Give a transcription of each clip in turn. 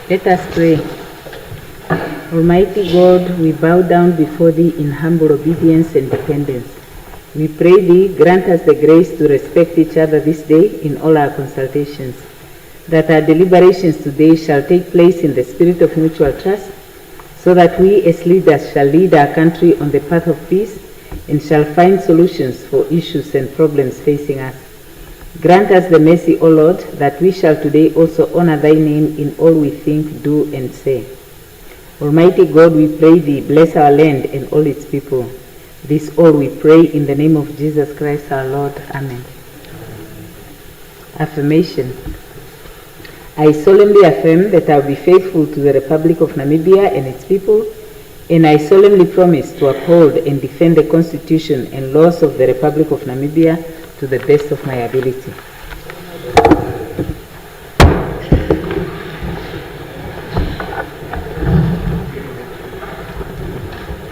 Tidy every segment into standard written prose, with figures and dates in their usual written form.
Let us pray. Almighty God, we bow down before Thee in humble obedience and dependence. We pray Thee, grant us the grace to respect each other this day in all our consultations, that our deliberations today shall take place in the spirit of mutual trust, so that we as leaders shall lead our country on the path of peace and shall find solutions for issues and problems facing us. Grant us the mercy, O Lord, that we shall today also honor Thy name in all we think, do, and say. Almighty God, we pray Thee, bless our land and all its people. This all we pray in the name of Jesus Christ our Lord. Amen. Affirmation. I solemnly affirm that I will be faithful to the Republic of Namibia and its people, and I solemnly promise to uphold and defend the Constitution and laws of the Republic of Namibia to the best of my ability.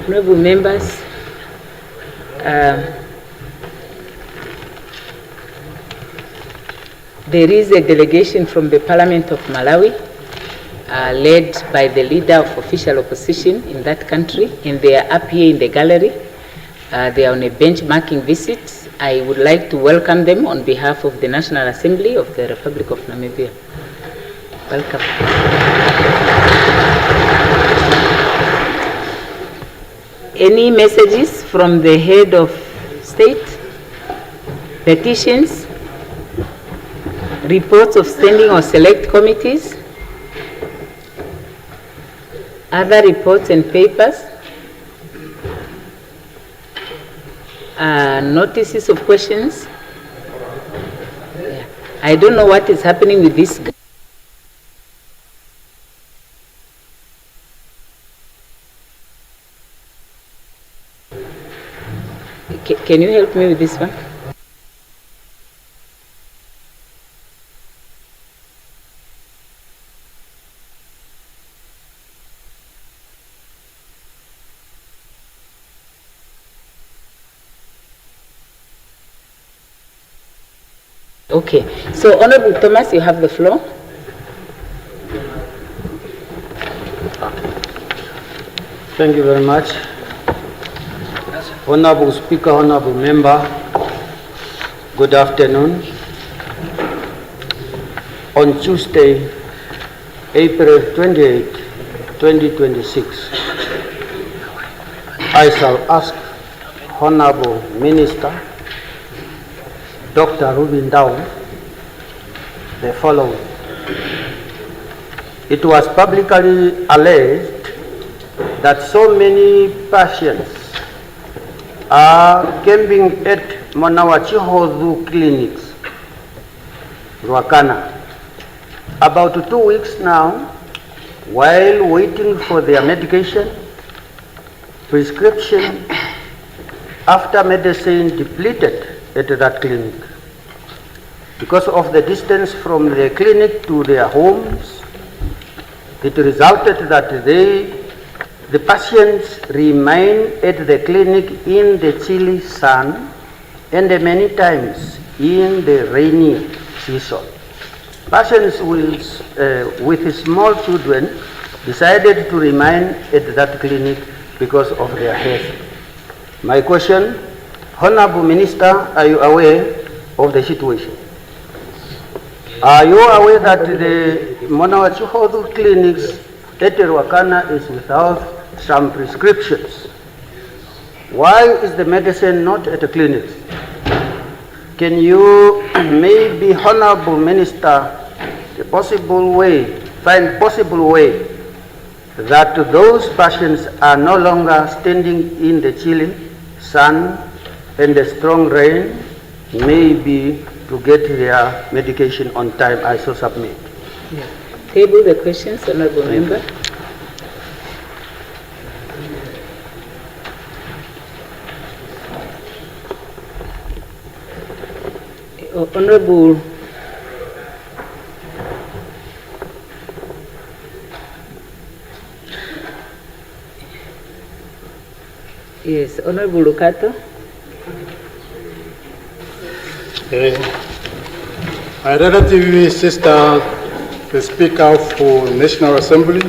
Honorable members, there is a delegation from the Parliament of Malawi, led by the leader of official opposition in that country, and they are up here in the gallery. They are on a benchmarking visit. I would like to welcome them on behalf of the National Assembly of the Republic of Namibia. Welcome. Any messages from the head of state? Petitions? Reports of standing or select committees? Other reports and papers? Notices of questions? Yeah. I don't know what is happening with this guy. Can you help me with this one? Okay, so Honorable Thomas, you have the floor. Thank you very much. Honorable Speaker, Honorable Member, good afternoon. On Tuesday, April 28, 2026, I shall ask Honorable Minister Dr. Rubin Dow the following. It was publicly alleged that so many patients are camping at Monawachihozu clinics, Ruakana, about 2 weeks now, while waiting for their medication, prescription, after medicine depleted at that clinic. Because of the distance from the clinic to their homes, it resulted that the patients remain at the clinic in the chilly sun and many times in the rainy season. Patients with small children decided to remain at that clinic because of their health. My question, Honorable Minister, are you aware of the situation? Are you aware that the Monawachihozu clinics at Ruakana is without some prescriptions? Why is the medicine not at the clinics? Can you, maybe Honorable Minister, find possible way that those patients are no longer standing in the chilly sun and the strong rain, maybe to get their medication on time? I so submit. Yeah. Table the questions, Honorable Member. Honorable Yes, Honorable Lukato. My relative sister the Speaker for National Assembly,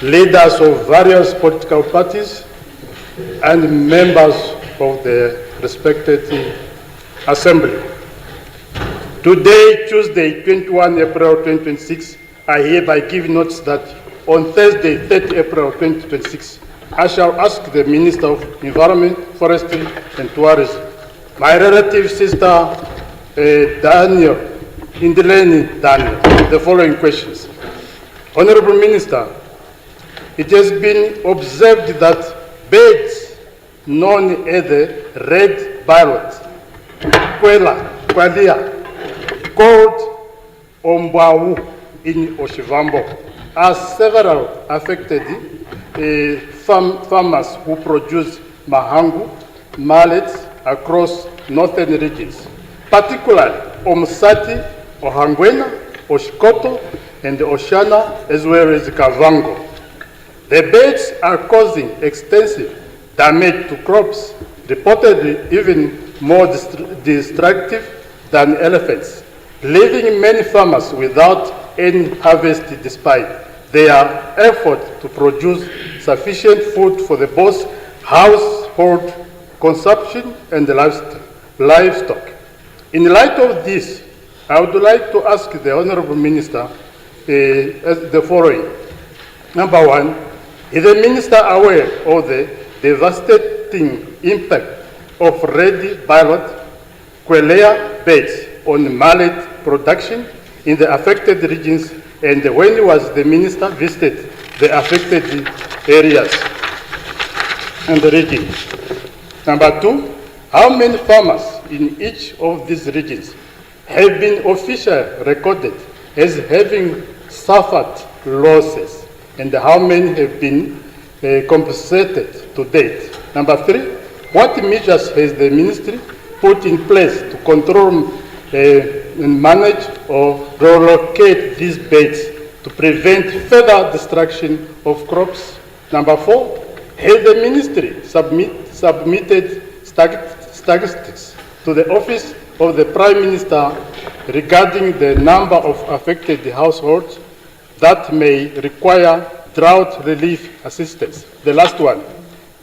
leaders of various political parties, and members of the respected Assembly. Today, Tuesday, 21 April 2026, I hereby give notice that on Thursday, 30 April 2026, I shall ask the Minister of Environment, Forestry and Tourism, my relative sister Daniel, Indileni Daniel, the following questions. Honorable Minister, it has been observed that birds known as the red parrot, Kwalia, called Ombau in Oshivambo, are several affected farmers who produce mahangu, mallets across northern regions, particularly Omsati, Ohangwena, Oshikoto, and Oshana, as well as Kavango. The birds are causing extensive damage to crops, reportedly even more destructive than elephants, leaving many farmers without any harvest despite their effort to produce sufficient food for the both household consumption and livestock. In light of this, I would like to ask the Honorable Minister the following. Number one, is the Minister aware of the devastating impact of red parrot, Quelea birds on mallet production in the affected regions, and when was the Minister visited the affected areas and the region? Number two, how many farmers in each of these regions have been officially recorded as having suffered losses, and how many have been compensated to date? Number three, what measures has the Ministry put in place to control and manage or relocate these birds to prevent further destruction of crops? Number four, has the Ministry submitted statistics to the Office of the Prime Minister regarding the number of affected households that may require drought relief assistance? The last one,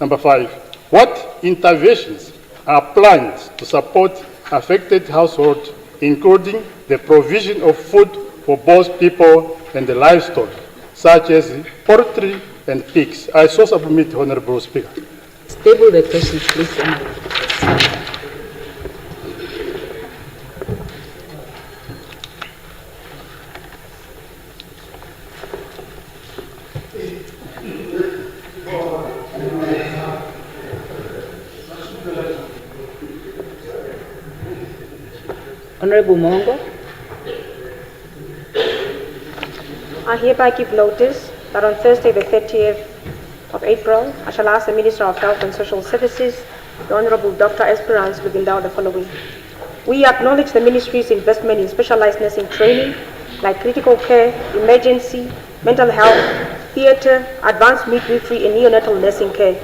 number five, what interventions are planned to support affected households, including the provision of food for both people and the livestock, such as poultry and pigs? I so submit, Honorable Speaker. Table the questions, please. Honorable Mongo. I hereby give notice that on Thursday, the 30th of April, I shall ask the Minister of Health and Social Services, the Honorable Dr. Esperance Luginda, the following. We acknowledge the Ministry's investment in specialized nursing training like critical care, emergency, mental health, theatre, advanced midwifery, and neonatal nursing care.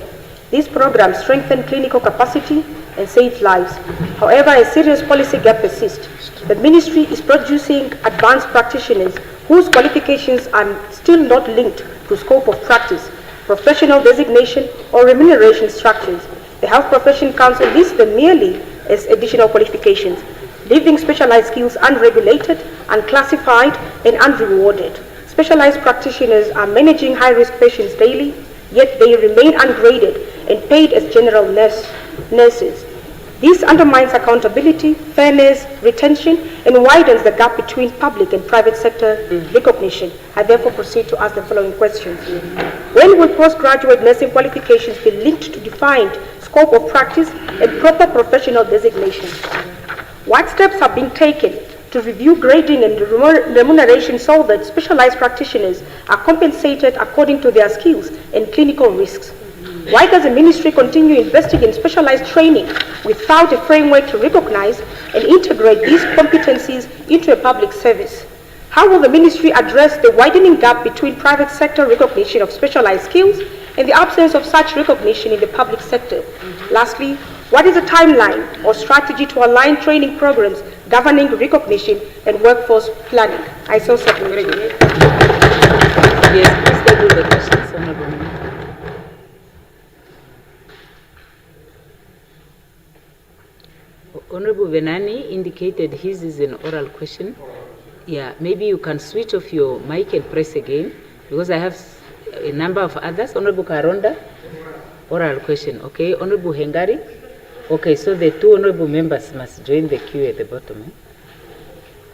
These programs strengthen clinical capacity and save lives. However, a serious policy gap persists. The Ministry is producing advanced practitioners whose qualifications are still not linked to scope of practice, professional designation, or remuneration structures. The Health Profession Council lists them merely as additional qualifications, leaving specialized skills unregulated, unclassified, and unrewarded. Specialized practitioners are managing high-risk patients daily, yet they remain ungraded and paid as general nurses. This undermines accountability, fairness, retention, and widens the gap between public and private sector recognition. I therefore proceed to ask the following questions. When will postgraduate nursing qualifications be linked to defined scope of practice and proper professional designation? What steps are being taken to review grading and remuneration so that specialized practitioners are compensated according to their skills and clinical risks? Why does the Ministry continue investing in specialized training without a framework to recognize and integrate these competencies into a public service? How will the Ministry address the widening gap between private sector recognition of specialized skills and the absence of such recognition in the public sector? Lastly, What is the timeline or strategy to align training programs governing recognition and workforce planning? I so submit. Yes, please table the questions, Honorable Member. Honorable Venani indicated his is an oral question. Yeah, maybe you can switch off your mic and press again, because I have a number of others. Honorable Karonda, oral question. Okay, Honorable Hengari. Okay, so the two honorable members must join the queue at the bottom,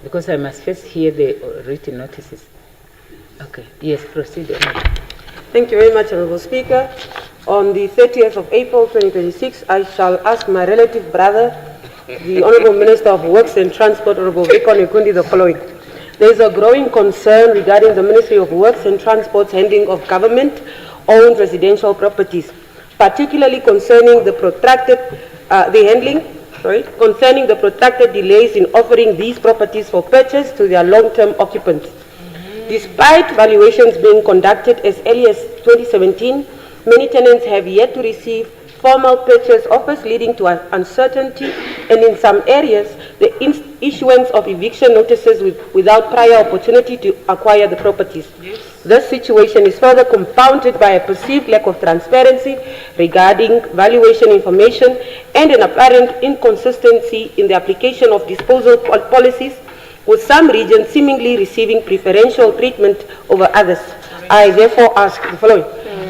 because I must first hear the written notices. Okay, yes, proceed. Thank you very much, Honorable Speaker. On the 30th of April 2026, I shall ask my relative brother, the Honorable Minister of Works and Transport, Honorable Vikon Ikundi, the following. There is a growing concern regarding the Ministry of Works and Transport's handling of government-owned residential properties, particularly concerning the protracted delays in offering these properties for purchase to their long-term occupants. Despite valuations being conducted as early as 2017, many tenants have yet to receive formal purchase offers, leading to uncertainty, and in some areas, the issuance of eviction notices without prior opportunity to acquire the properties. This situation is further compounded by a perceived lack of transparency regarding valuation information and an apparent inconsistency in the application of disposal policies, with some regions seemingly receiving preferential treatment over others. I therefore ask the following.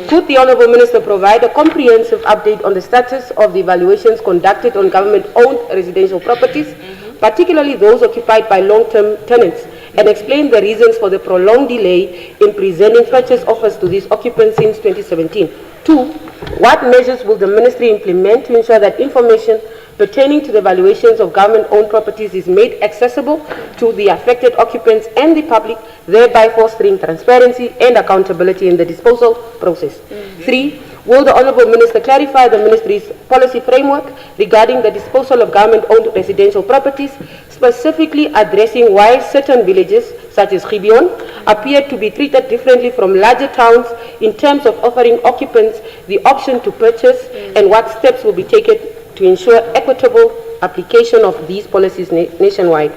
Could the Honourable Minister provide a comprehensive update on the status of the evaluations conducted on government-owned residential properties, particularly those occupied by long-term tenants, and explain the reasons for the prolonged delay in presenting purchase offers to these occupants since 2017? 2. What measures will the Ministry implement to ensure that information pertaining to the valuations of government-owned properties is made accessible to the affected occupants and the public, thereby fostering transparency and accountability in the disposal process? 3. Will the Honourable Minister clarify the Ministry's policy framework regarding the disposal of government-owned residential properties, specifically addressing why certain villages, such as Gibeon, appear to be treated differently from larger towns in terms of offering occupants the option to purchase, and what steps will be taken to ensure equitable application of these policies nationwide?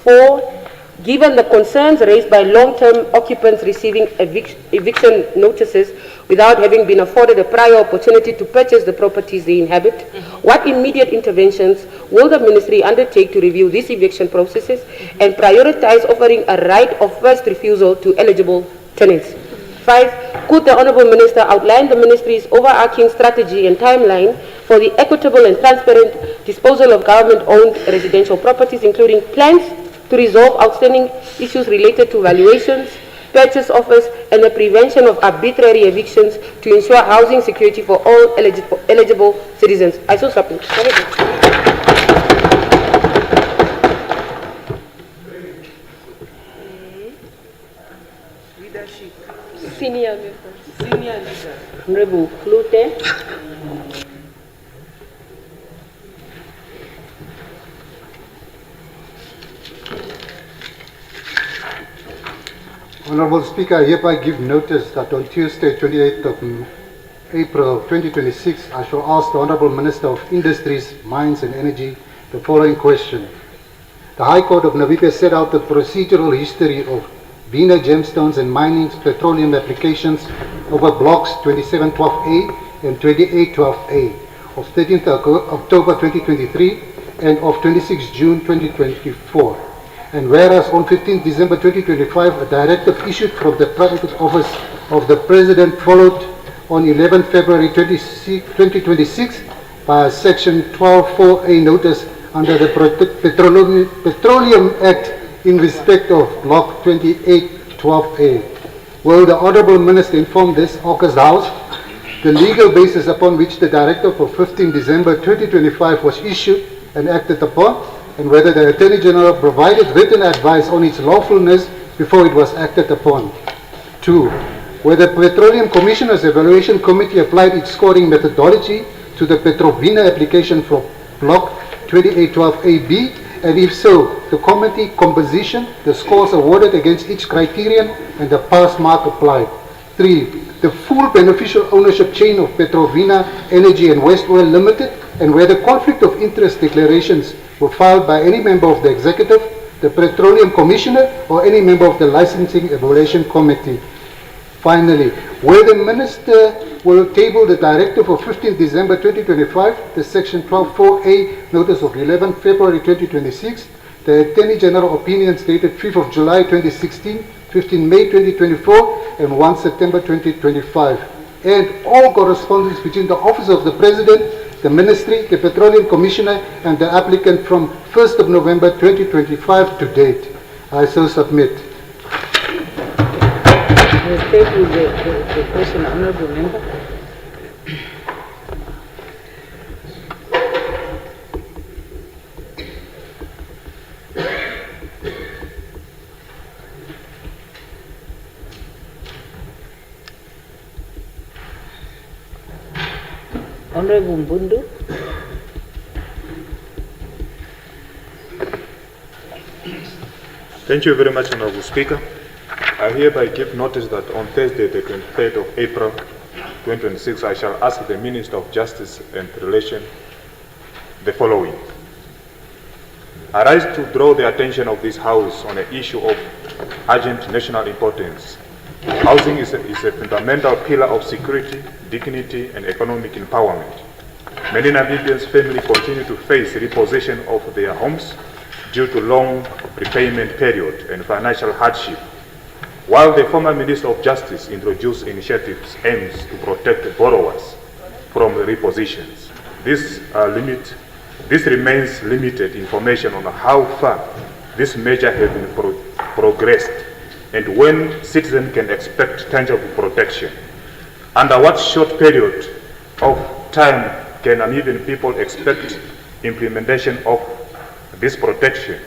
4. Given the concerns raised by long-term occupants receiving eviction notices without having been afforded a prior opportunity to purchase the properties they inhabit, what immediate interventions will the Ministry undertake to review these eviction processes and prioritize offering a right of first refusal to eligible tenants? 5. Could the Honourable Minister outline the Ministry's overarching strategy and timeline for the equitable and transparent disposal of government-owned residential properties, including plans to resolve outstanding issues related to valuations, purchase offers, and the prevention of arbitrary evictions to ensure housing security for all eligible citizens? I so submit. Senior leader. Honorable Klute. Honourable Speaker, I hereby give notice that on Tuesday, 28th of April 2026, I shall ask the Honourable Minister of Industries, Mines and Energy the following question. The High Court of Namibia set out the procedural history of Vina Gemstones and Mining's petroleum applications over blocks 2712A and 2812A of 13th October 2023 and of 26 June 2024. And whereas on 15 December 2025, a directive issued from the private office of the President followed on 11 February 2026 by a Section 12.4a notice under the Petroleum Act in respect of Block 2812A. Will the Honourable Minister inform this August House the legal basis upon which the directive of 15 December 2025 was issued and acted upon, and whether the Attorney General provided written advice on its lawfulness before it was acted upon? 2. Whether the Petroleum Commissioner's Evaluation Committee applied its scoring methodology to the Petrovina application for Block 2812AB, and if so, the committee composition, the scores awarded against each criterion, and the pass mark applied. 3. The full beneficial ownership chain of Petrovina Energy and West Oil Limited and where the conflict of interest declarations were filed by any member of the Executive, the Petroleum Commissioner, or any member of the Licensing Evaluation Committee. Finally, where the Minister will table the Directive of 15 December 2025, the Section 12.4a Notice of 11 February 2026, the Attorney General opinions dated 5th of July 2016, 15 May 2024, and 1 September 2025, and all correspondence between the Office of the President, the Ministry, the Petroleum Commissioner, and the applicant from 1st of November 2025 to date. I so submit. The question, Honourable Member. Honourable Mbundu. Thank you very much, Honourable Speaker. I hereby give notice that on Thursday, the 23rd of April 2026, I shall ask the Minister of Justice and Relation the following. I rise to draw the attention of this House on an issue of urgent national importance. Housing is a fundamental pillar of security, dignity, and economic empowerment. Many Namibians' families continue to face repossession of their homes due to long repayment period and financial hardship. While the former Minister of Justice introduced initiatives aimed to protect borrowers from repossessions, this remains limited information on how far this measure has been progressed and when citizens can expect tangible protection. Under what short period of time can Namibian people expect implementation of this protection?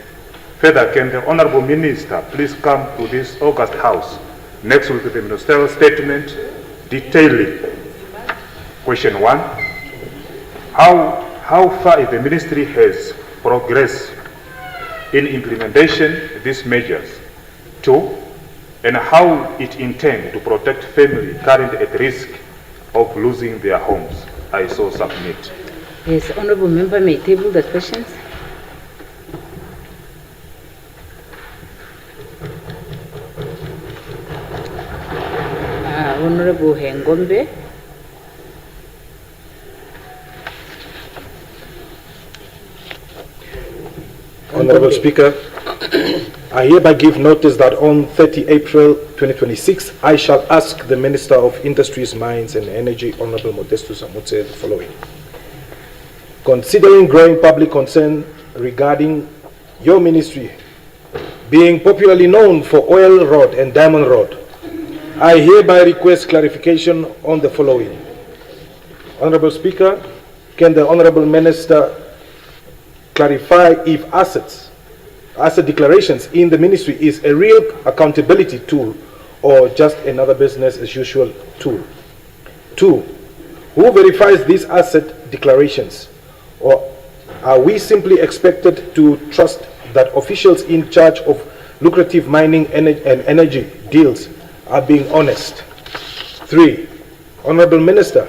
Further, can the Honourable Minister please come to this August House next week with a ministerial statement detailing question 1, how far the ministry has progressed in implementation of these measures? 2, and how it intends to protect families currently at risk of losing their homes. I so submit. Yes, Honourable Member may table the questions. Honourable Hengombe. Honourable Speaker, I hereby give notice that on 30 April 2026, I shall ask the Minister of Industries, Mines and Energy, Honourable Modestus Amutse, the following. Considering growing public concern regarding your ministry being popularly known for oil rod and diamond rod, I hereby request clarification on the following. Honourable Speaker, can the Honourable Minister clarify if asset declarations in the ministry is a real accountability tool or just another business as usual tool? 2, who verifies these asset declarations? Or are we simply expected to trust that officials in charge of lucrative mining and energy deals are being honest? 3, Honourable Minister,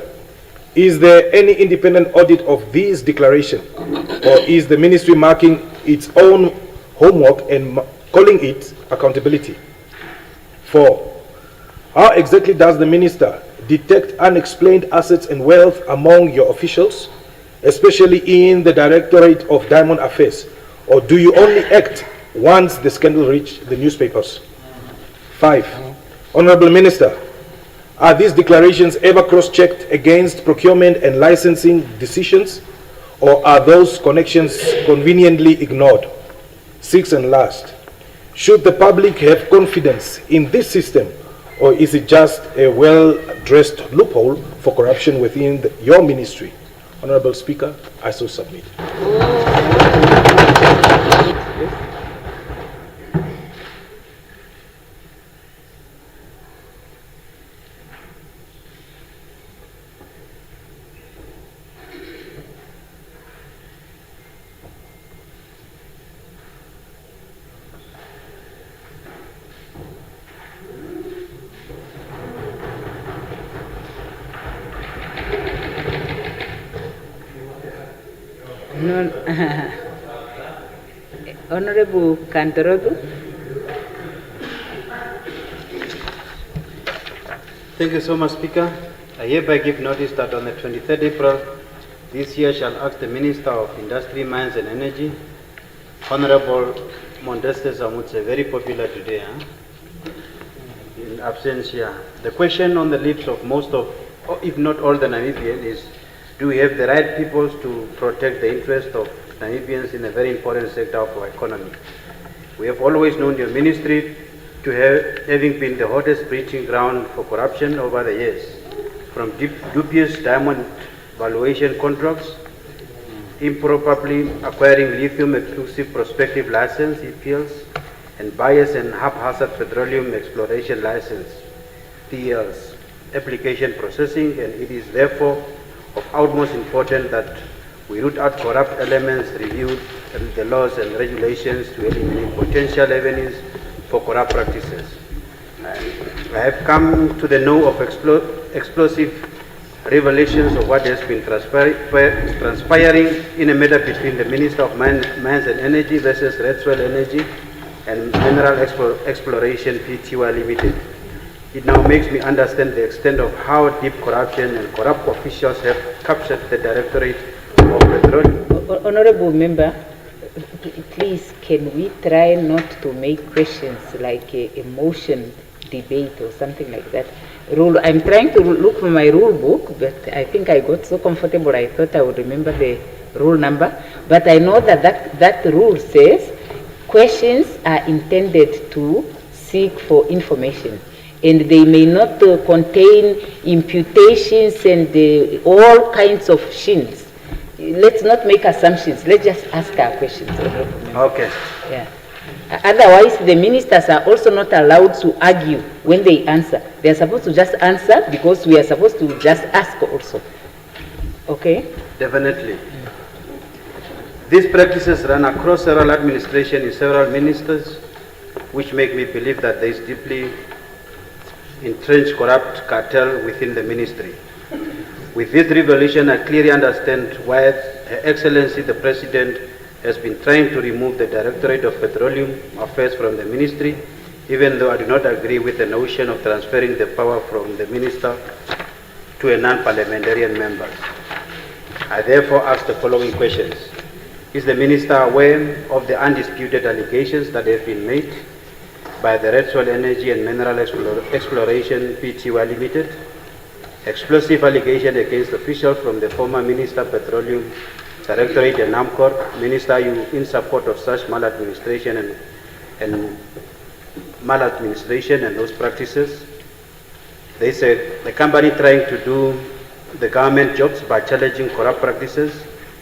is there any independent audit of these declarations, or is the ministry marking its own homework and calling it accountability? 4, how exactly does the minister detect unexplained assets and wealth among your officials, especially in the Directorate of Diamond Affairs, or do you only act once the scandal reaches the newspapers? 5, Honourable Minister, are these declarations ever cross-checked against procurement and licensing decisions, or are those connections conveniently ignored? 6, and last, should the public have confidence in this system, or is it just a well-dressed loophole for corruption within your ministry? Honourable Speaker, I so submit. No, Honorable Kantorodu. Thank you so much, Speaker. I hereby give notice that on the 23rd April this year shall ask the Minister of Industry, Mines and Energy, Honorable Modeste Zamutse, very popular today, in absentia. The question on the lips of most of, if not all the Namibians is, do we have the right peoples to protect the interest of Namibians in a very important sector of our economy? We have always known your ministry to having been the hottest breaching ground for corruption over the years, from dubious diamond valuation contracts, improperly acquiring lithium exclusive prospective license (EPLs), and biased and haphazard petroleum exploration license (PELs) application processing, and it is therefore of utmost importance that we root out corrupt elements, review the laws and regulations to eliminate potential avenues for corrupt practices. I have come to the know of explosive revelations of what has been transpiring in a matter between the Minister of Mines and Energy versus Redswell Energy and Mineral Exploration Pty Limited. It now makes me understand the extent of how deep corruption and corrupt officials have captured the Directorate of Petroleum. Honorable Member, please, can we try not to make questions like a motion debate or something like that? I'm trying to look for my rule book, but I think I got so comfortable I thought I would remember the rule number. But I know that rule says questions are intended to seek for information, and they may not contain imputations and all kinds of shins. Let's not make assumptions. Let's just ask our questions. Okay. Yeah. Otherwise, the ministers are also not allowed to argue when they answer. They are supposed to just answer because we are supposed to just ask also. Okay? Definitely. These practices run across several administrations in several ministers, which make me believe that there is deeply entrenched corrupt cartel within the ministry. With this revelation, I clearly understand why Her Excellency the President has been trying to remove the Directorate of Petroleum Affairs from the ministry, even though I do not agree with the notion of transferring the power from the minister to a non-parliamentarian member. I therefore ask the following questions. Is the minister aware of the undisputed allegations that have been made by the Redswell Energy and Mineral Exploration Pty Limited? Explosive allegation against officials from the former Minister Petroleum Directorate and NAMCOR. Minister, are you in support of such maladministration and those practices? They said the company trying to do the government jobs by challenging corrupt practices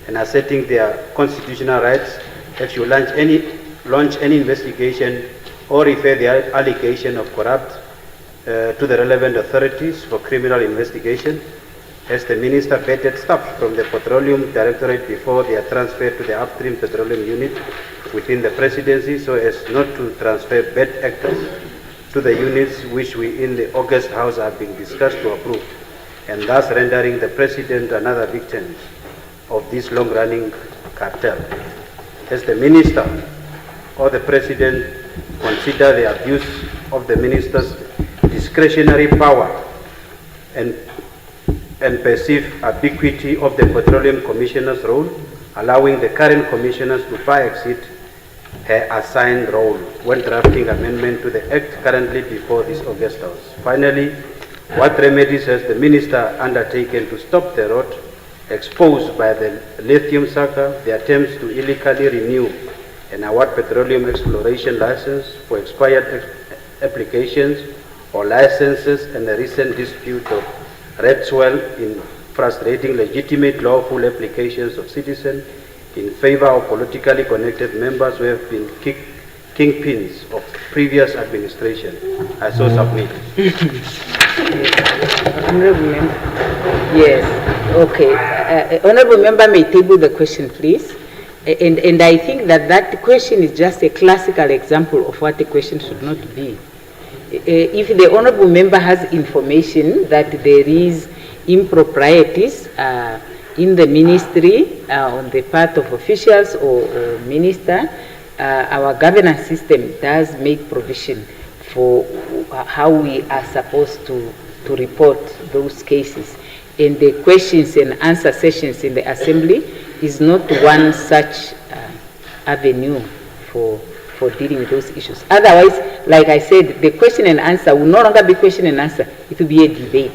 and asserting their constitutional rights. If you launch any investigation or refer the allegation of corrupt to the relevant authorities for criminal investigation, as the minister vetted staff from the Petroleum Directorate before they are transferred to the upstream petroleum unit within the presidency, so as not to transfer bad actors to the units which we in the August House have been discussed to approve, and thus rendering the president another victim of this long-running cartel. As the minister or the president consider the abuse of the minister's discretionary power and perceive ubiquity of the Petroleum Commissioner's role, allowing the current commissioners to far exceed her assigned role when drafting amendment to the Act currently before this August House. Finally, what remedies has the minister undertaken to stop the rot exposed by the lithium saga, the attempts to illegally renew and award petroleum exploration license for expired applications or licenses, and the recent dispute of Redswell in frustrating legitimate lawful applications of citizens in favor of politically connected members who have been kingpins of previous administration? I so submit. Honorable Member. Yes, okay. Honorable Member may table the question, please. And I think that question is just a classical example of what the question should not be. If the Honorable Member has information that there is improprieties in the ministry, on the part of officials or minister, our governance system does make provision for how we are supposed to report those cases. And the questions and answer sessions in the assembly is not one such avenue for dealing with those issues. Otherwise, like I said, the question and answer will no longer be question and answer, it will be a debate.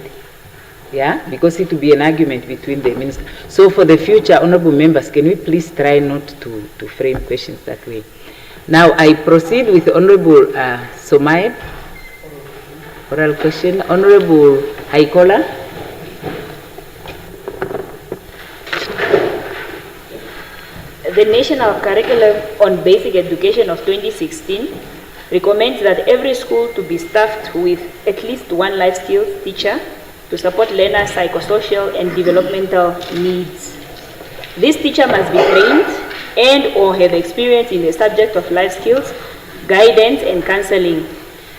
Yeah, because it will be an argument between the minister. So for the future, honorable members, can we please try not to frame questions that way? Now I proceed with Honorable Somaib. Oral question. Honorable Haikola. The National Curriculum on Basic Education of 2016 recommends that every school to be staffed with at least one life skills teacher to support learners' psychosocial and developmental needs. This teacher must be trained and or have experience in the subject of life skills, guidance and counseling.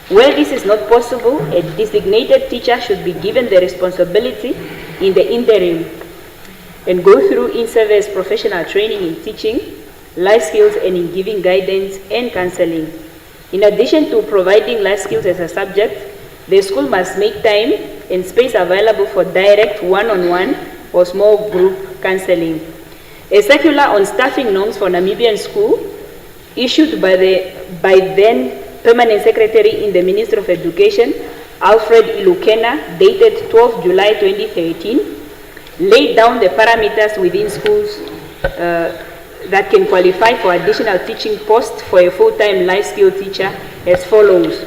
Where this is not possible, a designated teacher should be given the responsibility in the interim and go through in-service professional training in teaching, life skills and in giving guidance and counseling. In addition to providing life skills as a subject, the school must make time and space available for direct one-on-one or small group counseling. A circular on staffing norms for Namibian school, issued by then Permanent Secretary in the Ministry of Education, Alfred Ilukena, dated 12 July 2013, laid down the parameters within schools that can qualify for additional teaching posts for a full-time life skill teacher as follows.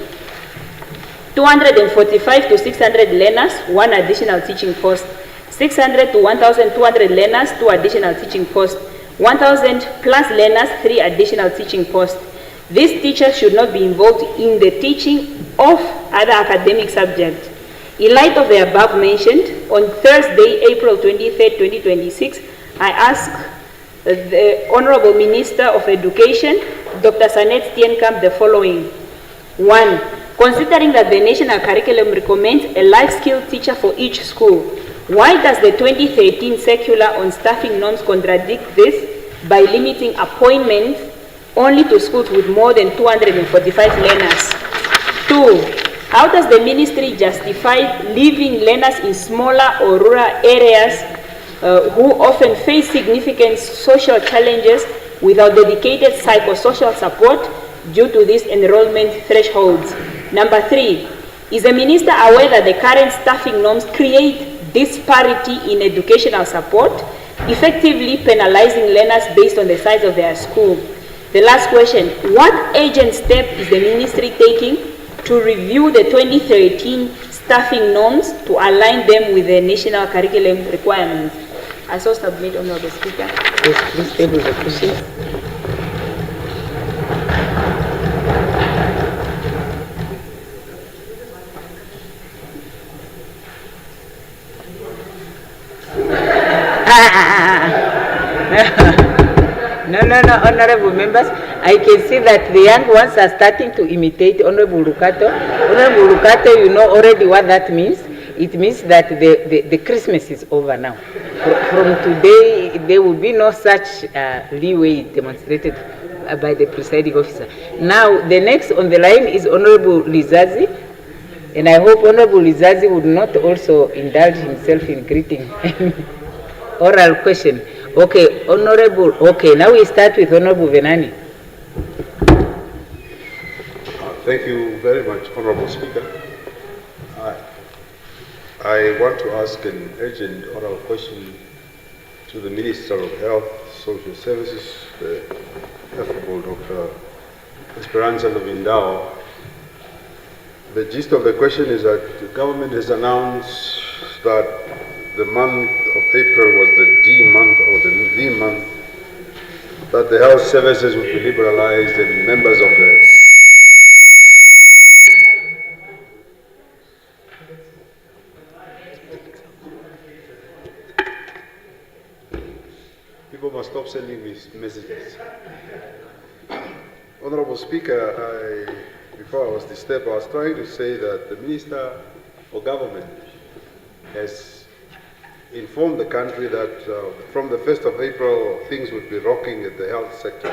245 to 600 learners, 1 additional teaching post. 600 to 1,200 learners, 2 additional teaching posts. 1,000 plus learners, 3 additional teaching posts. These teachers should not be involved in the teaching of other academic subjects. In light of the above mentioned, on Thursday, April 23, 2026, I ask the Honorable Minister of Education, Dr. Sanet Steenkamp, the following. 1. Considering that the national curriculum recommends a life skill teacher for each school, why does the 2013 circular on staffing norms contradict this by limiting appointments only to schools with more than 245 learners? 2. How does the ministry justify leaving learners in smaller or rural areas who often face significant social challenges without dedicated psychosocial support due to these enrollment thresholds? Number 3, is the minister aware that the current staffing norms create disparity in educational support, effectively penalizing learners based on the size of their school? The last question, what urgent step is the ministry taking to review the 2013 staffing norms to align them with the national curriculum requirements? I so submit, Honorable Speaker. Yes, please table the question. No, honorable members. I can see that the young ones are starting to imitate Honorable Rukato. Honorable Rukato, you know already what that means. It means that the Christmas is over now. From today, there will be no such leeway demonstrated by the presiding officer. Now, the next on the line is Honorable Lizazi. And I hope Honorable Lizazi would not also indulge himself in greeting. Oral question. Okay, Honorable. Okay, now we start with Honorable Venani. Thank you very much, Honorable Speaker. I want to ask an urgent oral question to the Minister of Health, Social Services, the affable Dr. Esperanza Lovindao. The gist of the question is that the government has announced that the month of April was the D month or the month, that the health services would be liberalized and members of the people must stop sending these messages. Honorable Speaker, before I was disturbed, I was trying to say that the Minister for Government has informed the country that from the 1st of April, things would be rocking at the health sector.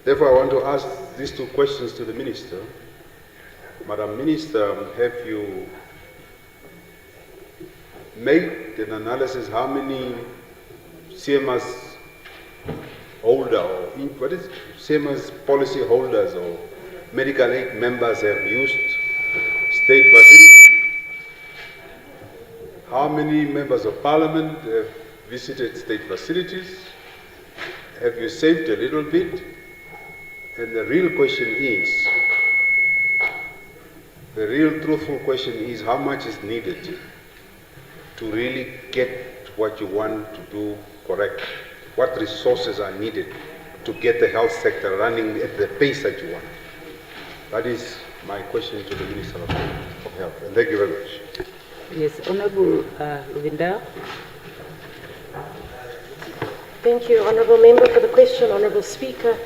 Therefore, I want to ask these two questions to the Minister. Madam Minister, have you made an analysis how many CMS holder, or what is CMS policy holders or medical aid members have used state facilities? How many members of parliament have visited state facilities? Have you saved a little bit? And the real question is, the real truthful question is, how much is needed to really get what you want to do correct? What resources are needed to get the health sector running at the pace that you want? That is my question to the Minister of Health. And thank you very much. Yes, Honorable Lubindao. Thank you, Honourable Member, for the question. Honourable Speaker,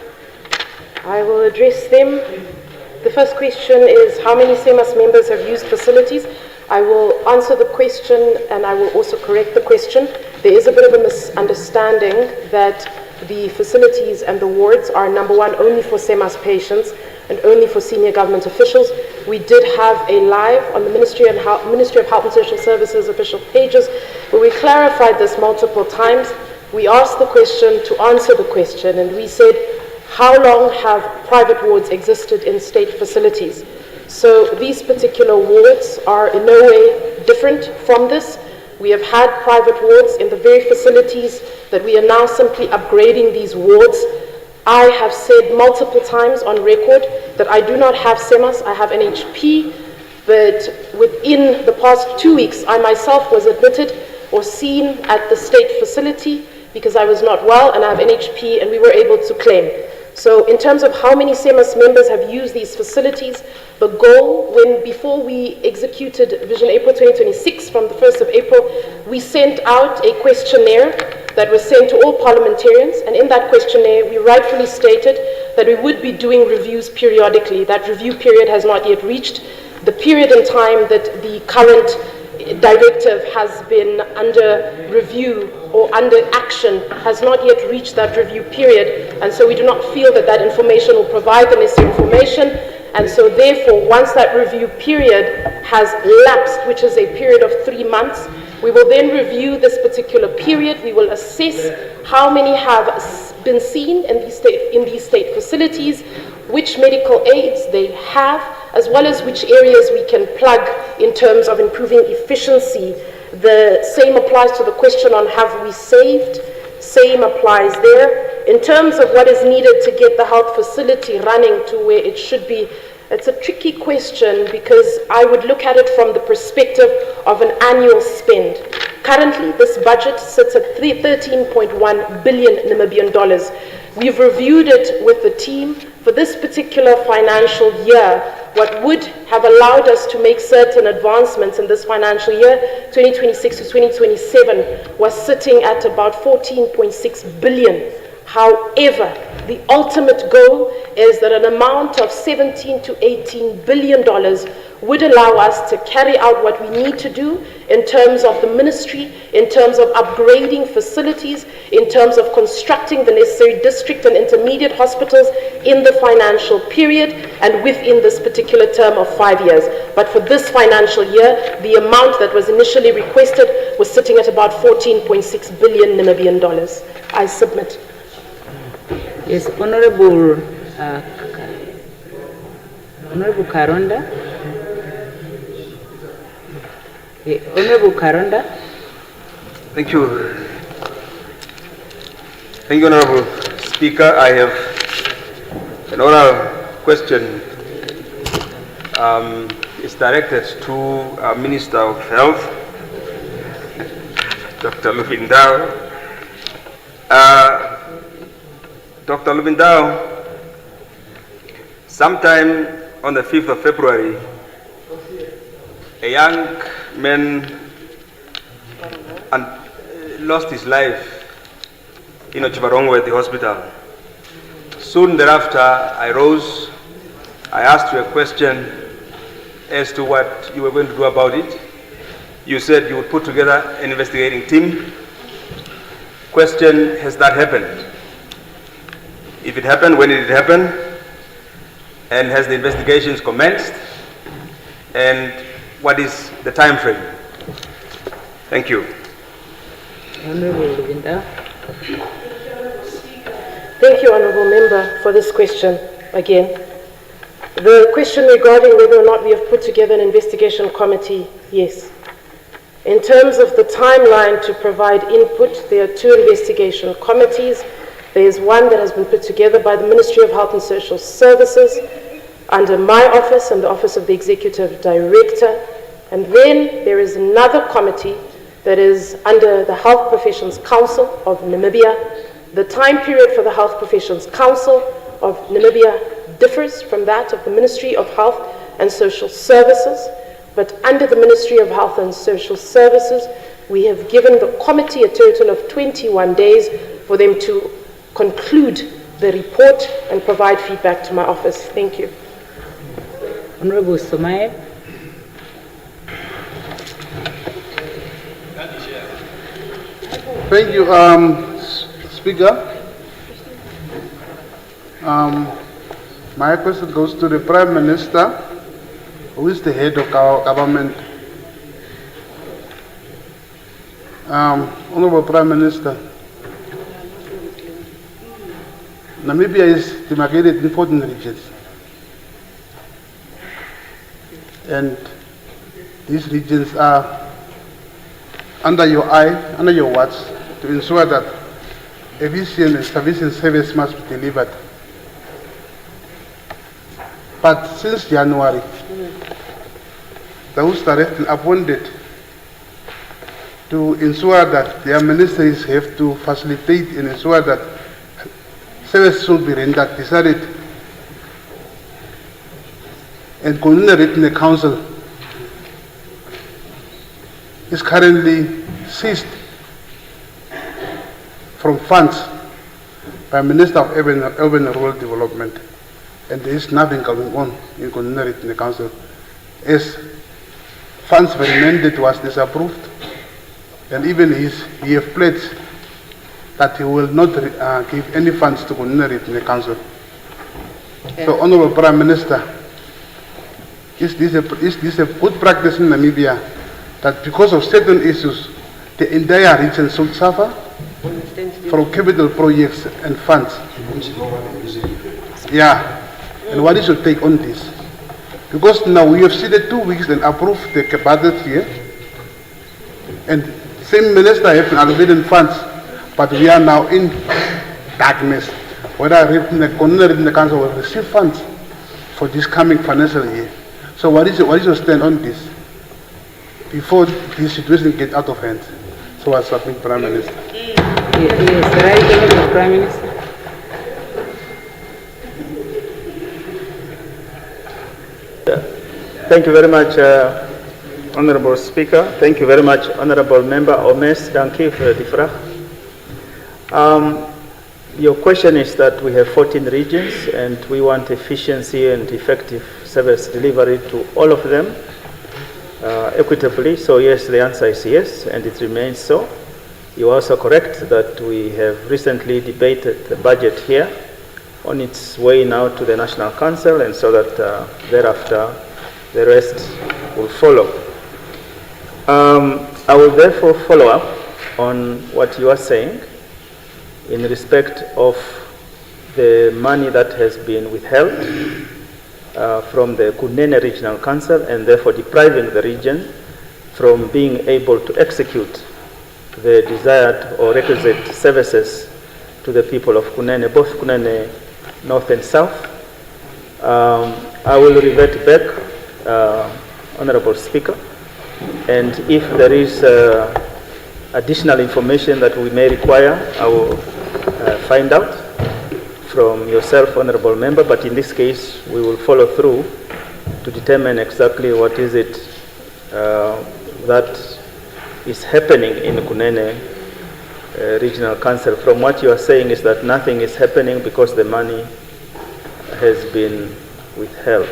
I will address them. The first question is how many SEMAS members have used facilities? I will answer the question and I will also correct the question. There is a bit of a misunderstanding that the facilities and the wards are, number one, only for SEMAS patients and only for senior government officials. We did have a live on the Ministry of Health and Social Services official pages where we clarified this multiple times. We asked the question to answer the question, and we said, how long have private wards existed in state facilities? So these particular wards are in no way different from this. We have had private wards in the very facilities that we are now simply upgrading these wards. I have said multiple times on record that I do not have SEMAS, I have NHP, but within the past 2 weeks, I myself was admitted or seen at the state facility because I was not well and I have NHP, and we were able to claim. So in terms of how many SEMAS members have used these facilities, the goal, before we executed Vision April 2026 from the 1st of April, we sent out a questionnaire that was sent to all parliamentarians, and in that questionnaire we rightfully stated that we would be doing reviews periodically. That review period has not yet reached. The period in time that the current directive has been under review or under action has not yet reached that review period, and so we do not feel that that information will provide the necessary information. And so therefore, once that review period has lapsed, which is a period of 3 months, we will then review this particular period. We will assess how many have been seen in these state facilities, which medical aids they have, as well as which areas we can plug in terms of improving efficiency. The same applies to the question on have we saved, same applies there. In terms of what is needed to get the health facility running to where it should be, it's a tricky question because I would look at it from the perspective of an annual spend. Currently, this budget sits at 13.1 billion Namibian dollars. We've reviewed it with the team. For this particular financial year, what would have allowed us to make certain advancements in this financial year, 2026 to 2027, was sitting at about 14.6 billion. However, the ultimate goal is that an amount of 17 to 18 billion dollars would allow us to carry out what we need to do in terms of the ministry, in terms of upgrading facilities, in terms of constructing the necessary district and intermediate hospitals in the financial period and within this particular term of 5 years. But for this financial year, the amount that was initially requested was sitting at about 14.6 billion Namibian dollars. I submit. Yes, Honorable Karonda. Honorable Karonda. Thank you. Thank you, Honorable Speaker. I have an oral question. It's directed to our Minister of Health, Dr. Lubindao. Dr. Lubindao, sometime on the 5th of February, a young man lost his life in Ochivarongwe at the hospital. Soon thereafter, I rose. I asked you a question as to what you were going to do about it. you said you would put together an investigating team. Question, has that happened? If it happened, when did it happen? And has the investigations commenced? And what is the time frame? Thank you. Honorable Luvinda. Thank you, Honourable Member, for this question again. The question regarding whether or not we have put together an investigation committee, yes. In terms of the timeline to provide input, there are 2 investigation committees. There is one that has been put together by the Ministry of Health and Social Services under my office and the Office of the Executive Director. And then there is another committee that is under the Health Professions Council of Namibia. The time period for the Health Professions Council of Namibia differs from that of the Ministry of Health and Social Services, but under the Ministry of Health and Social Services, we have given the committee a total of 21 days for them to conclude the report and provide feedback to my office. Thank you. Honorable Somaye. Thank you, Speaker. My question goes to the Prime Minister, who is the head of our government. Honorable Prime Minister, Namibia is demarcated in 14 regions. And these regions are under your eye, under your watch, to ensure that efficient and sufficient service must be delivered. But since January, those that have been appointed to ensure that their ministries have to facilitate and ensure that service should be rendered decided and coordinated in the council is currently seized from funds by Minister of Urban and Rural Development, and there is nothing going on in coordinated in the council as funds for the mandate was disapproved, and even he have pledged that he will not give any funds to coordinate in the council. Okay. So, Honorable Prime Minister, is this a good practice in Namibia that because of certain issues, the entire region should suffer from capital projects and funds? Yeah, and what is your take on this? Because now we have seen the 2 weeks and approved the budget here, and same minister have been allocating funds, but we are now in darkness. Whether in the council will receive funds for this coming financial year. So what is your stand on this before this situation gets out of hand? So I submit, Prime Minister. Yes, right, Honorable Prime Minister. Thank you very much, Honorable Speaker. Thank you very much, Honorable Member Omes. Dank u voor die vraag. Your question is that we have 14 regions and we want efficiency and effective service delivery to all of them equitably. So yes, the answer is yes, and it remains so. You are also correct that we have recently debated the budget here on its way now to the National Council, and so that thereafter the rest will follow. I will therefore follow up on what you are saying in respect of the money that has been withheld from the Kunene Regional Council, and therefore depriving the region from being able to execute the desired or requisite services to the people of Kunene, both Kunene North and South. I will revert back, Honorable Speaker, and if there is additional information that we may require, I will find out from yourself, Honorable Member, but in this case we will follow through to determine exactly what is it that is happening in Kunene Regional Council. From what you are saying is that nothing is happening because the money has been withheld.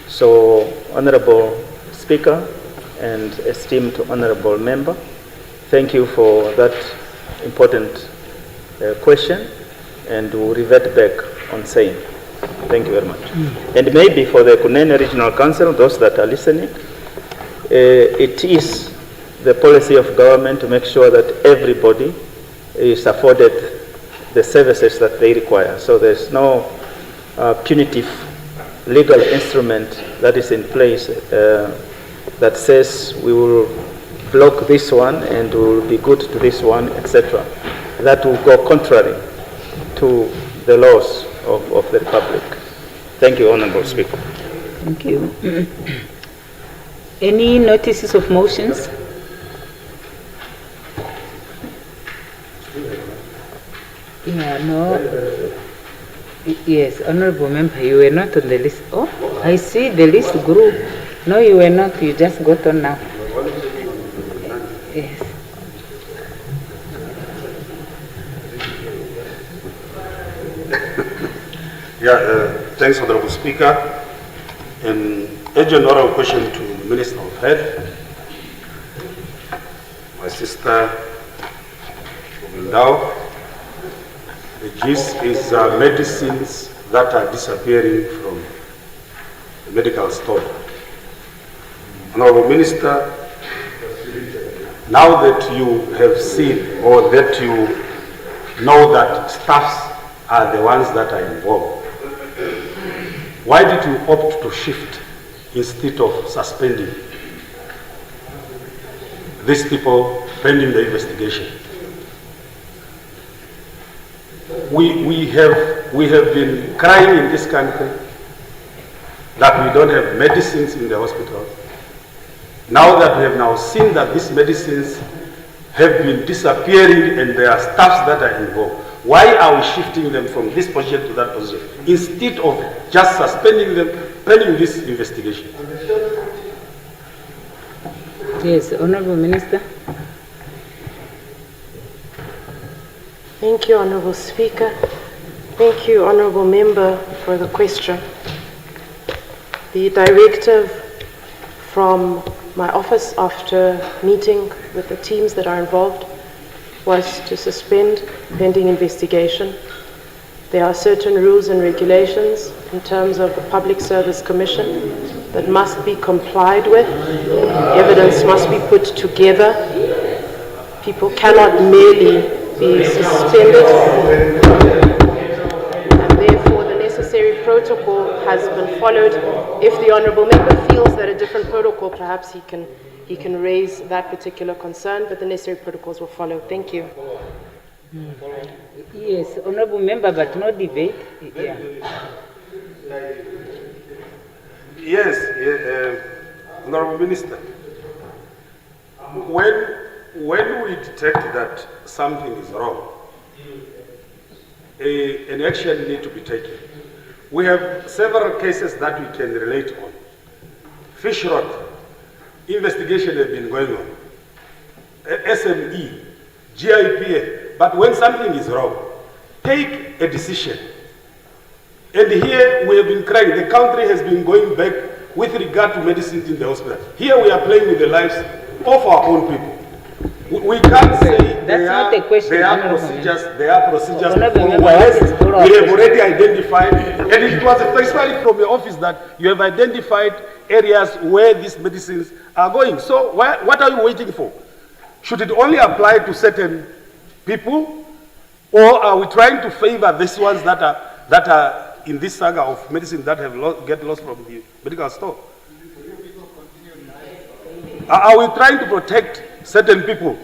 So, Honorable Speaker, and esteemed honorable member. Thank you for that important question, and we'll revert back on same. Thank you very much. And maybe for the Kunene Regional Council, those that are listening, it is the policy of government to make sure that everybody is afforded the services that they require. So there's no punitive legal instrument that is in place that says we will block this one and we will be good to this one, etc. That will go contrary to the laws of the Republic. Thank you, Honorable Speaker. Thank you. Any notices of motions? Yeah, no. Yes, Honorable Member, you were not on the list. Oh, I see the list grew. No, you were not. You just got on now. Yes. Thanks, Honorable Speaker. An urgent oral question to the Minister of Health. My sister, Ndao. The gist is medicines that are disappearing from the medical store. Honorable Minister, now that you have seen or that you know that staffs are the ones that are involved, why did you opt to shift instead of suspending these people pending the investigation? We have been crying in this country that we don't have medicines in the hospitals. Now that we have now seen that these medicines have been disappearing and there are staffs that are involved, why are we shifting them from this position to that position instead of just suspending them pending this investigation? Yes, Honorable Minister. Thank you, Honorable Speaker. Thank you, Honorable Member, for the question. The directive from my office after meeting with the teams that are involved was to suspend pending investigation. There are certain rules and regulations in terms of the Public Service Commission that must be complied with. Evidence must be put together. People cannot merely be suspended, and therefore the necessary protocol has been followed. If the Honourable Member feels that a different protocol, perhaps he can raise that particular concern, but the necessary protocols will follow. Thank you. Yes, Honourable Member, but no debate. Yeah. Yes, Honourable Minister, when we detect that something is wrong, an action needs to be taken. We have several cases that we can relate on. Fish rot, investigation has been going on. SME, GIPA, but when something is wrong, take a decision. And here we have been crying, the country has been going back with regard to medicines in the hospital. Here we are playing with the lives of our own people. We can't say there are procedures to follow. We have already identified, and it was especially from your office that you have identified areas where these medicines are going. So what are you waiting for? Should it only apply to certain people, or are we trying to favor these ones that are in this saga of medicine that have get lost from the medical store? Are we trying to protect certain people?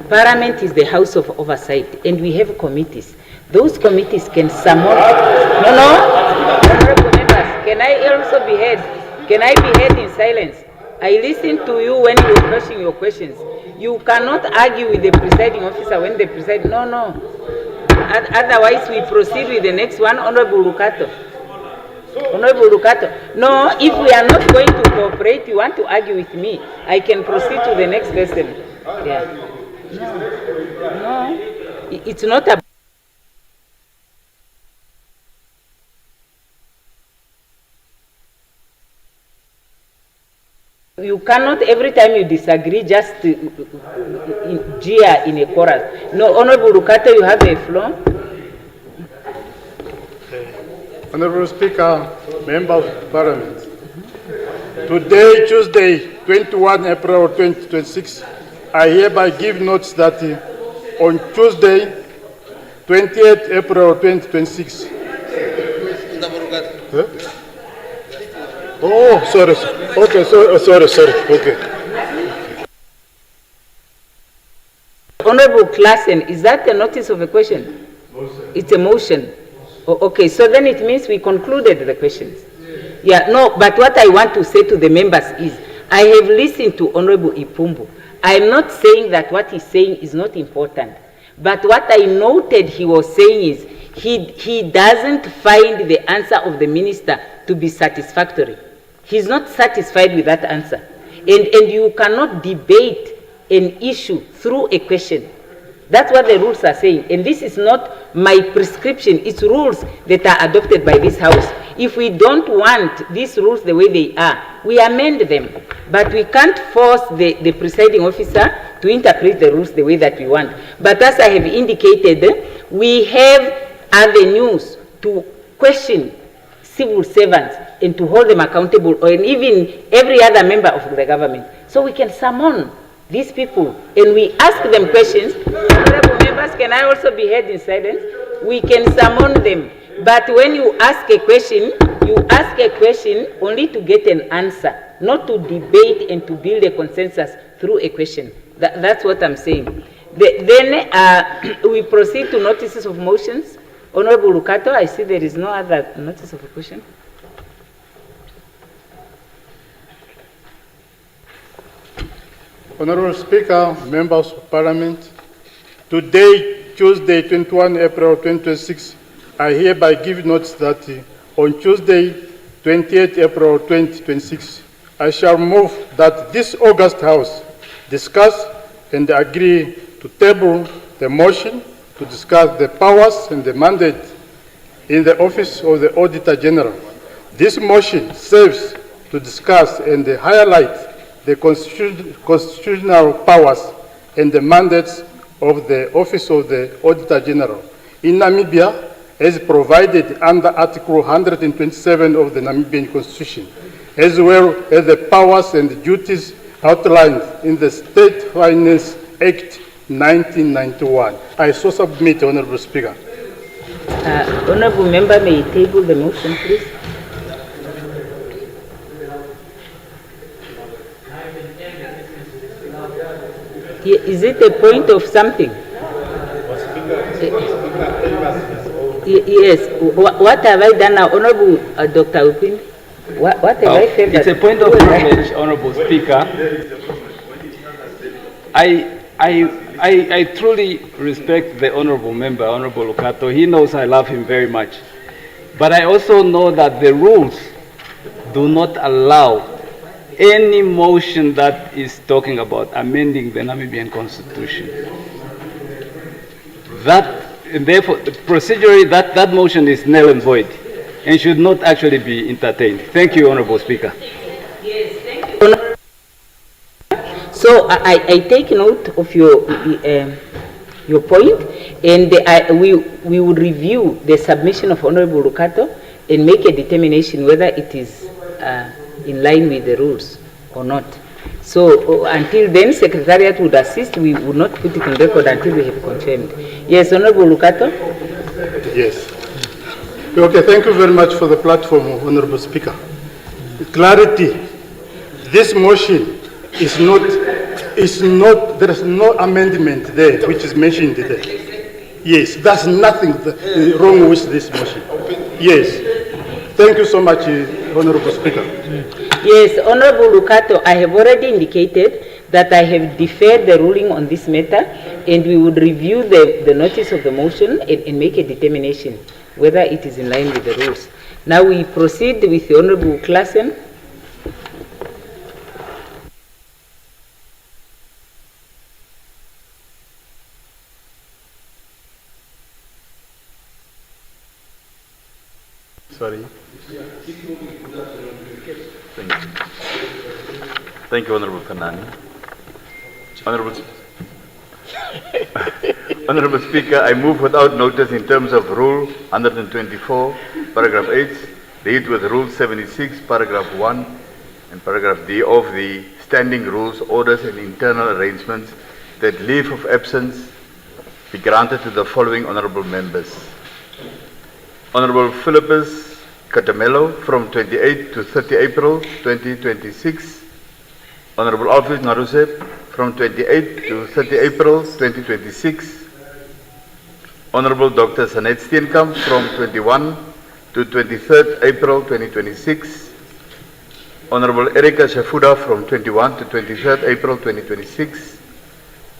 Parliament is the house of oversight, and we have committees. Those committees can summon. Honorable members, can I also be heard? Can I be heard in silence? I listened to you when you were questioning your questions. You cannot argue with the presiding officer when the presiding. No. Otherwise, we proceed with the next one, Honorable Lucato. Honorable Lucato. No, if we are not going to cooperate, you want to argue with me, I can proceed to the next person. Yeah. No, it's not a You cannot, every time you disagree, just jeer in a chorus. No, Honorable Rukato, you have a floor. Honorable Speaker, Members of Parliament. Today, Tuesday, 21 April 2026, I hereby give notice that on Tuesday, 28 April 2026. Huh? Oh, sorry. Okay, sorry. Okay. Honorable Klassen, is that a notice of a question? Motion. It's a motion. Oh, okay, so then it means we concluded the questions. Yeah, no, but what I want to say to the members is, I have listened to Honorable Ipumbu. I am not saying that what he's saying is not important, but what I noted he was saying is, he doesn't find the answer of the minister to be satisfactory. He's not satisfied with that answer. And you cannot debate an issue through a question. That's what the rules are saying. And this is not my prescription. It's rules that are adopted by this House. If we don't want these rules the way they are, we amend them. But we can't force the presiding officer to interpret the rules the way that we want. But as I have indicated, we have avenues to question civil servants and to hold them accountable, or even every other member of the government. So we can summon these people and we ask them questions. Honorable members, can I also be heard in silence? We can summon them. But when you ask a question only to get an answer, not to debate and to build a consensus through a question. That's what I'm saying. Then we proceed to notices of motions. Honorable Rukato, I see there is no other notice of a question. Honorable Speaker, Members of Parliament, today, Tuesday, 21 April 2026, I hereby give notice that on Tuesday, 28 April 2026, I shall move that this August House discuss and agree to table the motion to discuss the powers and the mandate in the office of the Auditor General. This motion serves to discuss and highlight the constitutional powers and the mandates of the Office of the Auditor General in Namibia as provided under Article 127 of the Namibian Constitution, as well as the powers and duties outlined in the State Finance Act 1991. I so submit, Honorable Speaker. Honorable Member, may you table the motion, please? Is it a point of something? Yes. What have I done now? Honorable Dr. Upin? What have I favored? It's a point of knowledge, Honorable Speaker. I truly respect the Honorable Member, Honorable Rukato. He knows I love him very much. But I also know that the rules do not allow any motion that is talking about amending the Namibian Constitution. Therefore, procedurally, that motion is null and void and should not actually be entertained. Thank you, Honorable Speaker. Yes, thank you. So I take note of your point, and we will review the submission of Honorable Rukato and make a determination whether it is in line with the rules or not. So until then, Secretariat would assist. We would not put it in record until we have confirmed. Yes, Honorable Rukato? Yes. Okay, thank you very much for the platform, Honorable Speaker. Clarity. This motion is not, there is no amendment there which is mentioned there. Yes, there's nothing wrong with this motion. Yes. Thank you so much, Honorable Speaker. Yes, Honorable Rukato, I have already indicated that I have deferred the ruling on this matter, and we would review the notice of the motion and make a determination whether it is in line with the rules. Now we proceed with the Honorable Klassen. Sorry. Thank you, Honorable Kanani. Honorable Speaker, I move without notice in terms of Rule 124, Paragraph 8, read with Rule 76, Paragraph 1, and Paragraph D of the Standing Rules, Orders and Internal Arrangements that leave of absence be granted to the following honorable members. Honorable Philippus Catamelo from 28 to 30 April 2026. Honorable Alfred Narusep from 28 to 30 April 2026. Honorable Dr. Sanet Steenkamp from 21 to 23rd April 2026. Honorable Erika Shafuda from 21 to 23rd April 2026.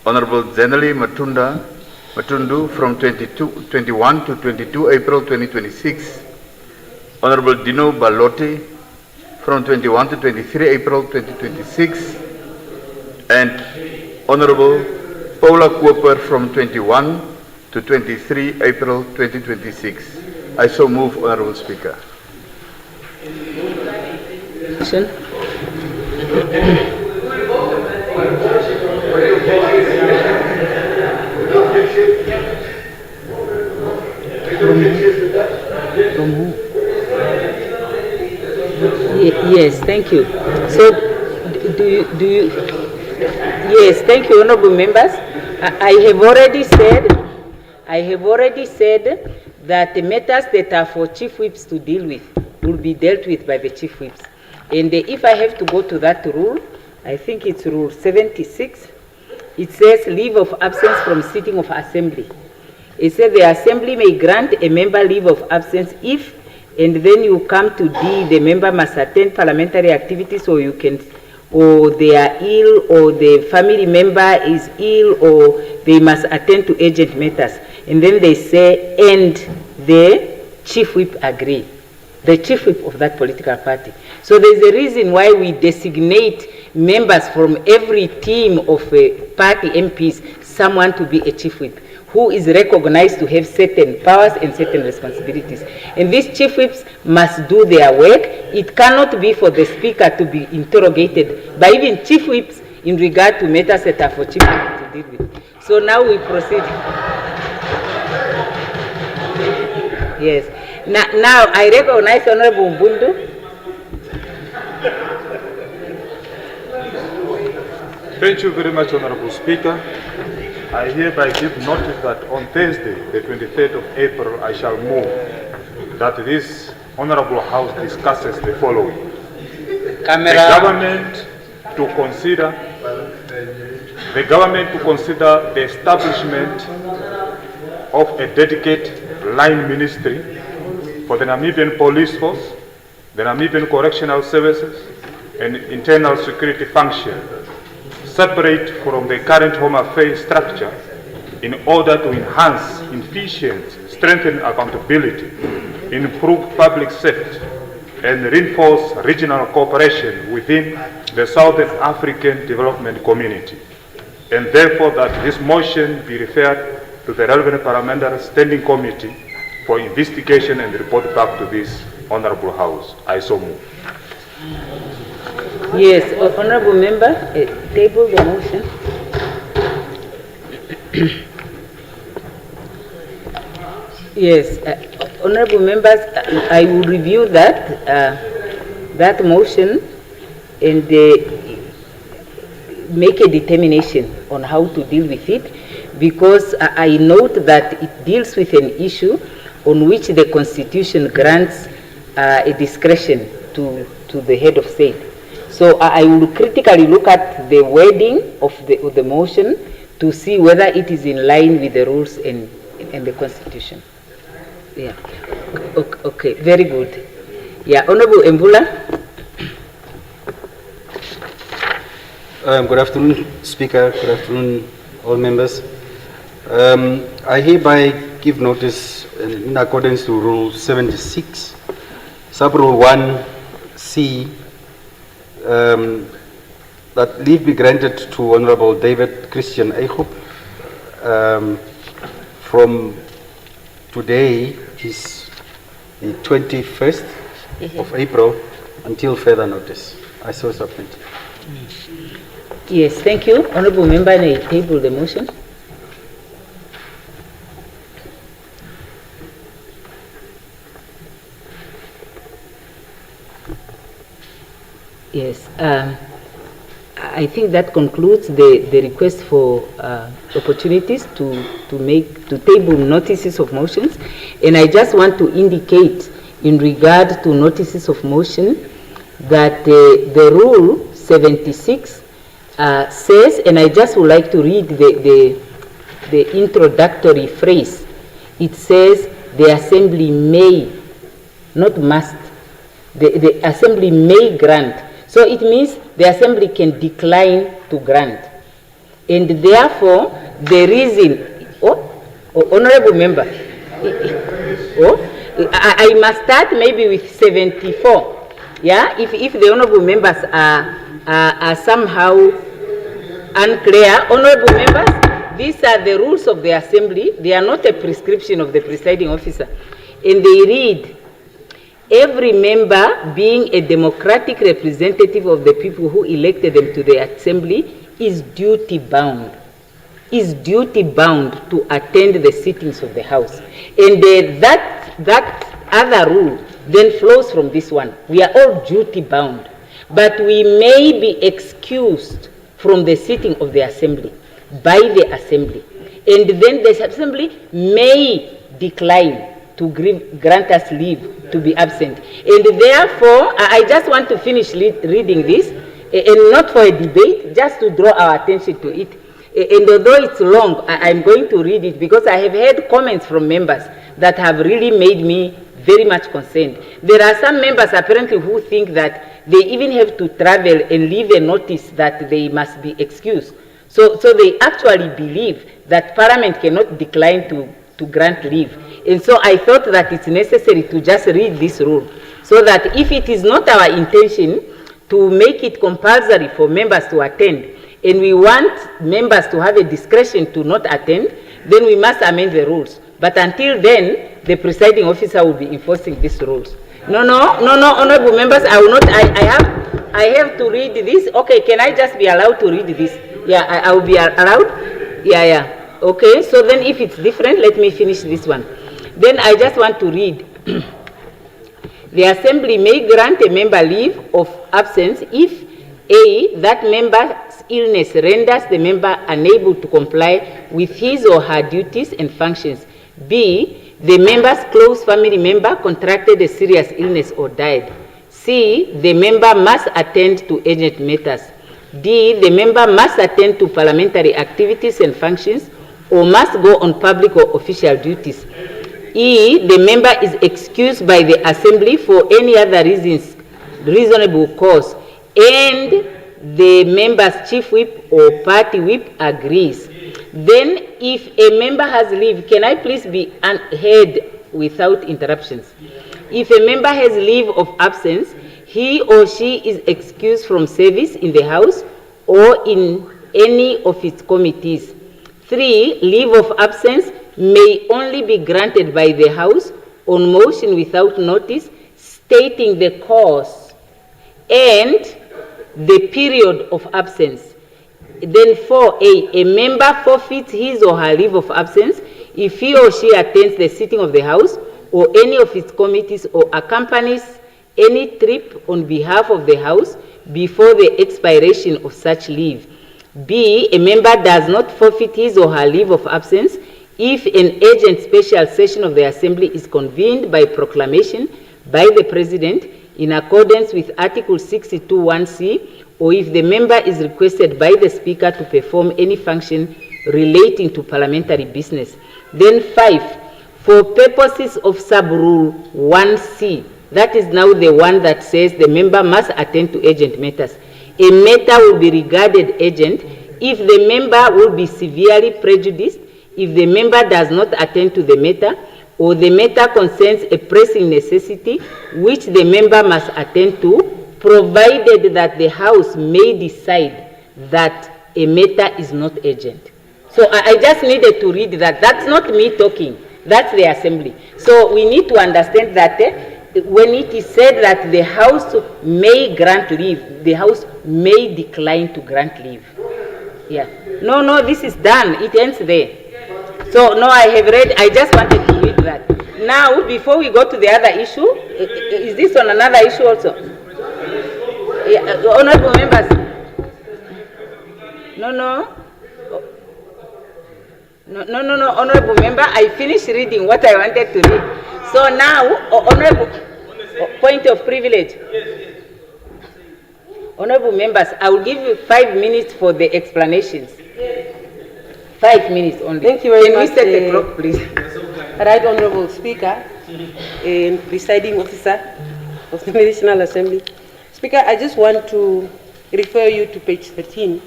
Honorable Zenali Matundu from 21 to 22 April 2026. Honorable Dino Balotti from 21 to 23 April 2026. And Honorable Paula Cooper from 21 to 23 April 2026. I so move, Honorable Speaker. From who? Yes, thank you. So, do you? Yes, thank you, honorable members. I have already said that the matters that are for chief whips to deal with will be dealt with by the chief whips. And if I have to go to that rule, I think it's Rule 76. It says leave of absence from sitting of assembly. It says the assembly may grant a member leave of absence if, and then you come to D, the member must attend parliamentary activities, or they are ill, or the family member is ill, or they must attend to urgent matters. And then they say, and the chief whip agree, the chief whip of that political party. So there's a reason why we designate members from every team of party MPs, someone to be a chief whip, who is recognized to have certain powers and certain responsibilities. And these chief whips must do their work. It cannot be for the speaker to be interrogated by even chief whips in regard to matters that are for chief whips to deal with. So now we proceed. Yes. Now I recognize Honorable Mbundu. Thank you very much, Honorable Speaker. I hereby give notice that on Thursday, the 23rd of April, I shall move that this Honorable House discusses the following. The government to consider the establishment of a dedicated line ministry for the Namibian Police Force, the Namibian Correctional Services, and internal security function, separate from the current Home Affairs structure in order to enhance efficiency, strengthen accountability, improve public safety, and reinforce regional cooperation within the Southern African Development Community. And therefore that this motion be referred to the relevant parliamentary standing committee for investigation and report back to this Honorable House. I so move. Yes, honorable member, table the motion. Yes, honorable members, I will review that motion and make a determination on how to deal with it, because I note that it deals with an issue on which the Constitution grants a discretion to the head of state. So I will critically look at the wording of the motion to see whether it is in line with the rules and the Constitution. Yeah. Okay, very good. Yeah, Honorable Mbula. Good afternoon, Speaker. Good afternoon, all members. I hereby give notice in accordance to Rule 76, Sub-Rule 1C, that leave be granted to Honorable David Christian Eichhoop from today is the 21st of April until further notice. I so submit. Yes, thank you. Honorable Member, may I table the motion? Yes, I think that concludes the request for opportunities to table notices of motions. And I just want to indicate in regard to notices of motion that the rule 76 says, and I just would like to read the introductory phrase. It says the assembly may, not must, the assembly may grant. So it means the assembly can decline to grant. And therefore, the reason, honorable member, I must start maybe with 74. Yeah, if the honorable members are somehow unclear, honorable members, these are the rules of the assembly. They are not a prescription of the presiding officer. And they read, every member being a democratic representative of the people who elected them to the assembly is duty bound to attend the sittings of the house. And that other rule then flows from this one. We are all duty bound, but we may be excused from the sitting of the assembly by the assembly. And then the assembly may decline to grant us leave to be absent. And therefore, I just want to finish reading this, and not for a debate, just to draw our attention to it. And although it's long, I'm going to read it because I have heard comments from members that have really made me very much concerned. There are some members apparently who think that they even have to travel and leave a notice that they must be excused. So they actually believe that Parliament cannot decline to grant leave. And so I thought that it's necessary to just read this rule so that if it is not our intention to make it compulsory for members to attend, and we want members to have a discretion to not attend, then we must amend the rules. But until then, the presiding officer will be enforcing these rules. No, honorable members, I will not, I have to read this. Okay, can I just be allowed to read this? Yeah, I will be allowed? Yeah. Okay, so then if it's different, let me finish this one. Then I just want to read. The assembly may grant a member leave of absence if A, that member's illness renders the member unable to comply with his or her duties and functions. B, the member's close family member contracted a serious illness or died. C, the member must attend to urgent matters. D, the member must attend to parliamentary activities and functions or must go on public or official duties. E, the member is excused by the assembly for any other reasonable cause, and the member's chief whip or party whip agrees. Then if a member has leave, can I please be heard without interruptions? If a member has leave of absence, he or she is excused from service in the House or in any of its committees. 3, leave of absence may only be granted by the House on motion without notice, stating the cause and the period of absence. Then 4A, a member forfeits his or her leave of absence if he or she attends the sitting of the House or any of its committees or accompanies any trip on behalf of the House before the expiration of such leave. B, a member does not forfeit his or her leave of absence if an urgent special session of the Assembly is convened by proclamation by the President in accordance with Article 62(1)(c), or if the member is requested by the Speaker to perform any function relating to parliamentary business. Then 5, for purposes of sub-rule 1C, that is now the one that says the member must attend to urgent matters. A matter will be regarded urgent if the member will be severely prejudiced if the member does not attend to the matter, or the matter concerns a pressing necessity which the member must attend to, provided that the House may decide that a matter is not urgent. So I just needed to read that. That's not me talking. That's the Assembly. So we need to understand that when it is said that the House may grant leave, the House may decline to grant leave. Yeah. No, this is done. It ends there. So, no, I have read, I just wanted to read that. Now, before we go to the other issue, is this on another issue also? Yeah, honorable members. No, honorable member, I finished reading what I wanted to read. So now, honorable, point of privilege. Honorable members, I will give you 5 minutes for the explanations. 5 minutes only. Thank you very much. Can we set the clock, please? Right Honorable Speaker and Presiding Officer of the National Assembly. Speaker, I just want to refer you to page 13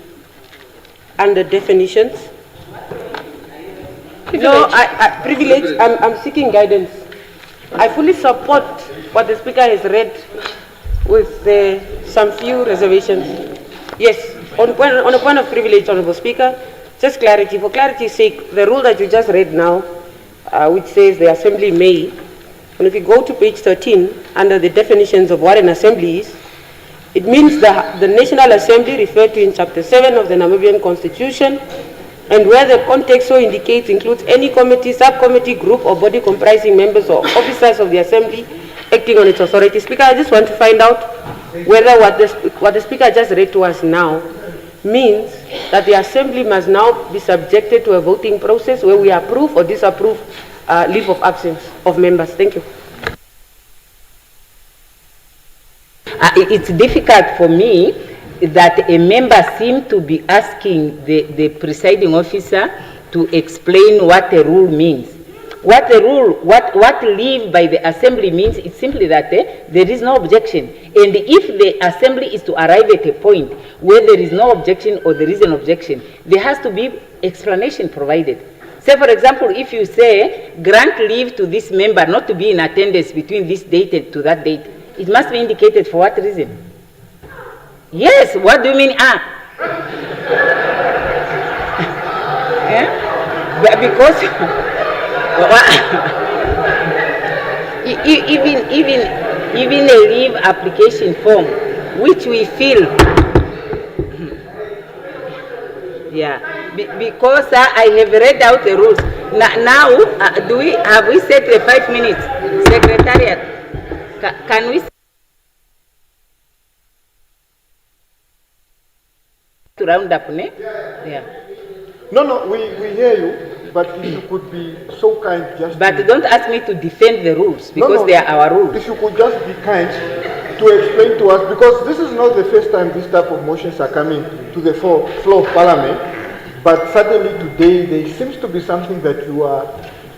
under definitions. No, privilege, I'm seeking guidance. I fully support what the Speaker has read with some few reservations. Yes, on a point of privilege, Honorable Speaker, just clarity. For clarity's sake, the rule that you just read now, which says the Assembly may, and if you go to page 13, under the definitions of what an Assembly is, it means the National Assembly referred to in Chapter 7 of the Namibian Constitution, and where the context so indicates includes any committee, subcommittee, group, or body comprising members or officers of the Assembly acting on its authority. Speaker, I just want to find out whether what the Speaker just read to us now means that the Assembly must now be subjected to a voting process where we approve or disapprove leave of absence of members. Thank you. It's difficult for me that a member seems to be asking the presiding officer to explain what a rule means. What leave by the Assembly means, it's simply that there is no objection. And if the Assembly is to arrive at a point where there is no objection or there is an objection, there has to be explanation provided. Say, for example, if you say, grant leave to this member not to be in attendance between this date and to that date, it must be indicated for what reason. Yes, what do you mean? Yeah? Because even a leave application form, which we fill, yeah, because I have read out the rules. Now, have we set the 5 minutes, Secretariat? Can we to round up, ne? Yeah. No, we hear you, but if you could be so kind just But don't ask me to defend the rules, because they are our rules. If you could just be kind to explain to us, because this is not the first time this type of motions are coming to the floor of Parliament, but suddenly today there seems to be something that you are,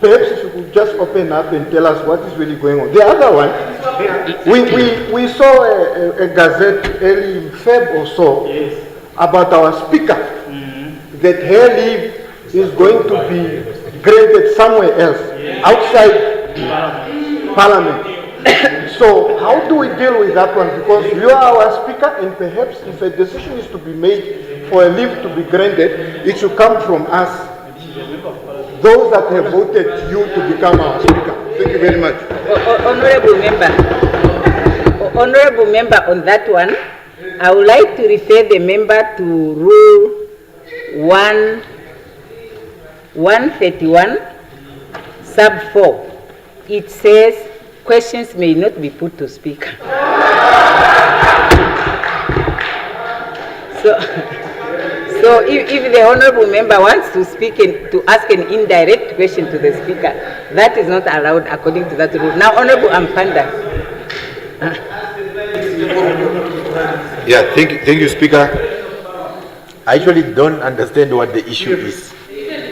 perhaps if you could just open up and tell us what is really going on. The other one, we saw a gazette early in Feb or so about our speaker, that her leave is going to be granted somewhere else, outside Parliament. So how do we deal with that one? Because you are our speaker, and perhaps if a decision is to be made for a leave to be granted, it should come from us, those that have voted you to become our speaker. Thank you very much. Honorable member, on that one, I would like to refer the member to Rule 131, sub 4. It says, questions may not be put to speaker. So if the honorable member wants to speak and to ask an indirect question to the speaker, that is not allowed according to that rule. Now, Honorable Ampanda. Yeah, thank you, Speaker. I actually don't understand what the issue is,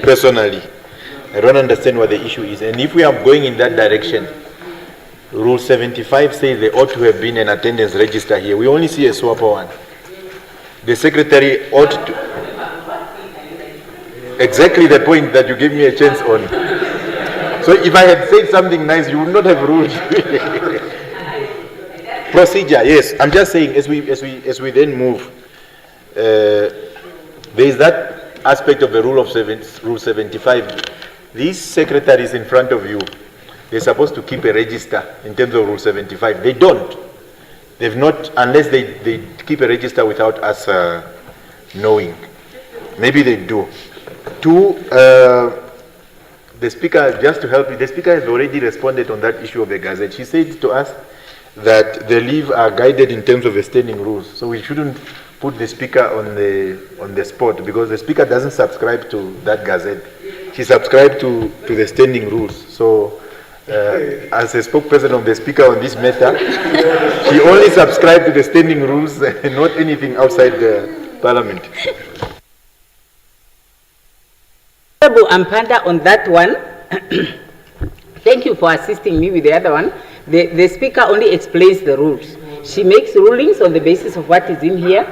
personally. I don't understand what the issue is. And if we are going in that direction, Rule 75 says there ought to have been an attendance register here. We only see a swapper one. The Secretary ought to... Exactly the point that you gave me a chance on. So if I had said something nice, you would not have ruled. Procedure, yes. I'm just saying, as we then move, there is that aspect of the Rule 75. These secretaries in front of you they're supposed to keep a register in terms of Rule 75. They don't. They've not, unless they keep a register without us knowing. Maybe they do. Two, the Speaker, just to help you, the Speaker has already responded on that issue of the Gazette. She said to us that the leave are guided in terms of the standing rules. So we shouldn't put the Speaker on the spot, because the Speaker doesn't subscribe to that Gazette. She subscribed to the standing rules. So as a spokesperson of the Speaker on this matter, she only subscribed to the standing rules and not anything outside the Parliament. Honorable Ampanda, on that one, thank you for assisting me with the other one. The Speaker only explains the rules. She makes rulings on the basis of what is in here.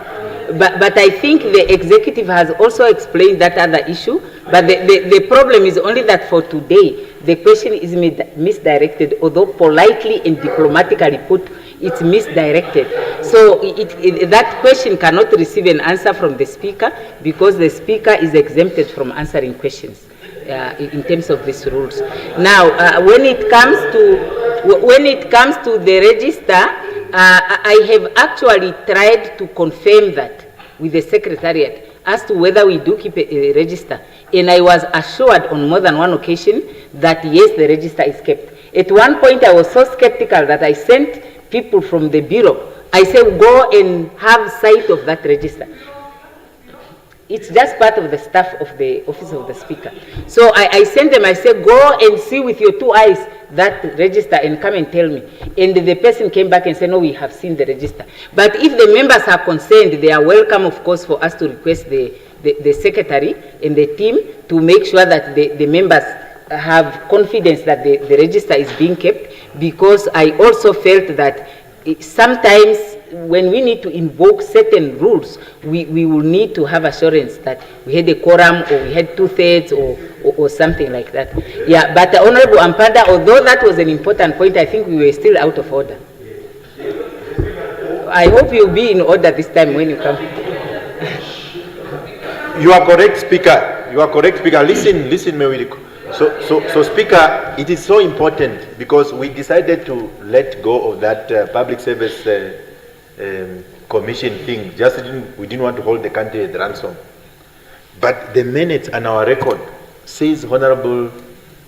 But I think the executive has also explained that other issue. But the problem is only that for today, the question is misdirected, although politely and diplomatically put, it's misdirected. So that question cannot receive an answer from the Speaker, because the Speaker is exempted from answering questions in terms of these rules. Now, when it comes to the register, I have actually tried to confirm that with the Secretariat as to whether we do keep a register. And I was assured on more than one occasion that yes, the register is kept. At one point, I was so skeptical that I sent people from the Bureau. I said, go and have sight of that register. It's just part of the staff of the Office of the Speaker. So I sent them, I said, go and see with your two eyes that register and come and tell me. And the person came back and said, no, we have seen the register. But if the members are concerned, they are welcome, of course, for us to request the Secretary and the team to make sure that the members have confidence that the register is being kept, because I also felt that sometimes when we need to invoke certain rules, we will need to have assurance that we had a quorum or we had 2/3 or something like that. Yeah, but Honorable Ampanda, although that was an important point, I think we were still out of order. I hope you'll be in order this time when you come. You are correct, Speaker. You are correct, Speaker. Listen, Mewili. So, Speaker, it is so important because we decided to let go of that public service commission thing. We didn't want to hold the country at ransom. But the minutes on our record says Honorable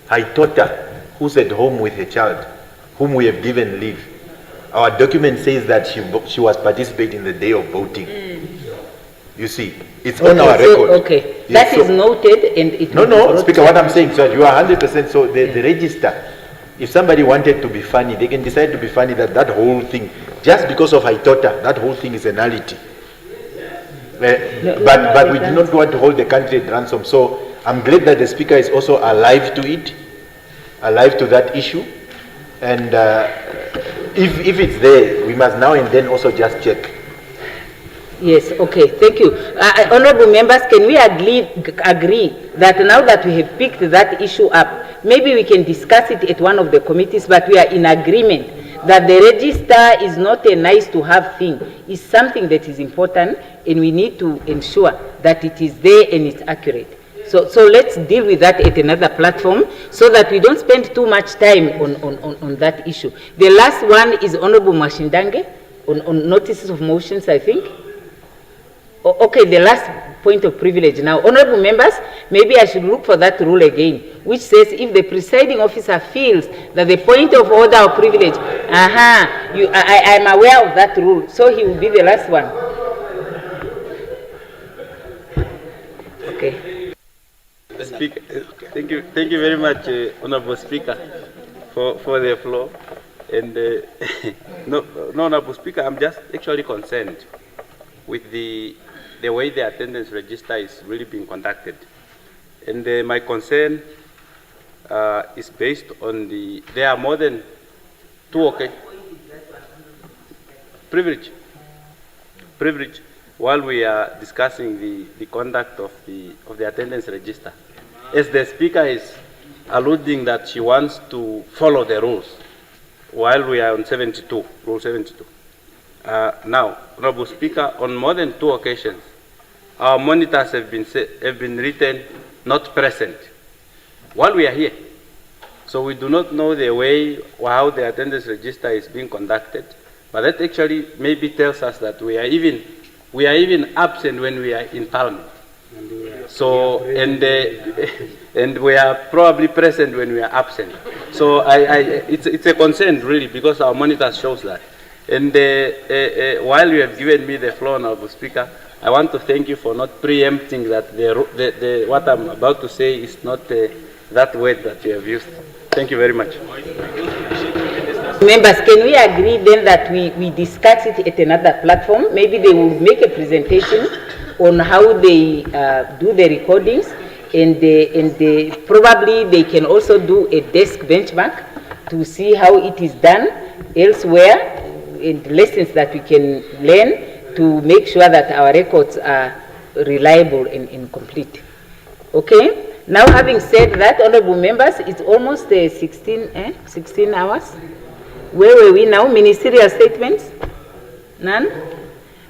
Haitota, who's at home with her child, whom we have given leave. Our document says that she was participating in the day of voting. You see, it's on our record. Okay, that is noted and it. No, Speaker, what I'm saying, sir, you are 100%. So the register, if somebody wanted to be funny, they can decide to be funny that whole thing, just because of Haitota, that whole thing is a nullity. But we do not want to hold the country at ransom. So I'm glad that the Speaker is also alive to it, alive to that issue. And if it's there, we must now and then also just check. Yes, okay, thank you. Honorable members, can we agree that now that we have picked that issue up, maybe we can discuss it at one of the committees, but we are in agreement that the register is not a nice to have thing. It's something that is important, and we need to ensure that it is there and it's accurate. So let's deal with that at another platform so that we don't spend too much time on that issue. The last one is Honorable Mashindange on notices of motions, I think. Okay, the last point of privilege now. Honorable members, maybe I should look for that rule again, which says if the presiding officer feels that the point of order or privilege, I am aware of that rule, so he will be the last one. Okay. Speaker, thank you very much, Honorable Speaker, for the floor. And no, Honorable Speaker, I'm just actually concerned with the way the attendance register is really being conducted. And my concern is based on there are more than two, okay? Privilege, while we are discussing the conduct of the attendance register. As the Speaker is alluding that she wants to follow the rules, while we are on 72, Rule 72. Now, Honorable Speaker, on more than two occasions, our monitors have been written not present while we are here. So we do not know the way or how the attendance register is being conducted, but that actually maybe tells us that we are even absent when we are in Parliament. So, and we are probably present when we are absent. So it's a concern really, because our monitor shows that. And while you have given me the floor, Honorable Speaker, I want to thank you for not preempting that what I'm about to say is not that word that you have used. Thank you very much. Members, can we agree then that we discuss it at another platform? Maybe they will make a presentation on how they do the recordings, and probably they can also do a desk benchmark to see how it is done elsewhere, and lessons that we can learn to make sure that our records are reliable and complete. Okay? Now, having said that, honorable members, it's almost 16 hours. Where were we now? Ministerial statements? None?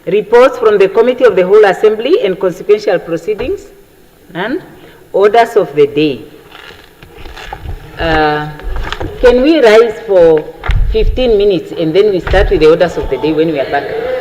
Reports from the Committee of the Whole Assembly and consequential proceedings? None? Orders of the day. Can we rise for 15 minutes and then we start with the orders of the day when we are back?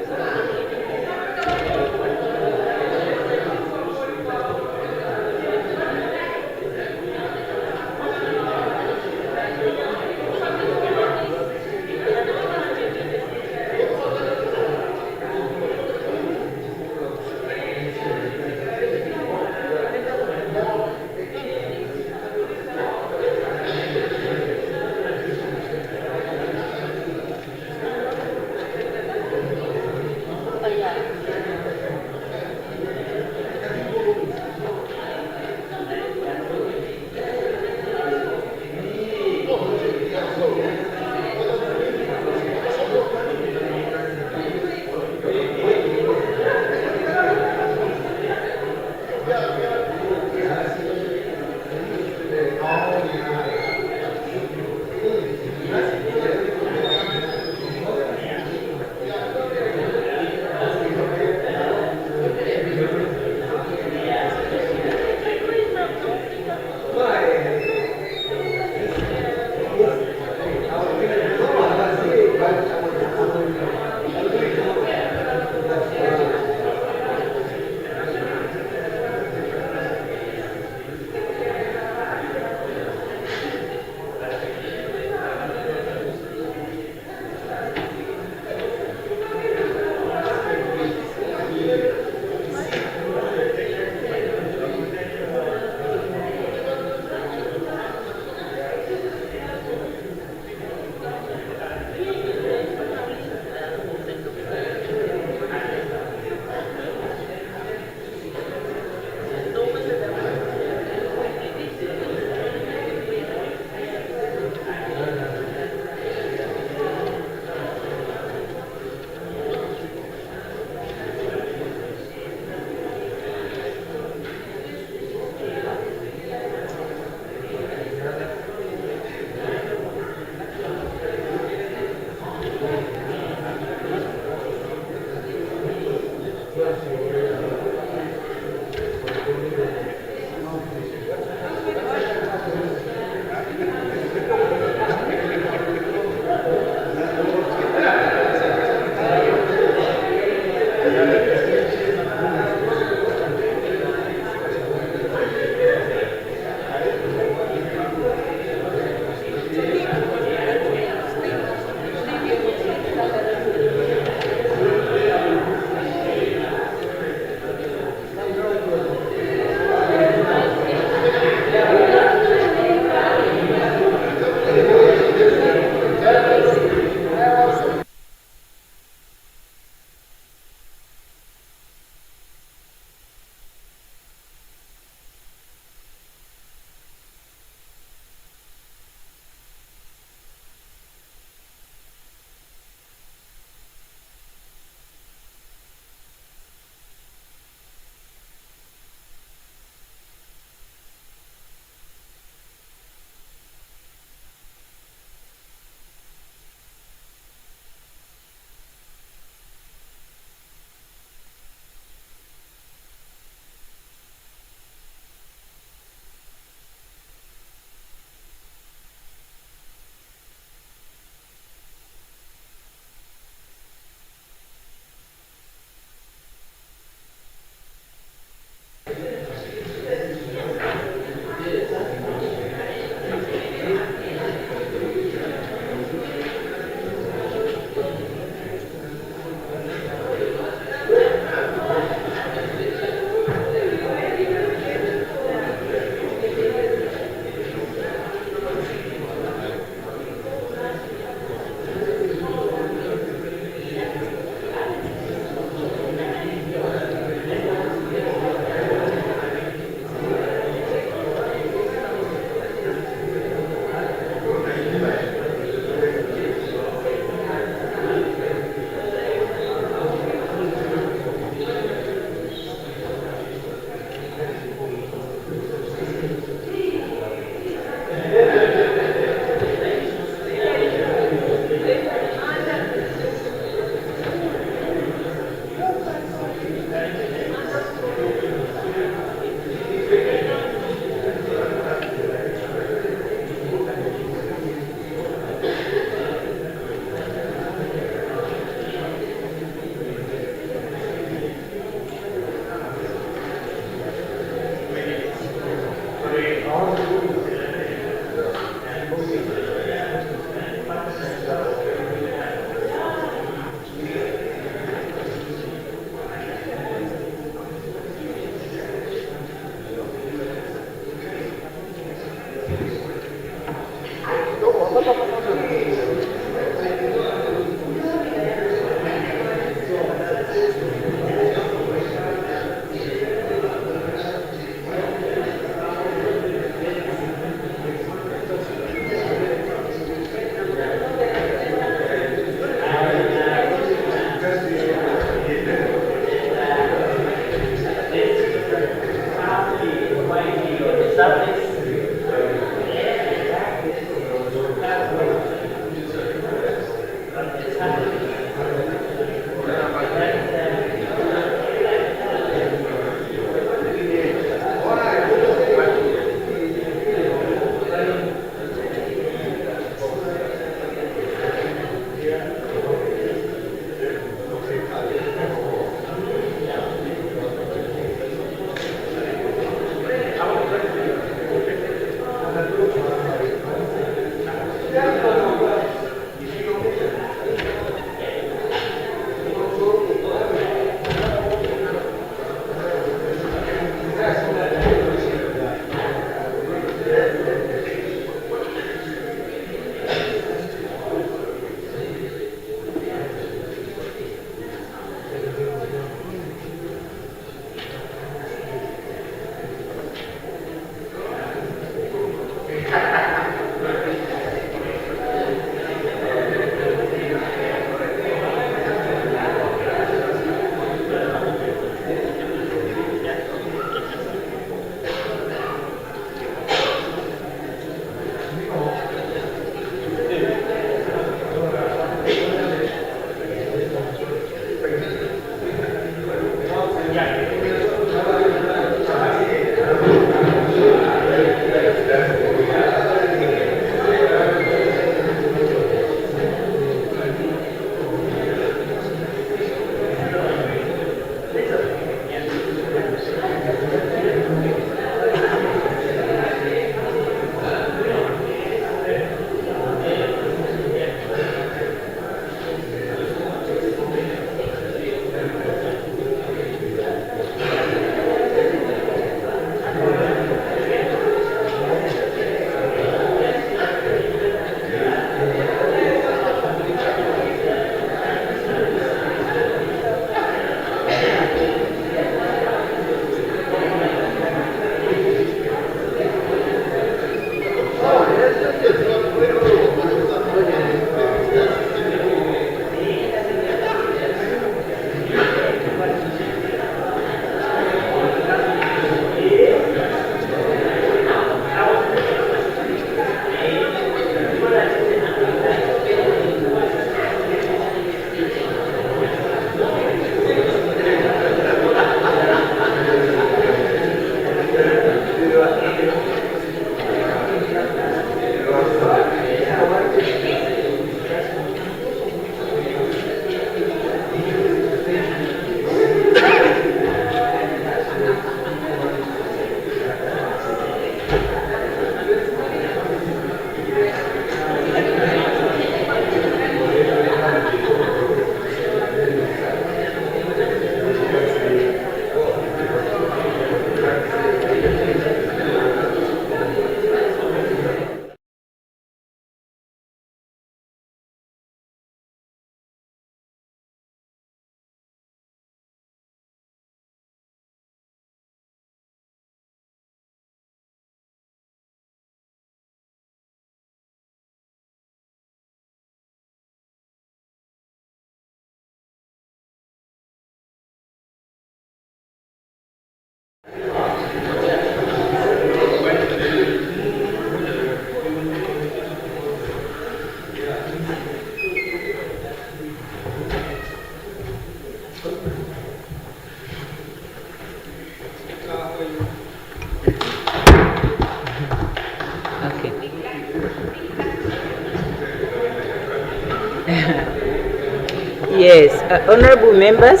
Yes, honorable members,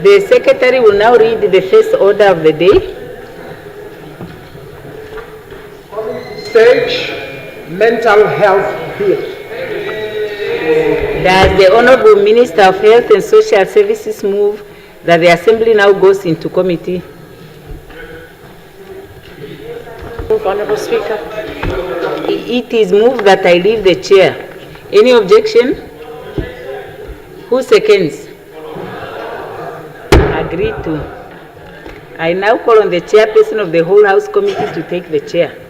the secretary will now read the first order of the day. Stage mental health bill. Does the Honorable Minister of Health and Social Services move that the Assembly now goes into committee? Honorable Speaker. It is moved that I leave the chair. Any objection? Who seconds? Agreed to. I now call on the chairperson of the whole House Committee to take the chair.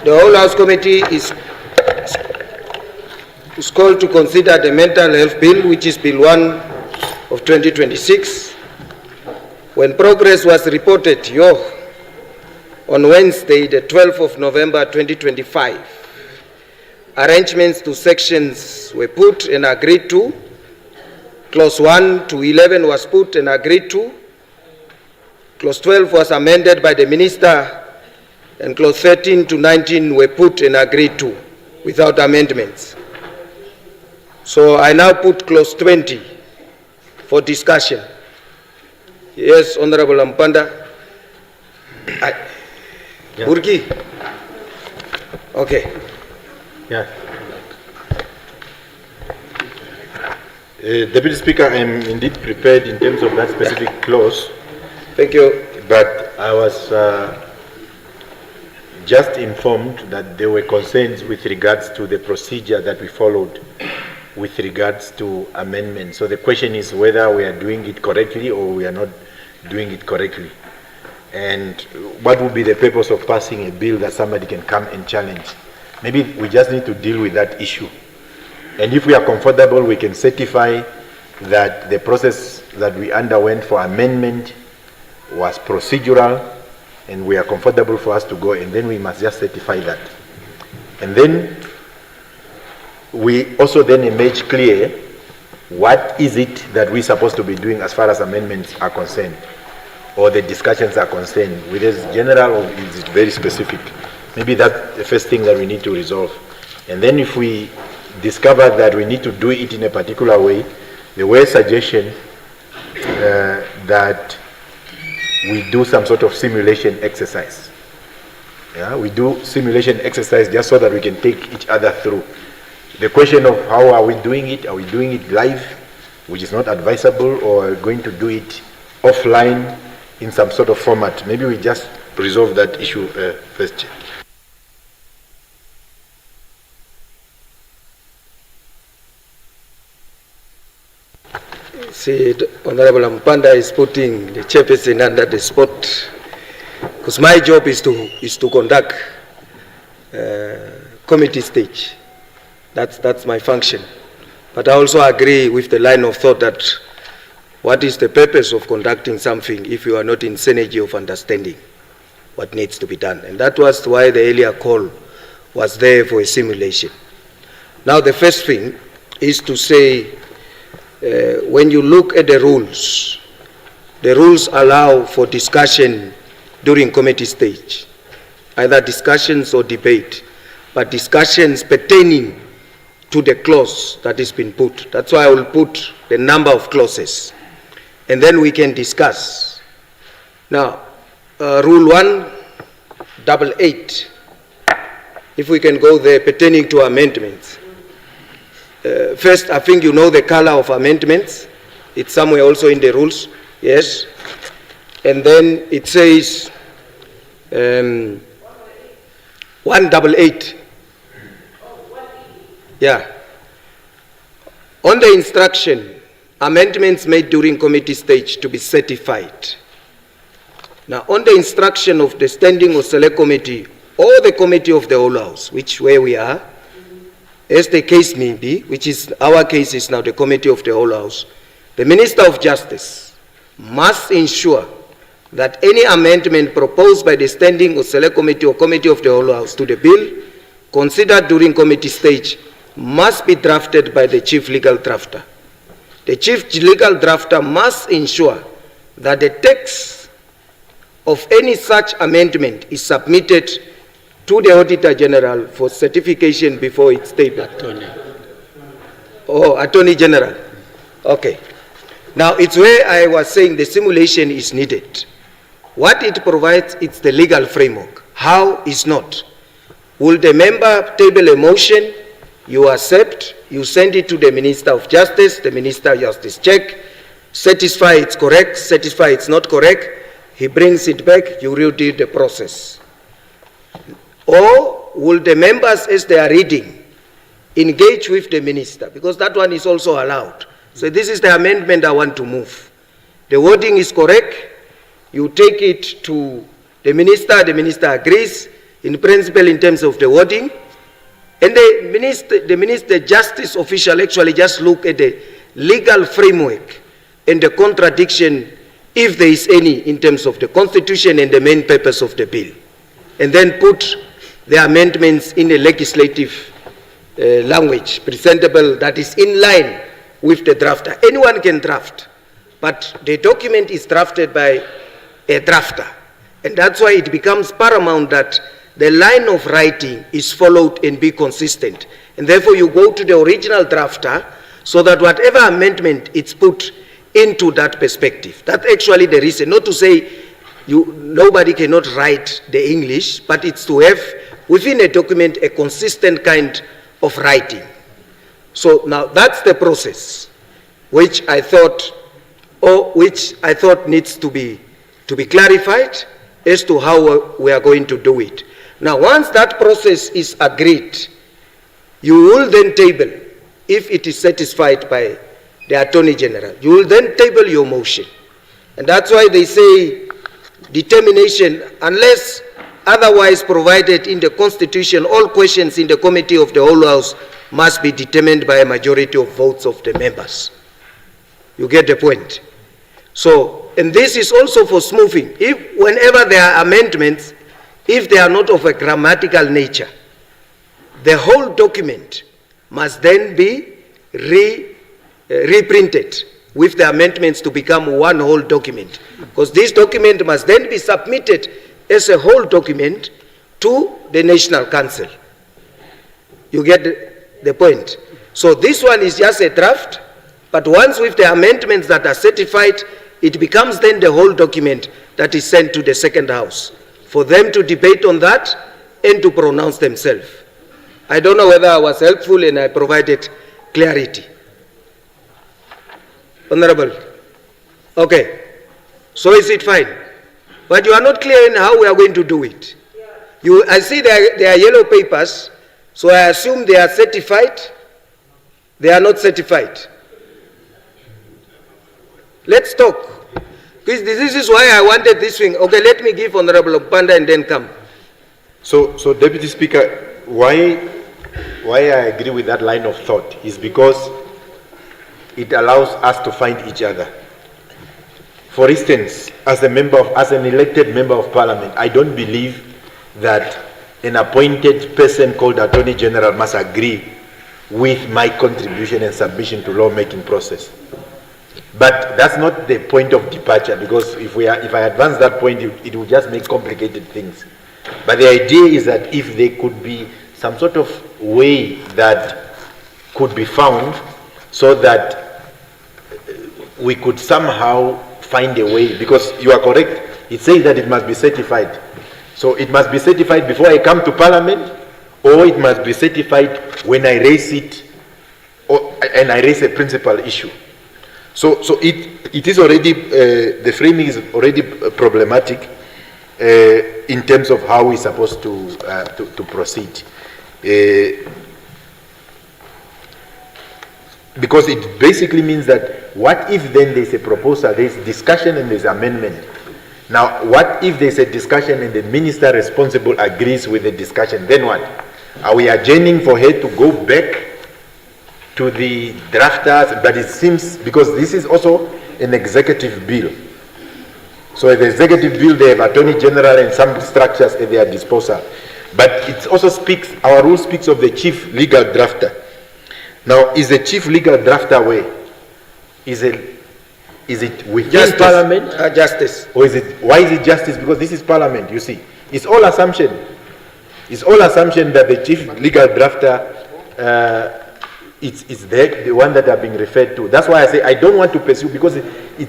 The whole House Committee is called to consider the Mental Health Bill, which is Bill 1 of 2026. When progress was reported on Wednesday, the 12th of November 2025, arrangements to sections were put and agreed to. Clause 1 to 11 was put and agreed to. Clause 12 was amended by the Minister, and clause 13 to 19 were put and agreed to without amendments. So I now put clause 20 for discussion. Yes, Honorable Mpanda. Burki? Okay. Yeah. Deputy Speaker, I am indeed prepared in terms of that specific clause. Thank you. But I was just informed that there were concerns with regards to the procedure that we followed with regards to amendments. So the question is whether we are doing it correctly or we are not doing it correctly. And what would be the purpose of passing a bill that somebody can come and challenge? Maybe we just need to deal with that issue. And if we are comfortable, we can certify that the process that we underwent for amendment was procedural, and we are comfortable for us to go, and then we must just certify that. And then we also then emerge clear what is it that we're supposed to be doing as far as amendments are concerned, or the discussions are concerned, whether it's general or is it very specific. Maybe that's the first thing that we need to resolve. And then if we discover that we need to do it in a particular way, there were suggestions that we do some sort of simulation exercise. Yeah, we do simulation exercise just so that we can take each other through. The question of how are we doing it? Are we doing it live, which is not advisable, or are we going to do it offline in some sort of format? Maybe we just resolve that issue first. See, Honorable Mpanda is putting the chairperson under the spot, because my job is to conduct committee stage. That's my function. But I also agree with the line of thought that what is the purpose of conducting something if you are not in synergy of understanding what needs to be done? And that was why the earlier call was there for a simulation. Now the first thing is to say, when you look at the rules allow for discussion during committee stage, either discussions or debate, but discussions pertaining to the clause that has been put. That's why I will put the number of clauses, and then we can discuss. Now, Rule 188, if we can go there, pertaining to amendments. First, I think you know the color of amendments. It's somewhere also in the rules. Yes, And then it says 188. Yeah. On the instruction, amendments made during committee stage to be certified. Now, on the instruction of the standing or select committee or the committee of the whole house, which where we are, as the case may be, which is our case is now the committee of the whole house, the Minister of Justice must ensure that any amendment proposed by the standing or select committee or committee of the whole house to the bill considered during committee stage must be drafted by the chief legal drafter. The chief legal drafter must ensure that the text of any such amendment is submitted to the Auditor General for certification before it's tabled. Attorney General. Okay. Now, it's where I was saying the simulation is needed. What it provides, it's the legal framework. How is not. Will the member table a motion, you accept, you send it to the Minister of Justice, the Minister of Justice check, satisfy it's correct, satisfy it's not correct, he brings it back, you redo the process. Or will the members, as they are reading, engage with the minister? Because that one is also allowed. So this is the amendment I want to move. The wording is correct, you take it to the minister agrees, in principle in terms of the wording, and the minister justice official actually just look at the legal framework and the contradiction, if there is any, in terms of the constitution and the main purpose of the bill, and then put the amendments in a legislative language, presentable, that is in line with the drafter. Anyone can draft, but the document is drafted by a drafter, and that's why it becomes paramount that the line of writing is followed and be consistent. And therefore you go to the original drafter so that whatever amendment it's put into that perspective. That's actually the reason. Not to say nobody cannot write the English, but it's to have within a document a consistent kind of writing. So now that's the process which I thought needs to be clarified as to how we are going to do it. Now, once that process is agreed, you will then table, if it is satisfied by the Attorney General, you will then table your motion. And that's why they say determination, unless otherwise provided in the Constitution, all questions in the Committee of the Whole House must be determined by a majority of votes of the members. You get the point? So, and this is also for smoothing. If whenever there are amendments, if they are not of a grammatical nature, the whole document must then be reprinted with the amendments to become one whole document. Because this document must then be submitted as a whole document to the National Council. You get the point? So this one is just a draft, but once with the amendments that are certified, it becomes then the whole document that is sent to the second house for them to debate on that and to pronounce themselves. I don't know whether I was helpful and I provided clarity. Honorable. Okay. So is it fine? But you are not clear in how we are going to do it. I see there are yellow papers, so I assume they are certified. They are not certified. Let's talk. This is why I wanted this thing. Okay, let me give Honorable Panda and then come. So Deputy Speaker, why I agree with that line of thought is because it allows us to find each other. For instance, as an elected member of Parliament, I don't believe that an appointed person called Attorney General must agree with my contribution and submission to lawmaking process. But that's not the point of departure, because if I advance that point, it will just make complicated things. But the idea is that if there could be some sort of way that could be found so that we could somehow find a way, because you are correct, it says that it must be certified. So it must be certified before I come to Parliament, or it must be certified when I raise it, and I raise a principal issue. So it is already, the framing is already problematic in terms of how we're supposed to proceed. Because it basically means that what if then there's a proposal, there's discussion and there's amendment. Now, what if there's a discussion and the minister responsible agrees with the discussion? Then what? Are we adjourning for her to go back to the drafters? But it seems, because this is also an executive bill. So the executive bill, they have attorney general and some structures at their disposal. But it also speaks, our rule speaks of the chief legal drafter. Now, is the chief legal drafter away? Is it within Just Parliament, Justice. Or is it, why is it justice? Because this is Parliament, you see. It's all assumption. It's all assumption that the chief legal drafter it's the one that are being referred to. That's why I say I don't want to pursue, because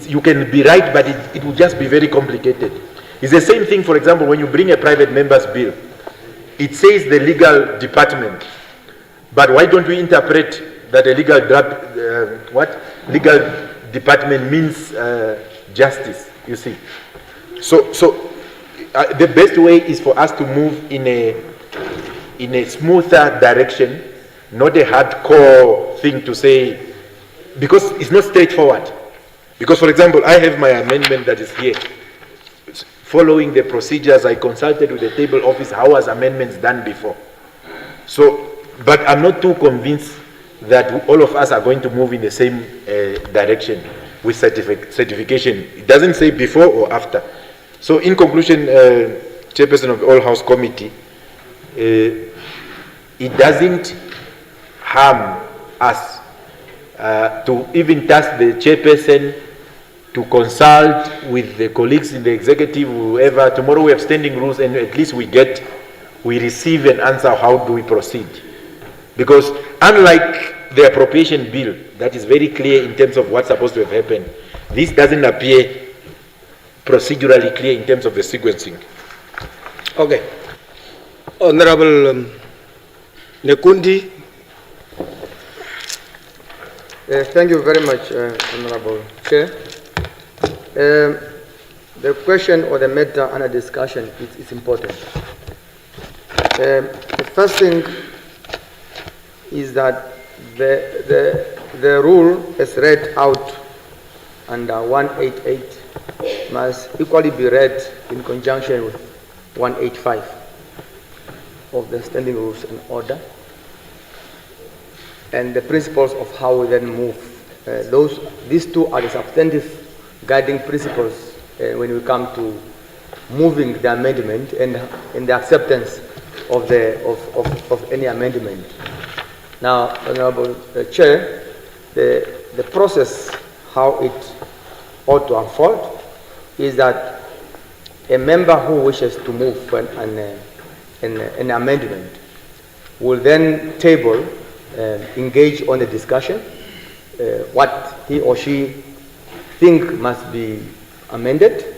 you can be right, but it will just be very complicated. It's the same thing, for example, when you bring a private member's bill. It says the legal department. But why don't we interpret that a legal legal department means justice, you see? So the best way is for us to move in a smoother direction, not a hardcore thing to say, because it's not straightforward. Because, for example, I have my amendment that is here. Following the procedures, I consulted with the table office, how was amendments done before? So, but I'm not too convinced that all of us are going to move in the same direction with certification. It doesn't say before or after. So in conclusion, Chairperson of the All House Committee, it doesn't harm us to even task the chairperson to consult with the colleagues in the executive, whoever. Tomorrow we have standing rules, and at least we receive an answer, how do we proceed? Because unlike the appropriation bill, that is very clear in terms of what's supposed to have happened, this doesn't appear procedurally clear in terms of the sequencing. Okay. Honorable Nekundi. Thank you very much, Honorable Chair. The question or the matter under discussion is important. The first thing is that the rule as read out under 188 must equally be read in conjunction with 185 of the standing rules and order, and the principles of how we then move. These two are the substantive guiding principles when we come to moving the amendment and the acceptance of any amendment. Now, Honorable Chair, the process, how it ought to unfold, is that a member who wishes to move an amendment will then table, engage on the discussion, what he or she think must be amended.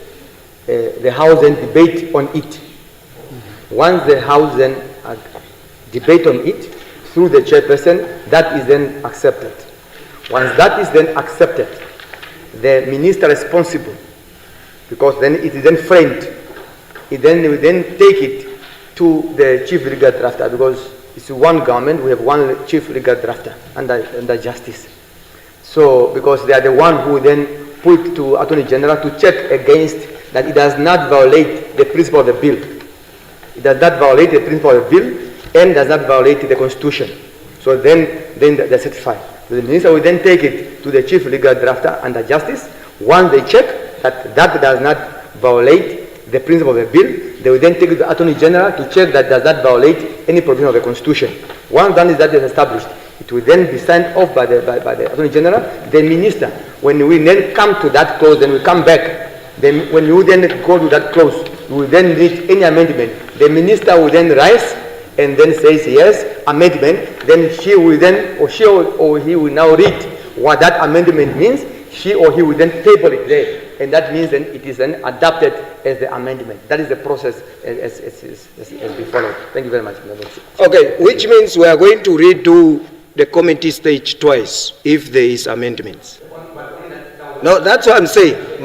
The House then debate on it. Once the House then debate on it through the chairperson, that is then accepted. Once that is then accepted, the minister responsible, because then it is then framed, we then take it to the chief legal drafter, because it's one government, we have one chief legal drafter under justice. So, because they are the one who then put to Attorney General to check against that it does not violate the principle of the bill. It does not violate the principle of the bill and does not violate the Constitution. So then they're certified. So the minister will then take it to the chief legal drafter under justice. Once they check that does not violate the principle of the bill, they will then take it to the Attorney General to check that does not violate any provision of the Constitution. Once that is established, it will then be signed off by the Attorney General. The minister, when we then come to that clause, then we come back. Then when you then go to that clause, you will then read any amendment. The minister will then rise and then says yes, amendment. Then she or he will now read what that amendment means. She or he will then table it there. And that means then it is then adopted as the amendment. That is the process as we follow. Thank you very much. Okay, which means we are going to redo the committee stage twice if there is amendments. No, that's what I'm saying.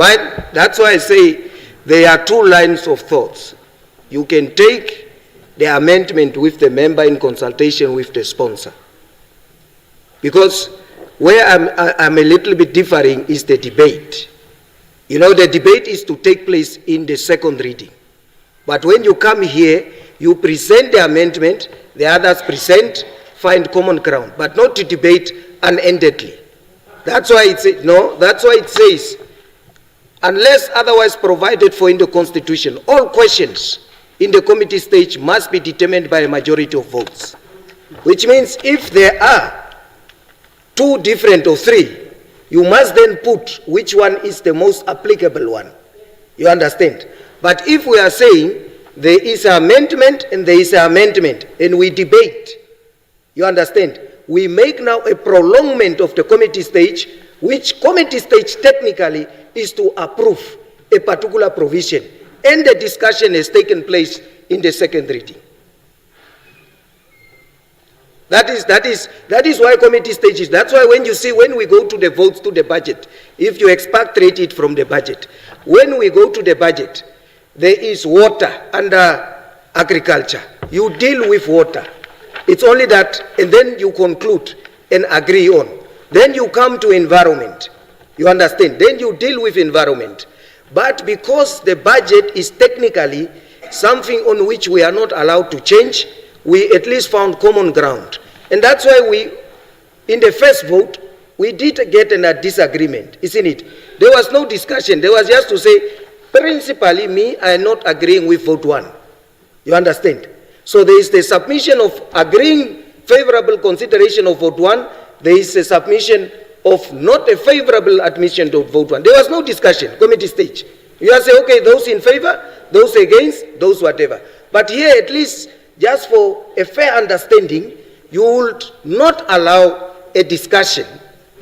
That's why I say there are two lines of thoughts. You can take the amendment with the member in consultation with the sponsor. Because where I'm a little bit differing is the debate. You know, the debate is to take place in the second reading. But when you come here, you present the amendment, the others present, find common ground, but not to debate unendedly. That's why it says, unless otherwise provided for in the Constitution, all questions in the committee stage must be determined by a majority of votes. Which means if there are two different or three, you must then put which one is the most applicable one. You understand? But if we are saying there is an amendment and there is an amendment and we debate, you understand? We make now a prolongment of the committee stage, which committee stage technically is to approve a particular provision, and the discussion has taken place in the second reading. That is why committee stages. That's why when you see, when we go to the votes to the budget, if you expatriate it from the budget, when we go to the budget, there is water under agriculture. You deal with water. It's only that, and then you conclude and agree on. Then you come to environment. You understand? Then you deal with environment. But because the budget is technically something on which we are not allowed to change, we at least found common ground. And that's why we, in the first vote, we did get a disagreement, isn't it? There was no discussion. There was just to say, principally, I am not agreeing with vote 1. You understand? So there is the submission of agreeing favorable consideration of vote 1. There is a submission of not a favorable admission to vote 1. There was no discussion, committee stage. You just say, okay, those in favor, those against, those whatever. But here, at least, just for a fair understanding, you would not allow a discussion,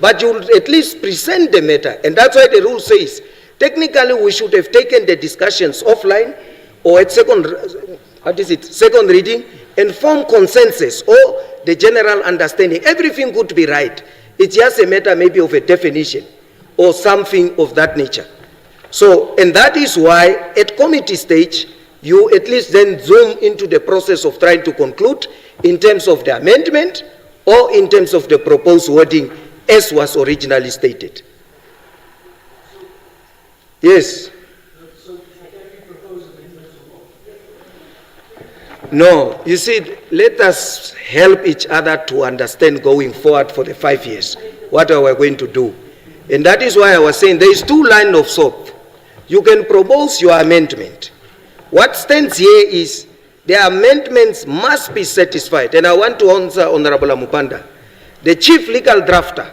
but you would at least present the matter. And that's why the rule says, technically, we should have taken the discussions offline or at second reading and form consensus or the general understanding. Everything could be right. It's just a matter maybe of a definition or something of that nature. So, and that is why at committee stage, you at least then zoom into the process of trying to conclude in terms of the amendment or in terms of the proposed wording as was originally stated. Yes. No, you see, let us help each other to understand going forward for the 5 years what we are going to do. And that is why I was saying there is two lines of thought. You can propose your amendment. What stands here is the amendments must be satisfied. And I want to answer Honorable Mupanda. The chief legal drafter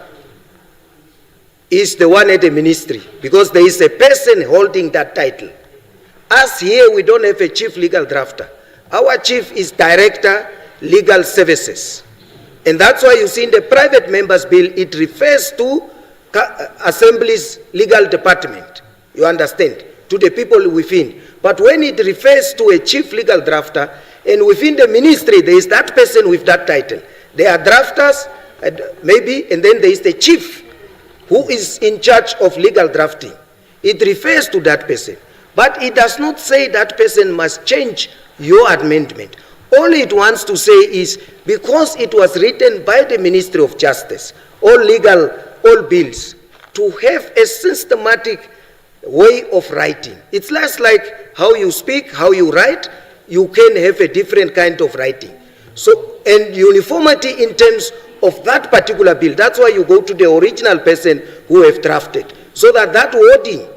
is the one at the ministry because there is a person holding that title. As here, we don't have a chief legal drafter. Our chief is Director, Legal Services. And that's why you see in the private members bill, it refers to Assembly's legal department. You understand? To the people within. But when it refers to a chief legal drafter, and within the ministry, there is that person with that title. There are drafters, maybe, and then there is the chief who is in charge of legal drafting. It refers to that person. But it does not say that person must change your amendment. All it wants to say is, because it was written by the Ministry of Justice, all bills, to have a systematic way of writing. It's less like how you speak, how you write, you can have a different kind of writing. So, and uniformity in terms of that particular bill, that's why you go to the original person who have drafted, so that that wording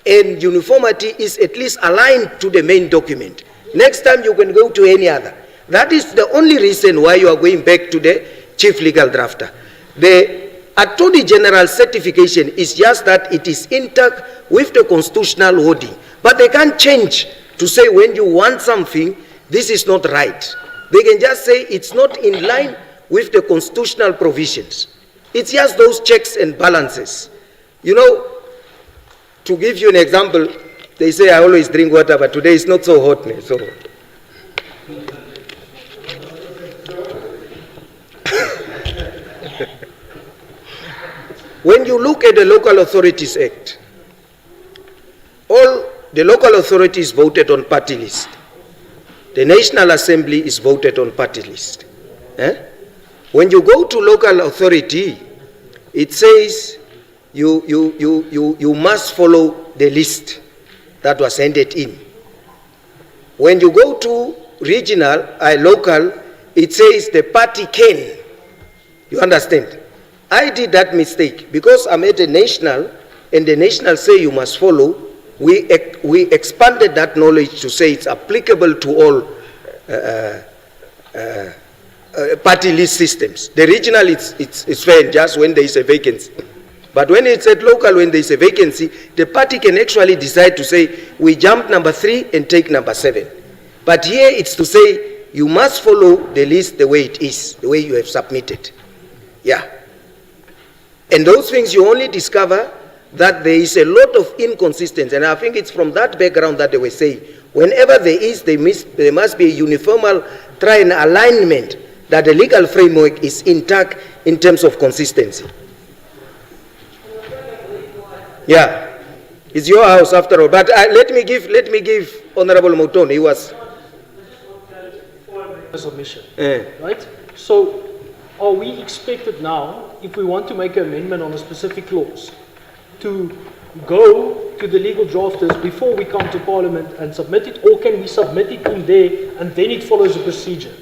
and uniformity is at least aligned to the main document. Next time you can go to any other. That is the only reason why you are going back to the chief legal drafter. The Attorney General certification is just that it is intact with the constitutional wording. But they can't change to say when you want something, this is not right. They can just say it's not in line with the constitutional provisions. It's just those checks and balances. You know, to give you an example, they say I always drink water, but today it's not so hot. So. When you look at the Local Authorities Act, all the local authorities voted on party list. The National Assembly is voted on party list. When you go to local authority, it says you must follow the list that was handed in. When you go to regional, local, it says the party can. You understand? I did that mistake because I'm at a national, and the national say you must follow. We expanded that knowledge to say it's applicable to all party list systems. The regional, it's fair just when there is a vacancy. But when it's at local, when there is a vacancy, the party can actually decide to say, we jump number 3 and take number 7. But here it's to say, you must follow the list the way it is, the way you have submitted. Yeah. And those things you only discover that there is a lot of inconsistency. And I think it's from that background that they were saying, whenever there is, there must be a uniform try and alignment that the legal framework is intact in terms of consistency. Yeah, it's your house after all. But let me give Honorable Moton. He was submission, right? So, are we expected now, if we want to make an amendment on a specific clause, to go to the legal drafters before we come to Parliament and submit it, or can we submit it in there and then it follows a procedure?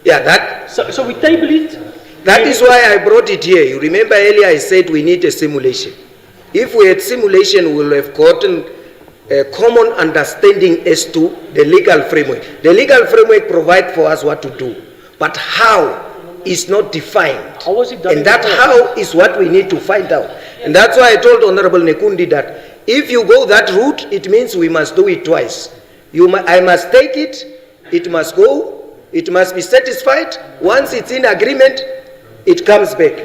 Yeah, that. So we table it. That is why I brought it here. You remember earlier I said we need a simulation. If we had simulation, we will have gotten a common understanding as to the legal framework. The legal framework provides for us what to do, but how is not defined. How was it done? And that how is what we need to find out. And that's why I told Honorable Nekundi that if you go that route, it means we must do it twice. I must take it, it must go, it must be satisfied. Once it's in agreement, it comes back.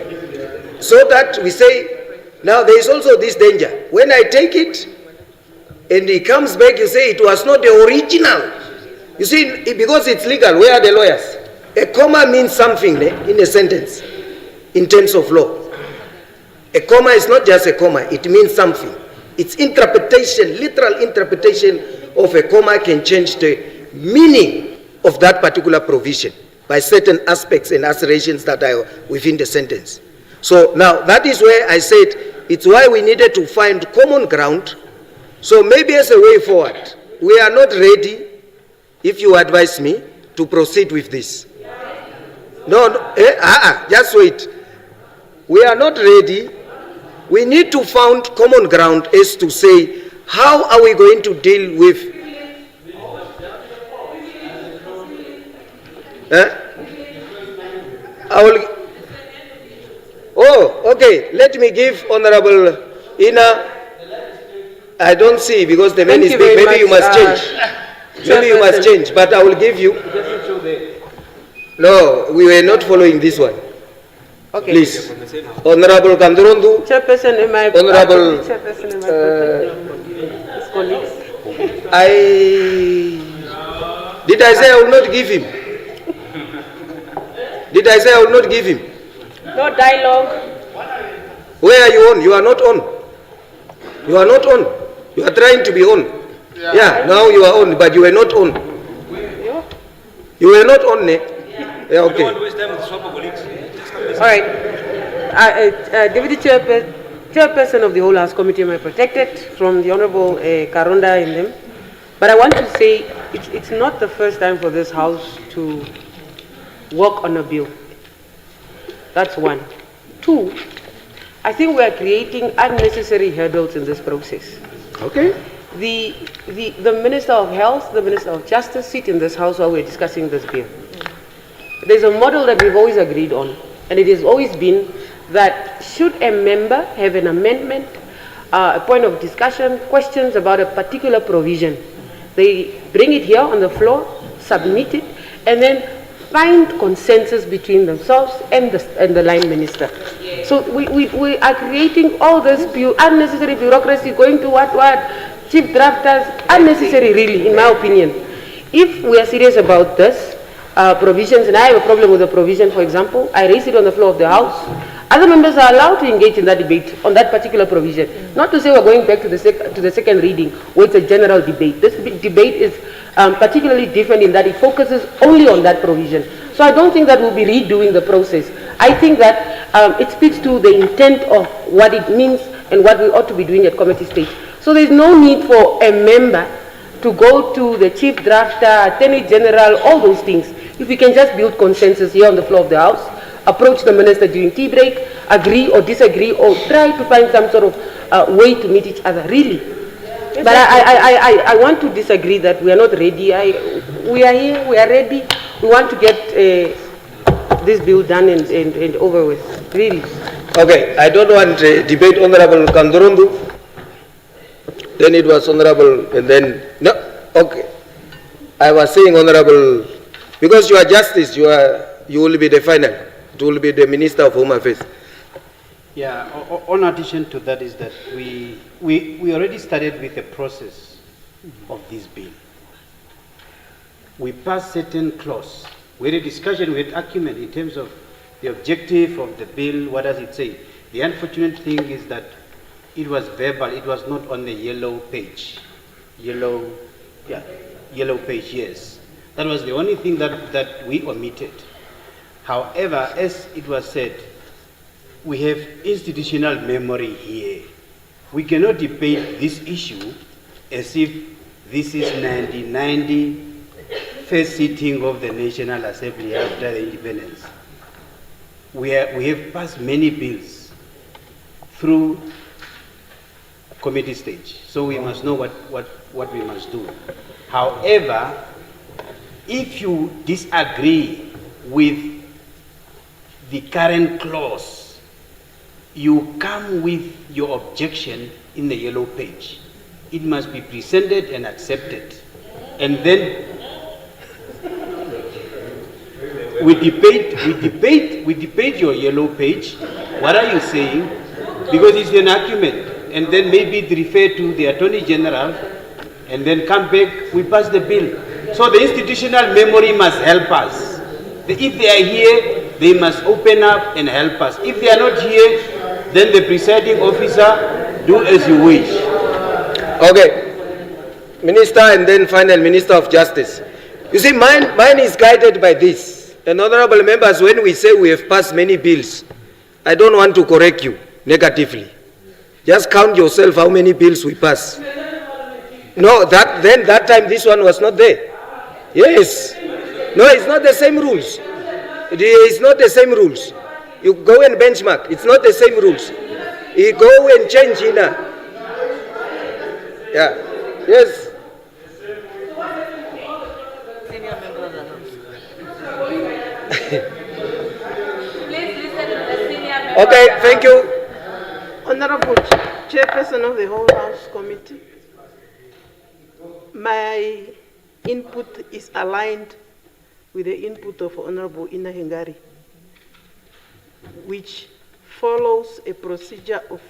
So that we say, now there is also this danger. When I take it and it comes back, you say it was not the original. You see, because it's legal, where are the lawyers? A comma means something in a sentence in terms of law. A comma is not just a comma, it means something. Its interpretation, literal interpretation of a comma can change the meaning of that particular provision by certain aspects and assertions that are within the sentence. So now that is where I said it's why we needed to find common ground. So maybe as a way forward, we are not ready, if you advise me, to proceed with this. Just wait. We are not ready. We need to find common ground as to say, how are we going to deal with okay, let me give Honorable Ina. I don't see because the man is big. Maybe you must change. Maybe you must change, but I will give you. No, we were not following this one. Okay. Please. Honorable Kandurundu. Chairperson, Honorable. Colleagues. Did I say I will not give him? Did I say I will not give him? No dialogue. Where are you on? You are not on. You are not on. You are trying to be on. Yeah, now you are on, but you were not on. You were not on, ne? Yeah, okay. All right. Deputy Chairperson of the Whole House Committee, am I protected from the Honorable Karonda in them? But I want to say it's not the first time for this House to work on a bill. That's one. Two, I think we are creating unnecessary hurdles in this process. Okay. The Minister of Health, the Minister of Justice sit in this House while we're discussing this bill. There's a model that we've always agreed on, and it has always been that should a member have an amendment, a point of discussion, questions about a particular provision, they bring it here on the floor, submit it, and then find consensus between themselves and the line minister. So we are creating all this unnecessary bureaucracy, going to what chief drafters, unnecessary really, in my opinion. If we are serious about this, provisions, and I have a problem with the provision, for example, I raise it on the floor of the House. Other members are allowed to engage in that debate on that particular provision. Not to say we're going back to the second reading where it's a general debate. This debate is particularly different in that it focuses only on that provision. So I don't think that we'll be redoing the process. I think that it speaks to the intent of what it means and what we ought to be doing at committee stage. So there's no need for a member to go to the chief drafter, attorney general, all those things. If we can just build consensus here on the floor of the House, approach the minister during tea break, agree or disagree, or try to find some sort of way to meet each other, really. But I want to disagree that we are not ready. We are here, we are ready. We want to get this bill done and over with, really. Okay, I don't want to debate Honorable Kandurundu. Then it was Honorable, and then, no, okay. I was saying Honorable, because you are justice, you will be the final. It will be the Minister of Home Affairs. Yeah, on addition to that is that we already started with the process of this bill. We passed certain clause. We had a discussion with argument in terms of the objective of the bill, what does it say? The unfortunate thing is that it was verbal, it was not on the yellow page. Yellow page, yes. That was the only thing that we omitted. However, as it was said, we have institutional memory here. We cannot debate this issue as if this is 1990 first sitting of the National Assembly after the independence. We have passed many bills through committee stage, so we must know what we must do. However, if you disagree with the current clause, you come with your objection in the yellow page. It must be presented and accepted. And then we debate your yellow page. What are you saying? Because it's an argument. And then maybe it refer to the Attorney General and then come back, we pass the bill. So the institutional memory must help us. If they are here, they must open up and help us. If they are not here, then the presiding officer, do as you wish. Okay. Minister and then final Minister of Justice. You see, mine is guided by this. And honorable members, when we say we have passed many bills, I don't want to correct you negatively. Just count yourself how many bills we pass. No, that time this one was not there. Yes. No, it's not the same rules. It is not the same rules. You go and benchmark. It's not the same rules. You go and change in a. Yeah. Yes. Okay, thank you. Honorable Chairperson of the whole House Committee, my input is aligned with the input of Honorable Ina Hengari, which follows a procedure of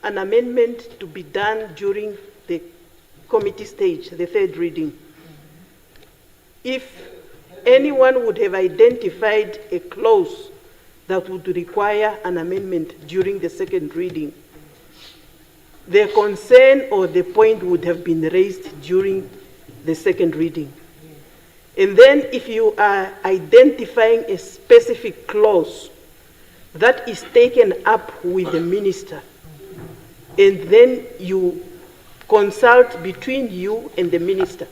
an amendment to be done during the committee stage, the third reading. If anyone would have identified a clause that would require an amendment during the second reading, the concern or the point would have been raised during the second reading. And then if you are identifying a specific clause that is taken up with the minister, and then you consult between you and the minister,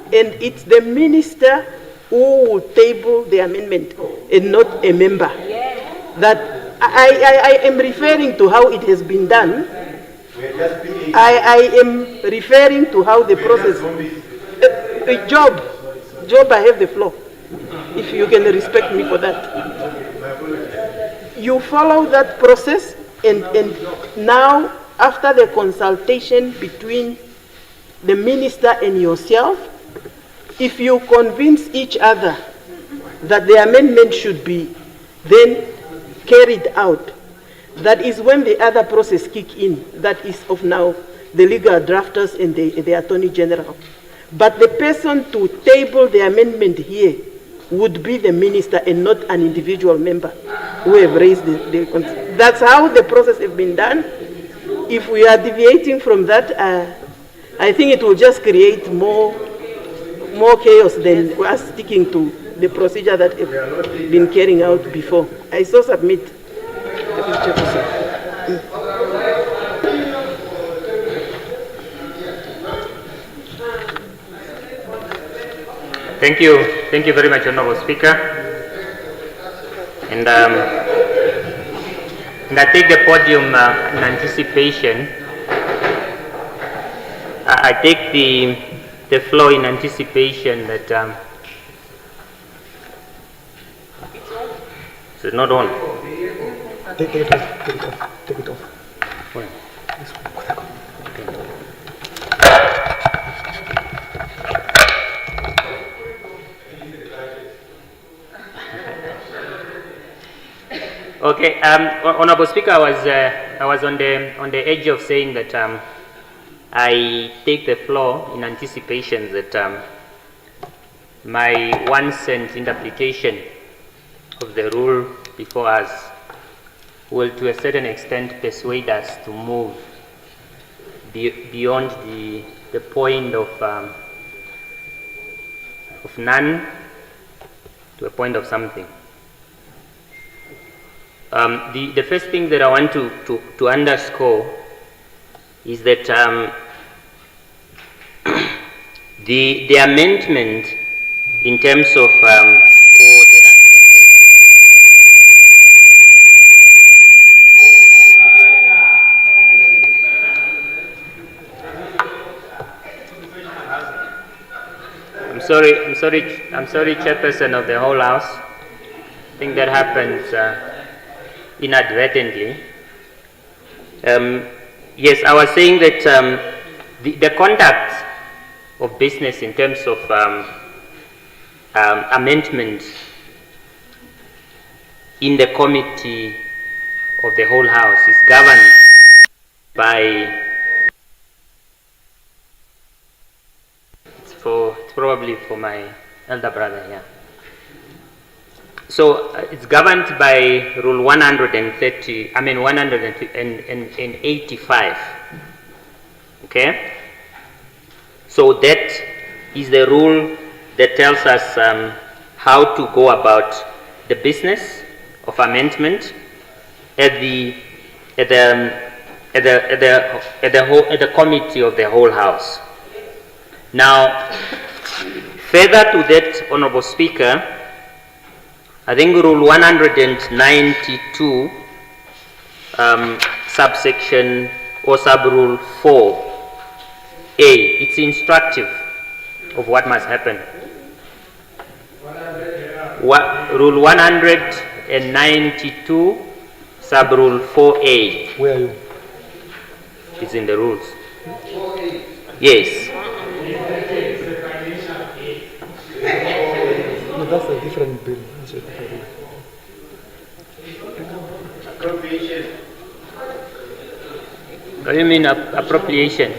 and it's the minister who will table the amendment and not a member. That I am referring to how it has been done. I am referring to how the process. Job, I have the floor. If you can respect me for that. You follow that process, and now after the consultation between the minister and yourself, if you convince each other that the amendment should be then carried out, that is when the other process kick in, that is of now the legal drafters and the Attorney General. But the person to table the amendment here would be the minister and not an individual member who have raised the concern. That's how the process has been done. If we are deviating from that, I think it will just create more chaos than us sticking to the procedure that have been carrying out before. I so submit. Thank you very much, Honorable Speaker. And I take the podium in anticipation. I take the floor in anticipation that it's not on. Take it off. Take it off. Where? Okay, Honorable Speaker, I was on the edge of saying that I take the floor in anticipation that my 1 cent interpretation of the rule before us will to a certain extent persuade us to move beyond the point of none to a point of something. The first thing that I want to underscore is that the amendment in terms of I'm sorry, Chairperson of the whole House. I think that happens inadvertently. Yes, I was saying that the conduct of business in terms of amendment in the committee of the whole House is governed by, it's probably for my elder brother here. So it's governed by Rule 185. Okay? So that is the rule that tells us how to go about the business of amendment at the committee of the whole House. Now, further to that, Honorable Speaker, I think Rule 192, subsection or sub-rule 4A, it's instructive of what must happen. Rule 192, sub-rule 4A. Where are you? It's in the rules. Yes. No, that's a different bill. Appropriation. What do you mean appropriation?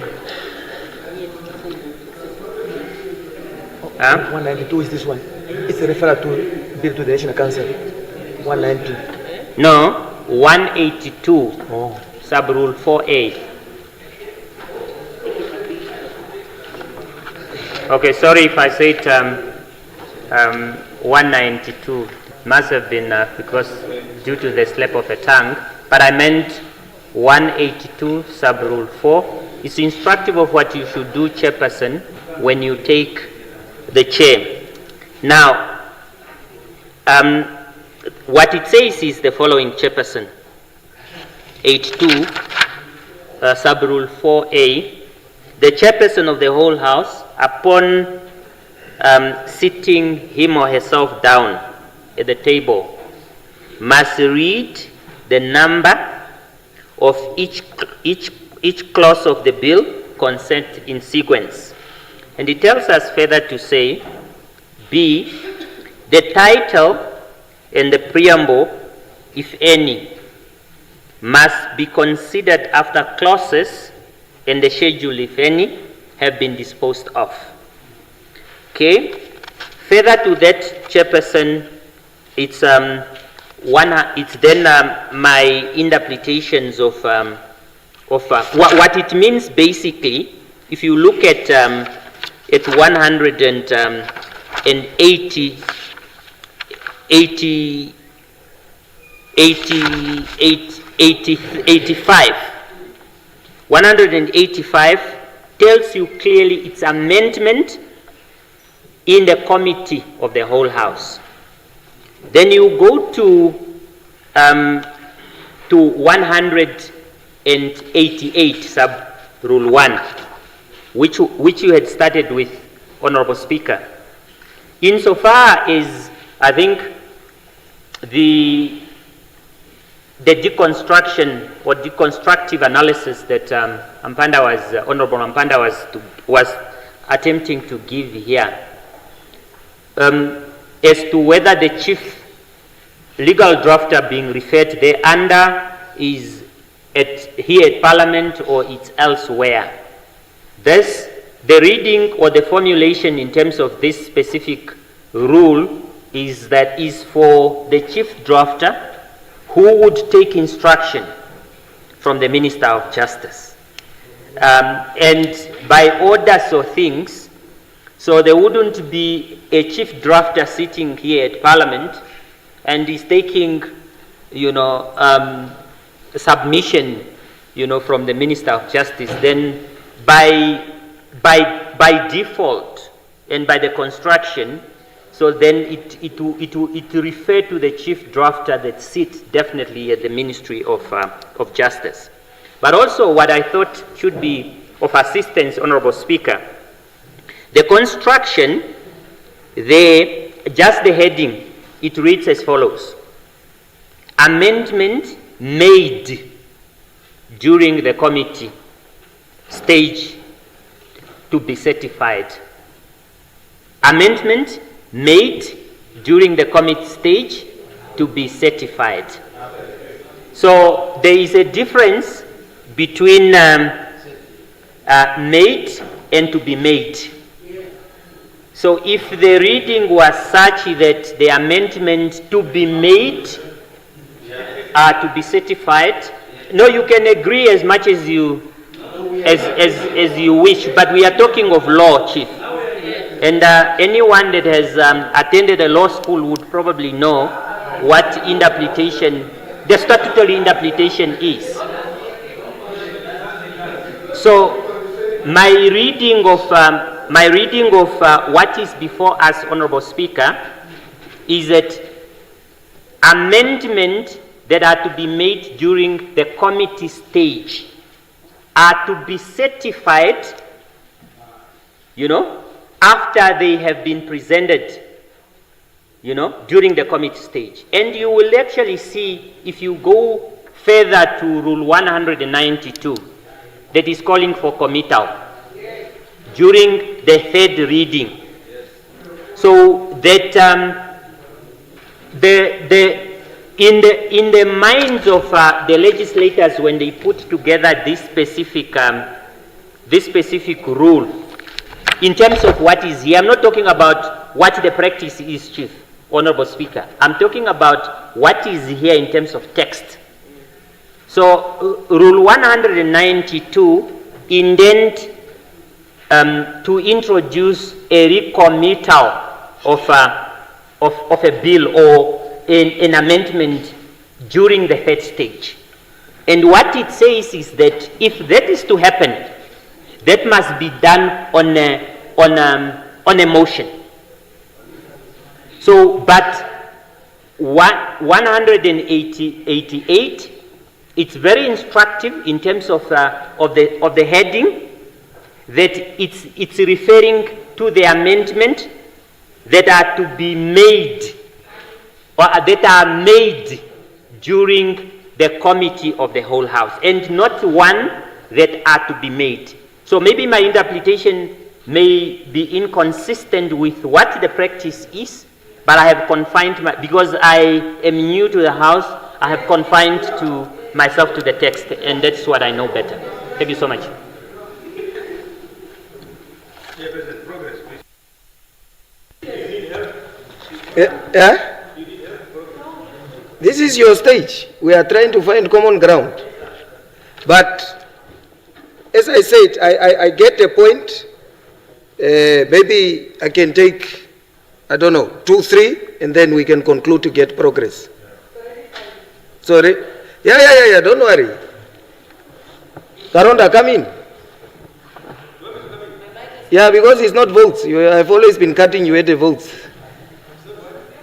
192 is this one. It's a referral to bill to the National Council. 192. No, 182. Oh. Sub rule 4A. Okay, sorry if I said 192. Must have been because due to the slip of a tongue, but I meant 182 sub rule 4. It's instructive of what you should do, Chairperson, when you take the chair. Now, what it says is the following, Chairperson. 82 sub rule 4A. The Chairperson of the whole House, upon sitting him or herself down at the table, must read the number of each clause of the bill consent in sequence. And it tells us further to say, B, the title and the preamble, if any, must be considered after clauses and the schedule, if any, have been disposed of. Okay? Further to that, Chairperson, it's then my interpretations of what it means basically. If you look at 185 tells you clearly it's amendment in the committee of the whole house. Then you go to 188 sub rule 1, which you had started with, Honorable Speaker. Insofar as I think the deconstruction or deconstructive analysis that Honorable Mpanda was attempting to give here, as to whether the chief legal drafter being referred there under is here at Parliament or it's elsewhere. Thus, the reading or the formulation in terms of this specific rule is that is for the chief drafter who would take instruction from the Minister of Justice. And by orders or things, so there wouldn't be a chief drafter sitting here at Parliament and is taking, submission, from the Minister of Justice. Then by default and by the construction, so then it refer to the chief drafter that sits definitely at the Ministry of Justice. But also what I thought should be of assistance, Honorable Speaker, the construction there, just the heading, it reads as follows: amendment made during the committee stage to be certified. Amendment made during the committee stage to be certified. So there is a difference between made and to be made. So if the reading was such that the amendment to be made to be certified, no, you can agree as much as you wish, but we are talking of law, Chief. And anyone that has attended a law school would probably know what interpretation, the statutory interpretation is. So my reading of what is before us, Honorable Speaker, is that amendment that are to be made during the committee stage are to be certified, after they have been presented, during the committee stage. And you will actually see, if you go further to Rule 192, that is calling for committal during the third reading. So that in the minds of the legislators, when they put together this specific rule, in terms of what is here, I'm not talking about what the practice is, Chief, Honorable Speaker. I'm talking about what is here in terms of text. So Rule 192 intend to introduce a recommittal of a bill or an amendment during the third stage. And what it says is that if that is to happen, that must be done on a motion. So, but 188, it's very instructive in terms of the heading, that it's referring to the amendment that are to be made or that are made during the committee of the whole house, and not one that are to be made. So maybe my interpretation may be inconsistent with what the practice is, but I have confined because I am new to the house, I have confined myself to the text, and that's what I know better. Thank you so much. Yeah? This is your stage. We are trying to find common ground. But as I said, I get the point. Maybe I can take, I don't know, 2, 3, and then we can conclude to get progress. Sorry? Yeah, don't worry. Karonda, come in. Yeah, because it's not votes. I've always been cutting you at the votes.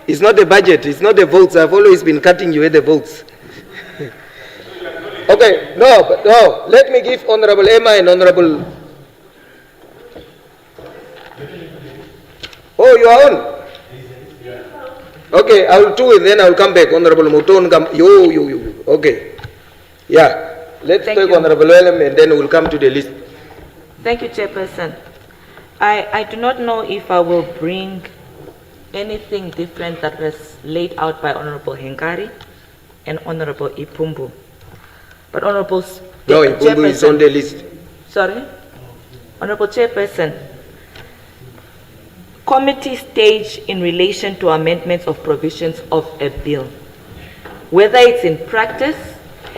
It's not the budget, it's not the votes. I've always been cutting you at the votes. Okay, no, let me give Honorable Emma and Honorable... Oh, you are on? Okay, I will do it, then I will come back. Honorable Muton, come. You. Okay. Yeah, let's take Honorable Wellem and then we'll come to the list. Thank you, Chairperson. I do not know if I will bring anything different that was laid out by Honorable Hengari and Honorable Ipumbu. But Honorable No, Ipumbu is on the list. Sorry? Honorable Chairperson, committee stage in relation to amendments of provisions of a bill, whether it's in practice,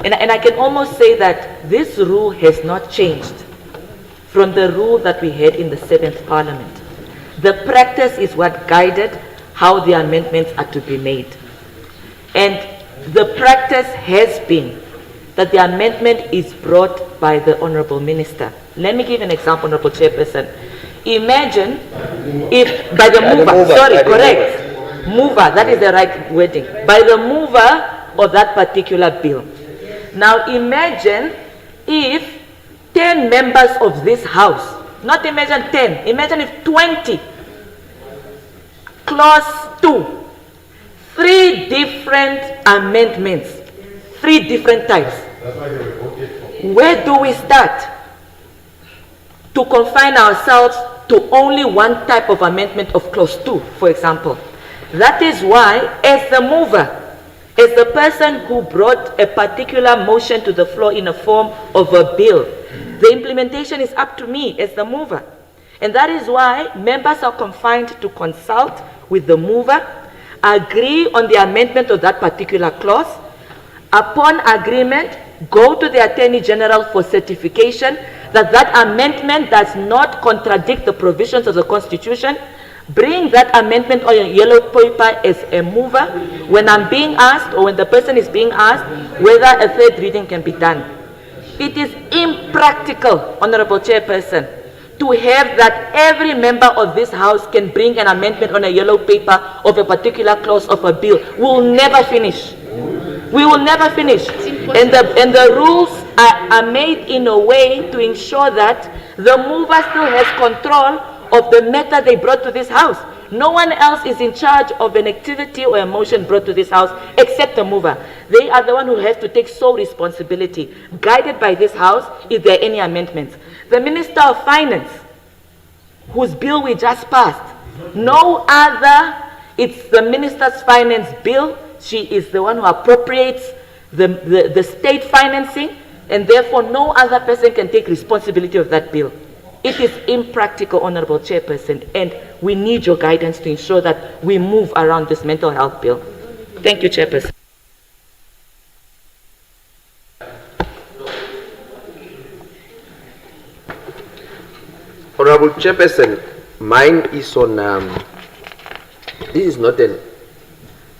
and I can almost say that this rule has not changed from the rule that we had in the 7th Parliament. The practice is what guided how the amendments are to be made. And the practice has been that the amendment is brought by the Honorable Minister. Let me give an example, Honorable Chairperson. Imagine if by the mover, mover, that is the right wording, by the mover of that particular bill. Now imagine if 10 members of this house, not imagine 10, imagine if 20, clause 2, 3 different amendments, 3 different types. Where do we start? To confine ourselves to only one type of amendment of clause 2, for example. That is why, as the mover, as the person who brought a particular motion to the floor in a form of a bill, the implementation is up to me as the mover. And that is why members are confined to consult with the mover, agree on the amendment of that particular clause. Upon agreement, go to the Attorney General for certification that that amendment does not contradict the provisions of the Constitution. Bring that amendment on a yellow paper as a mover when I'm being asked, or when the person is being asked, whether a third reading can be done. It is impractical, Honorable Chairperson, to have that every member of this House can bring an amendment on a yellow paper of a particular clause of a bill. We will never finish. We will never finish. And the rules are made in a way to ensure that the mover still has control of the matter they brought to this House. No one else is in charge of an activity or a motion brought to this House except the mover. They are the one who has to take sole responsibility, guided by this House, if there are any amendments. The Minister of Finance, whose bill we just passed, no other, it's the Minister's Finance bill. She is the one who appropriates the state financing, and therefore no other person can take responsibility of that bill. It is impractical, Honorable Chairperson, and we need your guidance to ensure that we move around this mental health bill. Thank you, Chairperson. Honorable Chairperson, mine is on, this is not a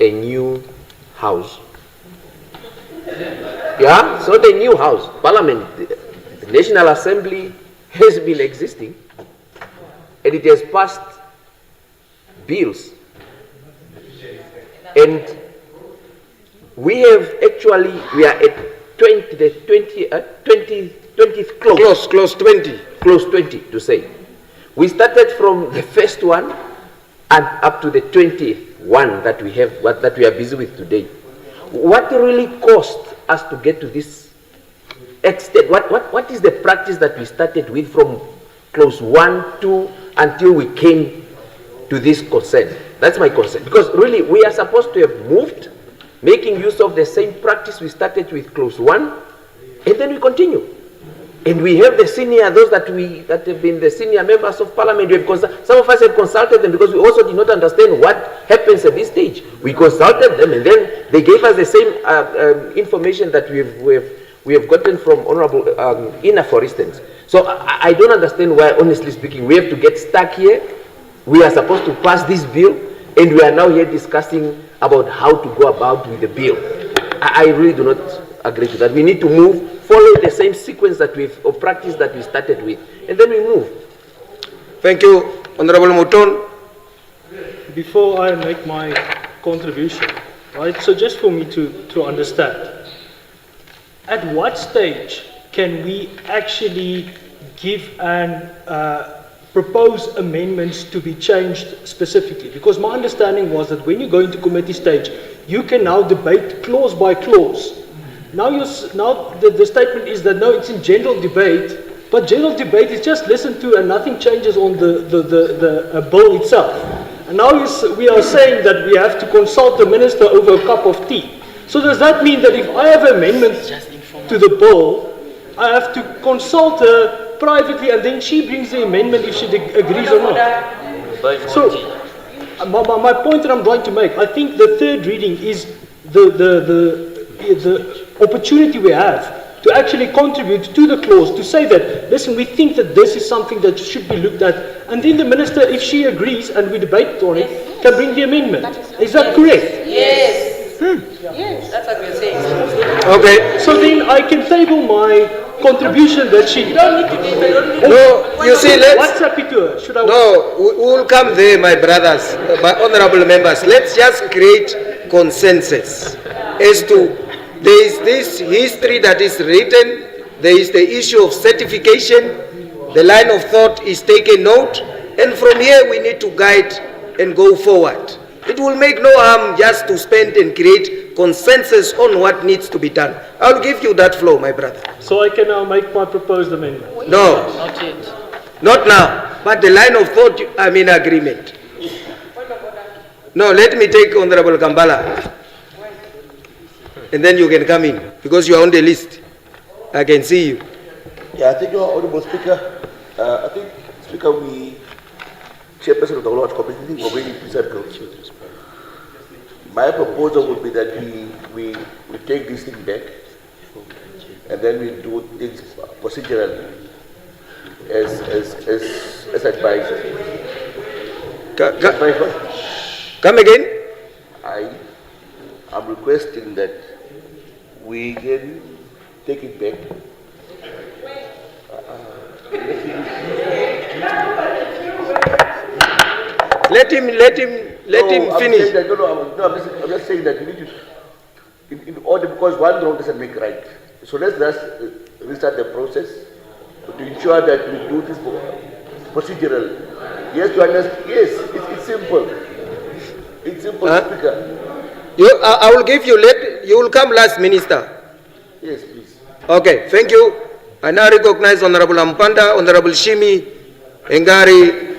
new house. Yeah, it's not a new house. Parliament, the National Assembly has been existing, and it has passed bills. And we have actually, we are at 20th clause. Clause 20. Clause 20 to say. We started from the first one and up to the 20th one that we have, that we are busy with today. What really cost us to get to this extent? What is the practice that we started with from clause 1, 2 until we came to this concern? That's my concern. Because really we are supposed to have moved, making use of the same practice we started with clause 1, and then we continue. And we have the senior, those that have been the senior members of parliament. Some of us have consulted them because we also did not understand what happens at this stage. We consulted them, and then they gave us the same information that we have gotten from Honorable Ina, for instance. So I don't understand why, honestly speaking, we have to get stuck here. We are supposed to pass this bill, and we are now here discussing about how to go about with the bill. I really do not agree to that. We need to move, follow the same sequence that or practice that we started with, and then we move. Thank you, Honorable Muton. Before I make my contribution, right, so just for me to understand, at what stage can we actually give and propose amendments to be changed specifically? Because my understanding was that when you go into committee stage, you can now debate clause by clause. Now the statement is that no, it's in general debate, but general debate is just listened to and nothing changes on the bill itself. And now we are saying that we have to consult the minister over a cup of tea. So does that mean that if I have amendments to the bill, I have to consult her privately and then she brings the amendment if she agrees or not? So my point that I'm trying to make, I think the third reading is the opportunity we have to actually contribute to the clause, to say that, listen, we think that this is something that should be looked at, and then the minister, if she agrees and we debate on it, can bring the amendment. Is that correct? Yes. Yes, that's what we're saying. Okay. So then I can table my contribution that she... You don't need to be... No, you see, let's... WhatsApp it to her. Should I... No, we will come there, my brothers, my honorable members. Let's just create consensus as to there is this history that is written, there is the issue of certification, the line of thought is taken note, and from here we need to guide and go forward. It will make no harm just to spend and create consensus on what needs to be done. I'll give you that floor, my brother. So I can now make my proposed amendment? No. Not yet. Not now, but the line of thought, I'm in agreement. No, let me take Honorable Kambala. And then you can come in, because you are on the list. I can see you. Yeah, thank you, Honorable Speaker. I think, Speaker, Chairperson of the Lord's Committee, already presented. My proposal would be that we take this thing back, and then we do things procedurally as advised. Come again? I'm requesting that we can take it back. Let him finish. I'm just saying that we need to, in order, because one wrong doesn't make right. So let's just restart the process to ensure that we do this procedural. Yes, you understand? Yes, it's simple. It's simple, Speaker. I will give you, you will come last, Minister. Yes, please. Okay, thank you. I now recognize Honorable Ampanda, Honorable Shimi, Engari.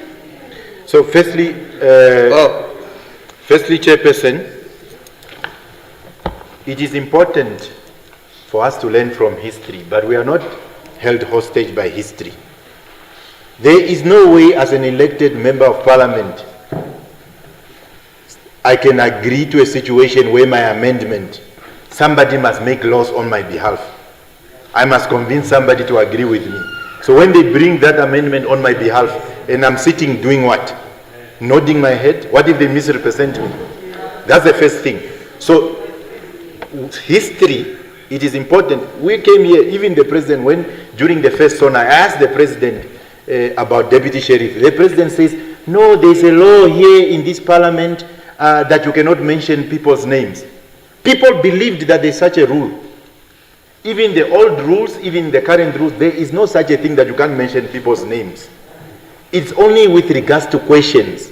So firstly, Chairperson, it is important for us to learn from history, but we are not held hostage by history. There is no way as an elected member of parliament I can agree to a situation where my amendment, somebody must make laws on my behalf. I must convince somebody to agree with me. So when they bring that amendment on my behalf, and I'm sitting doing what? Nodding my head? What if they misrepresent me? That's the first thing. So history, it is important. We came here, even the president, when during the first zone, I asked the president about deputy sheriff. The president says, no, there's a law here in this parliament that you cannot mention people's names. People believed that there's such a rule. Even the old rules, even the current rules, there is no such a thing that you can't mention people's names. It's only with regards to questions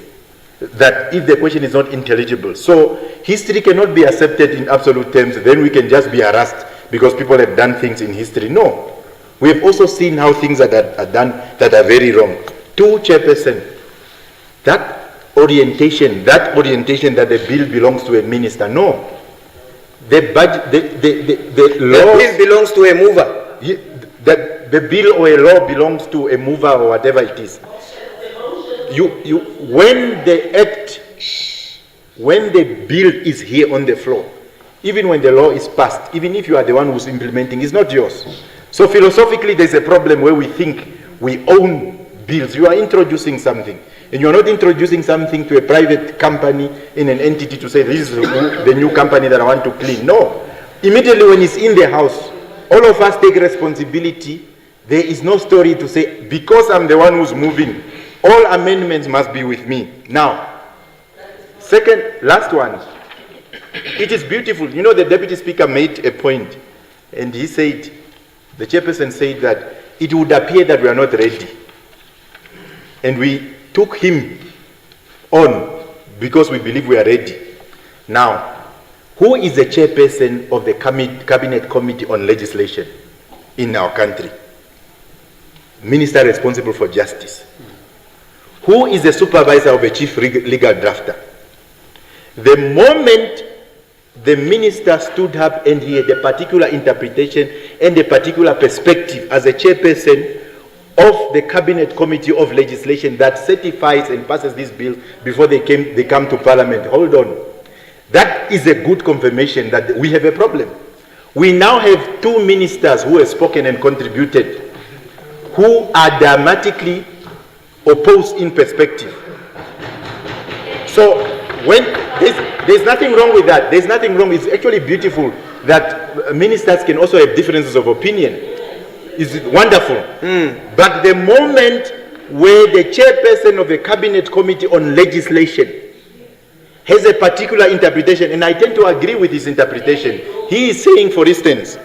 that if the question is not intelligible. So history cannot be accepted in absolute terms, then we can just be harassed because people have done things in history. No. We have also seen how things are done that are very wrong. Two, Chairperson, that orientation that the bill belongs to a minister, no. The law bill belongs to a mover. The the bill or a law belongs to a mover or whatever it is. When the bill is here on the floor, even when the law is passed, even if you are the one who's implementing, it's not yours. So philosophically, there's a problem where we think we own bills. You are introducing something, and you are not introducing something to a private company in an entity to say, this is the new company that I want to clean. No. Immediately when it's in the house, all of us take responsibility. There is no story to say, because I'm the one who's moving, all amendments must be with me. Now, last one. It is beautiful. You know, the Deputy Speaker made a point, and he said, the chairperson said that it would appear that we are not ready. And we took him on because we believe we are ready. Now, who is the chairperson of the Cabinet Committee on Legislation in our country? Minister responsible for justice. Who is the supervisor of a chief legal drafter? The moment the minister stood up and he had a particular interpretation and a particular perspective as a chairperson of the Cabinet Committee of Legislation that certifies and passes this bill before they come to Parliament. Hold on. That is a good confirmation that we have a problem. We now have two ministers who have spoken and contributed, who are dramatically opposed in perspective. So when there's nothing wrong with that. There's nothing wrong. It's actually beautiful that ministers can also have differences of opinion. It's wonderful. But the moment where the chairperson of the Cabinet Committee on Legislation has a particular interpretation, and I tend to agree with his interpretation. He is saying, for instance,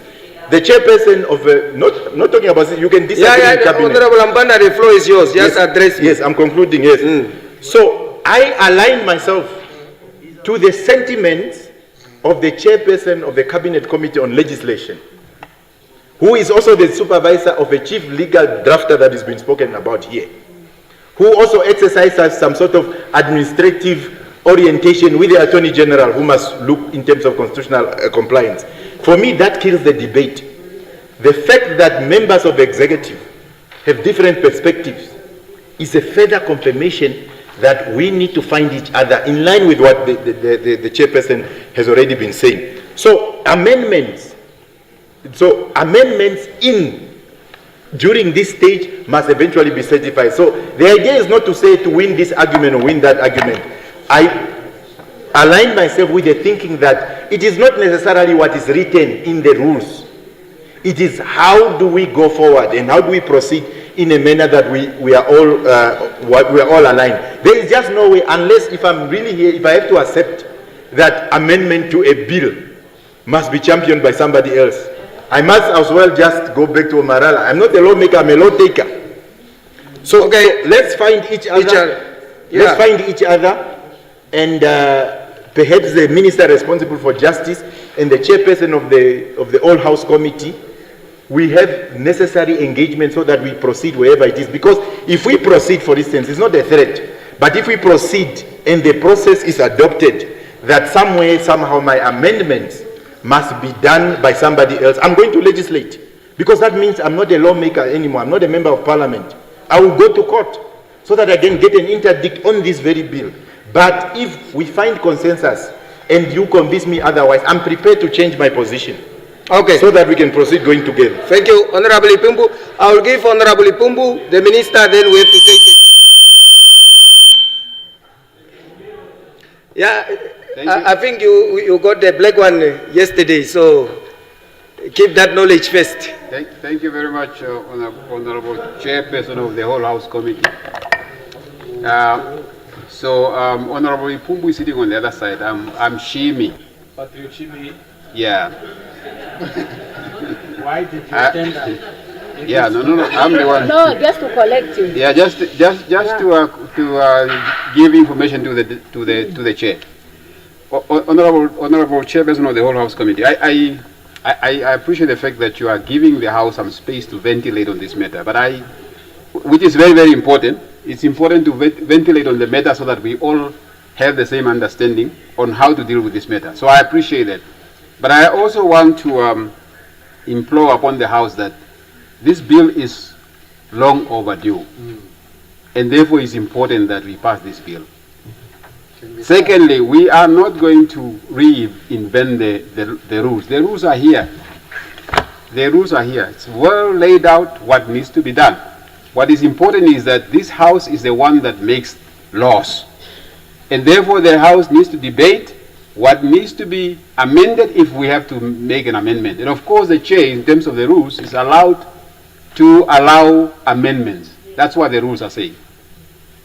the chairperson of not talking about this, you can disagree with cabinet. Honorable Ambana, the floor is yours. Just address me. Yes, I'm concluding, yes. So I align myself to the sentiments of the chairperson of the Cabinet Committee on Legislation, who is also the supervisor of a chief legal drafter that has been spoken about here, who also exercises some sort of administrative orientation with the Attorney General, who must look in terms of constitutional compliance. For me, that kills the debate. The fact that members of the executive have different perspectives is a further confirmation that we need to find each other in line with what the chairperson has already been saying. So amendments during this stage must eventually be certified. So the idea is not to say to win this argument or win that argument. I align myself with the thinking that it is not necessarily what is written in the rules. It is how do we go forward and how do we proceed in a manner that we are all aligned. There is just no way, unless if I'm really here, if I have to accept that amendment to a bill must be championed by somebody else, I must as well just go back to Omarala. I'm not a lawmaker, I'm a law taker. So, okay, let's find each other. Let's find each other, and perhaps the minister responsible for justice and the chairperson of the All House Committee, we have necessary engagement so that we proceed wherever it is. Because if we proceed, for instance, it's not a threat, but if we proceed and the process is adopted, that somewhere, somehow my amendments must be done by somebody else, I'm going to legislate. Because that means I'm not a lawmaker anymore, I'm not a member of parliament. I will go to court so that I can get an interdict on this very bill. But if we find consensus and you convince me otherwise, I'm prepared to change my position. Okay. So that we can proceed going together. Thank you, Honorable Ipumbu. I will give Honorable Ipumbu, the minister, then we have to take it. Yeah, I think you got the black one yesterday, so keep that knowledge first. Thank you very much, Honorable Chairperson of the Whole House Committee. Honorable Ipumbu is sitting on the other side. I'm Shimi. Patriot Shimi. Yeah. Why did you stand up? Yeah, no, I'm the one. No, just to collect you. Yeah, just to give information to the chair. Honorable Chairperson of the Whole House Committee, I appreciate the fact that you are giving the House some space to ventilate on this matter, but which is very, very important. It's important to ventilate on the matter so that we all have the same understanding on how to deal with this matter. So I appreciate that. But I also want to implore upon the House that this bill is long overdue, and therefore it's important that we pass this bill. Secondly, we are not going to reinvent the rules. The rules are here. The rules are here. It's well laid out what needs to be done. What is important is that this House is the one that makes laws. And therefore the House needs to debate what needs to be amended if we have to make an amendment. And of course the Chair, in terms of the rules, is allowed to allow amendments. That's what the rules are saying.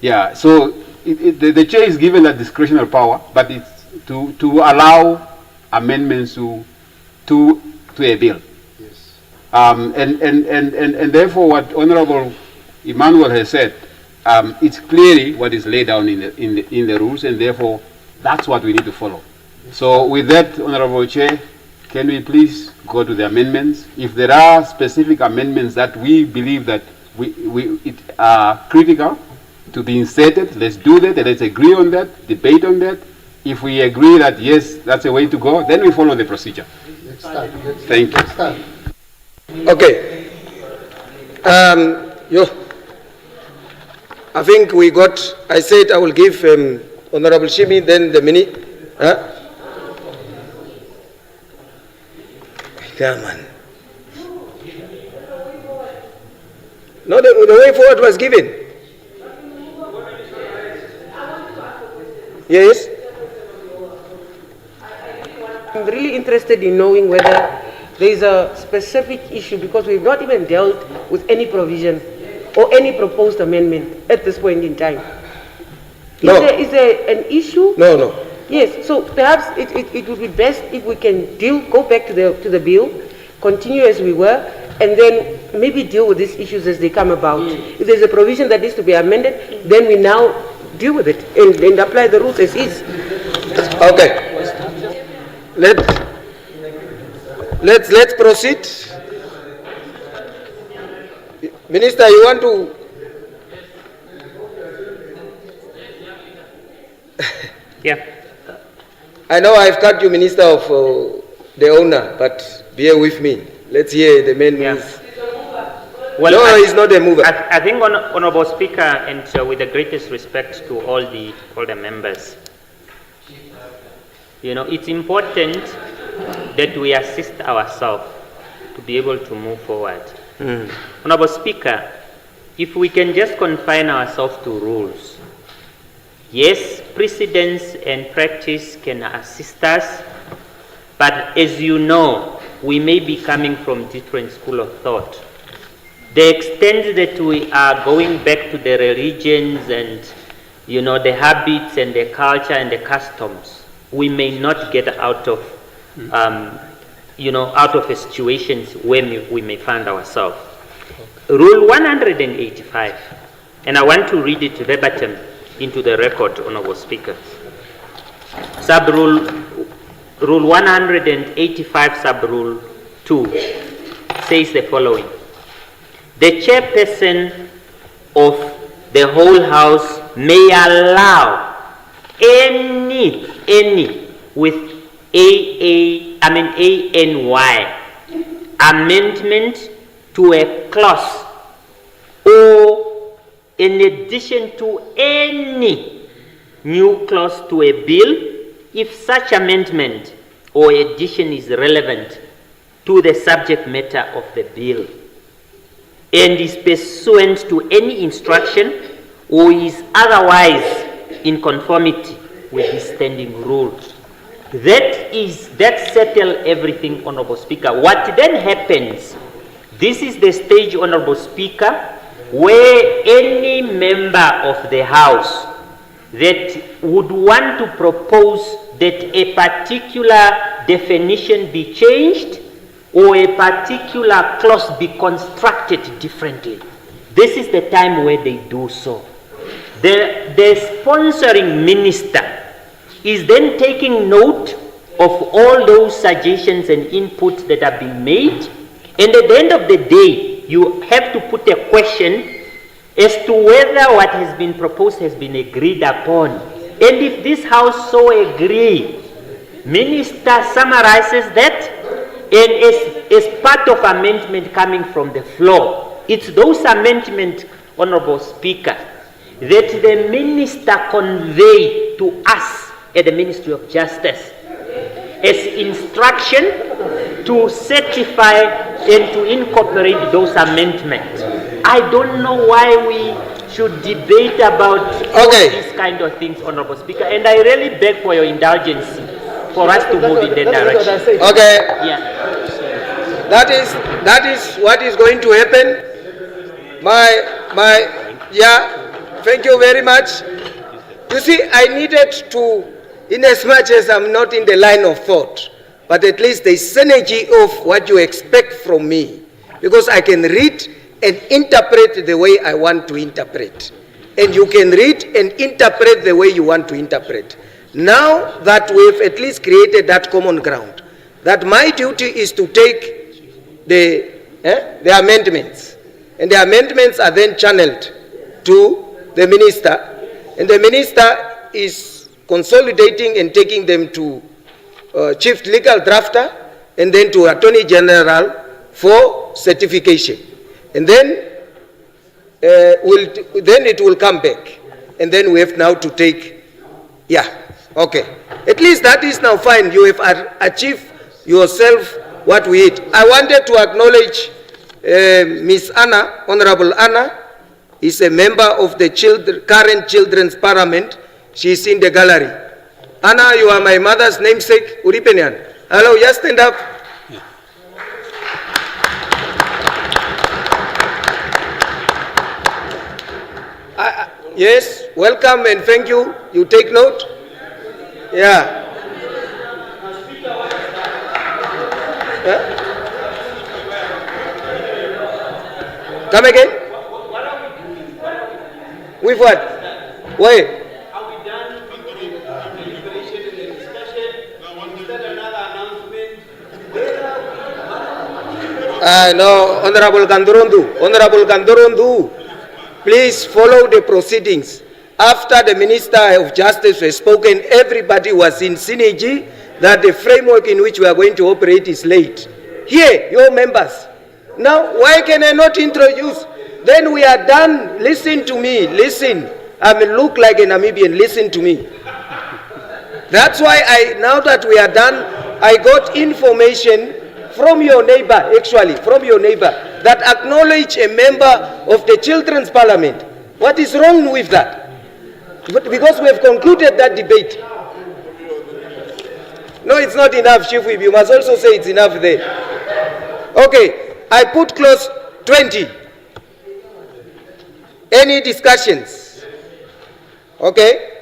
Yeah, so the Chair is given that discretionary power, but it's to allow amendments to a bill. Yes. And therefore what Honorable Emmanuel has said, it's clearly what is laid down in the rules, and therefore that's what we need to follow. So with that, Honorable Chair, can we please go to the amendments? If there are specific amendments that we believe that it are critical to be inserted, let's do that, and let's agree on that, debate on that. If we agree that yes, that's the way to go, then we follow the procedure. Let's start. Thank you. Let's start. Okay. I think we got, I said I will give Honorable Shimi, then the minute. Huh? Come on. No, the way forward was given. Yes? I'm really interested in knowing whether there is a specific issue, because we've not even dealt with any provision or any proposed amendment at this point in time. Is there an issue? No. Yes, so perhaps it would be best if we can go back to the bill, continue as we were, and then maybe deal with these issues as they come about. If there's a provision that needs to be amended, then we now deal with it and apply the rules as is. Okay. Let's proceed. Minister, you want to? Yeah. I know I've cut you Minister of the owner, but bear with me. Let's hear the main move. Well, no, he's not a mover. I think, Honorable Speaker, and with the greatest respect to all the members, it's important that we assist ourselves to be able to move forward. Honorable Speaker, if we can just confine ourselves to rules, yes, precedence and practice can assist us, but as you know, we may be coming from different school of thought. The extent that we are going back to the religions and, the habits and the culture and the customs, we may not get out of, out of situations where we may find ourselves. Rule 185, and I want to read it verbatim into the record, Honorable Speaker. Rule 185, sub-rule 2, says the following. The chairperson of the whole house may allow any with ANY amendment to a clause or in addition to any new clause to a bill if such amendment or addition is relevant to the subject matter of the bill and is pursuant to any instruction or is otherwise in conformity with the standing rules. That settles everything, Honorable Speaker. What then happens, this is the stage, Honorable Speaker, where any member of the House that would want to propose that a particular definition be changed or a particular clause be constructed differently. This is the time where they do so. The sponsoring minister is then taking note of all those suggestions and inputs that have been made, and at the end of the day, you have to put a question as to whether what has been proposed has been agreed upon. And if this House so agree, minister summarizes that And as part of amendment coming from the floor, it's those amendments, Honorable Speaker, that the Minister conveyed to us at the Ministry of Justice as instruction to certify and to incorporate those amendments. I don't know why we should debate about all these kind of things, Honorable Speaker, and I really beg for your indulgence for us to move in that direction. Okay. Yeah. That is what is going to happen. Thank you very much. You see, I needed to, in as much as I'm not in the line of thought, but at least the synergy of what you expect from me, because I can read and interpret the way I want to interpret. And you can read and interpret the way you want to interpret. Now that we've at least created that common ground, that my duty is to take the amendments, and the amendments are then channeled to the minister, and the minister is consolidating and taking them to chief legal drafter and then to Attorney General for certification. And then it will come back, and then we have now to take, okay. At least that is now fine. You have achieved yourself what we need. I wanted to acknowledge Miss Anna, Honorable Anna, is a member of the current Children's Parliament. She is in the gallery. Anna, you are my mother's namesake. Uripenian. Hello, just stand up. Yes, welcome and thank you. You take note. Yeah. Come again? With what? Wait. No, Honorable Gandorondu, please follow the proceedings. After the Minister of Justice has spoken, everybody was in synergy that the framework in which we are going to operate is laid. Here, your members. Now, why can I not introduce? Then we are done. Listen to me. Listen. I may look like a Namibian. Listen to me. That's why now that we are done, I got information from your neighbor, actually, from your neighbor, that acknowledge a member of the Children's Parliament. What is wrong with that? Because we have concluded that debate. No, it's not enough, Chief Whip. You must also say it's enough there. Okay, I put clause 20. Any discussions? Okay.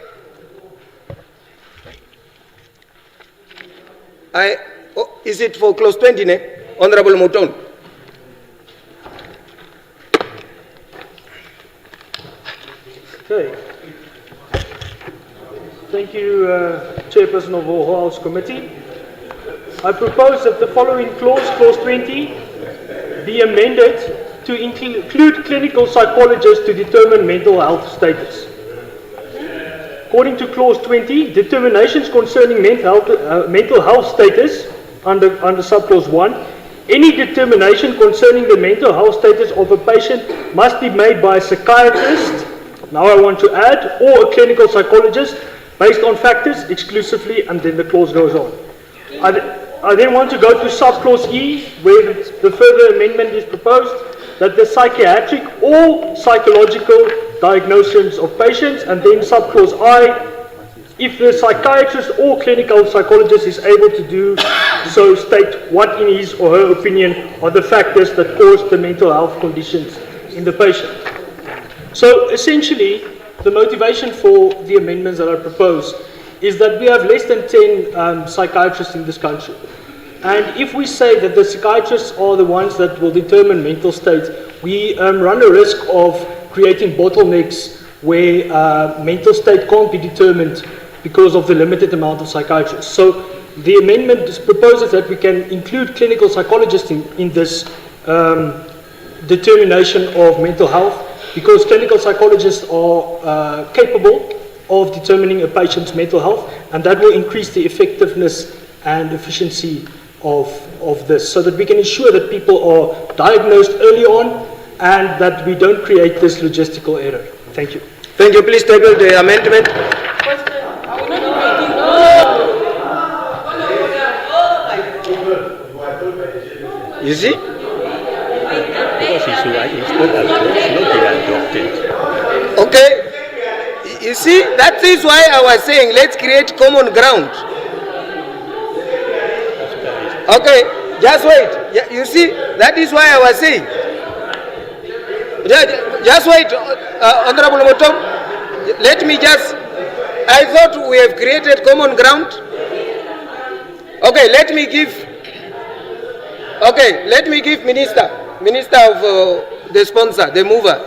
Is it for clause 20, ne? Honorable Mouton? Okay. Thank you, Chairperson of the House Committee. I propose that the following clause, clause 20, be amended to include clinical psychologists to determine mental health status. According to clause 20, determinations concerning mental health status under subclause 1, any determination concerning the mental health status of a patient must be made by a psychiatrist, now I want to add, or a clinical psychologist based on factors exclusively, and then the clause goes on. I then want to go to subclause E, where the further amendment is proposed, that the psychiatric or psychological diagnosis of patients, and then subclause I, if the psychiatrist or clinical psychologist is able to do so, state what in his or her opinion are the factors that cause the mental health conditions in the patient. So essentially, the motivation for the amendments that I propose is that we have less than 10 psychiatrists in this country. And if we say that the psychiatrists are the ones that will determine mental states, we run a risk of creating bottlenecks where mental state can't be determined because of the limited amount of psychiatrists. So the amendment proposes that we can include clinical psychologists in this determination of mental health, because clinical psychologists are capable of determining a patient's mental health, and that will increase the effectiveness and efficiency of this, so that we can ensure that people are diagnosed early on and that we don't create this logistical error. Thank you. Thank you. Please table the amendment. You see? Because it's not adopted. Okay. You see, that is why I was saying let's create common ground. Okay, just wait. Yeah, you see, that is why I was saying. Just wait, Honorable Motom. Let me just. I thought we have created common ground. Okay, let me give. Okay, let me give Minister of the sponsor, the mover.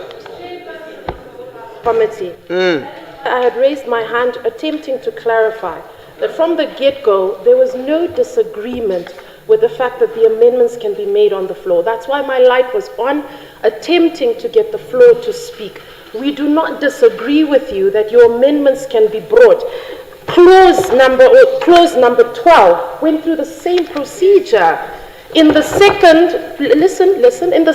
Committee. I had raised my hand attempting to clarify that from the get-go there was no disagreement with the fact that the amendments can be made on the floor. That's why my light was on, attempting to get the floor to speak. We do not disagree with you that your amendments can be brought. Clause number 12 went through the same procedure. In the second, listen, in the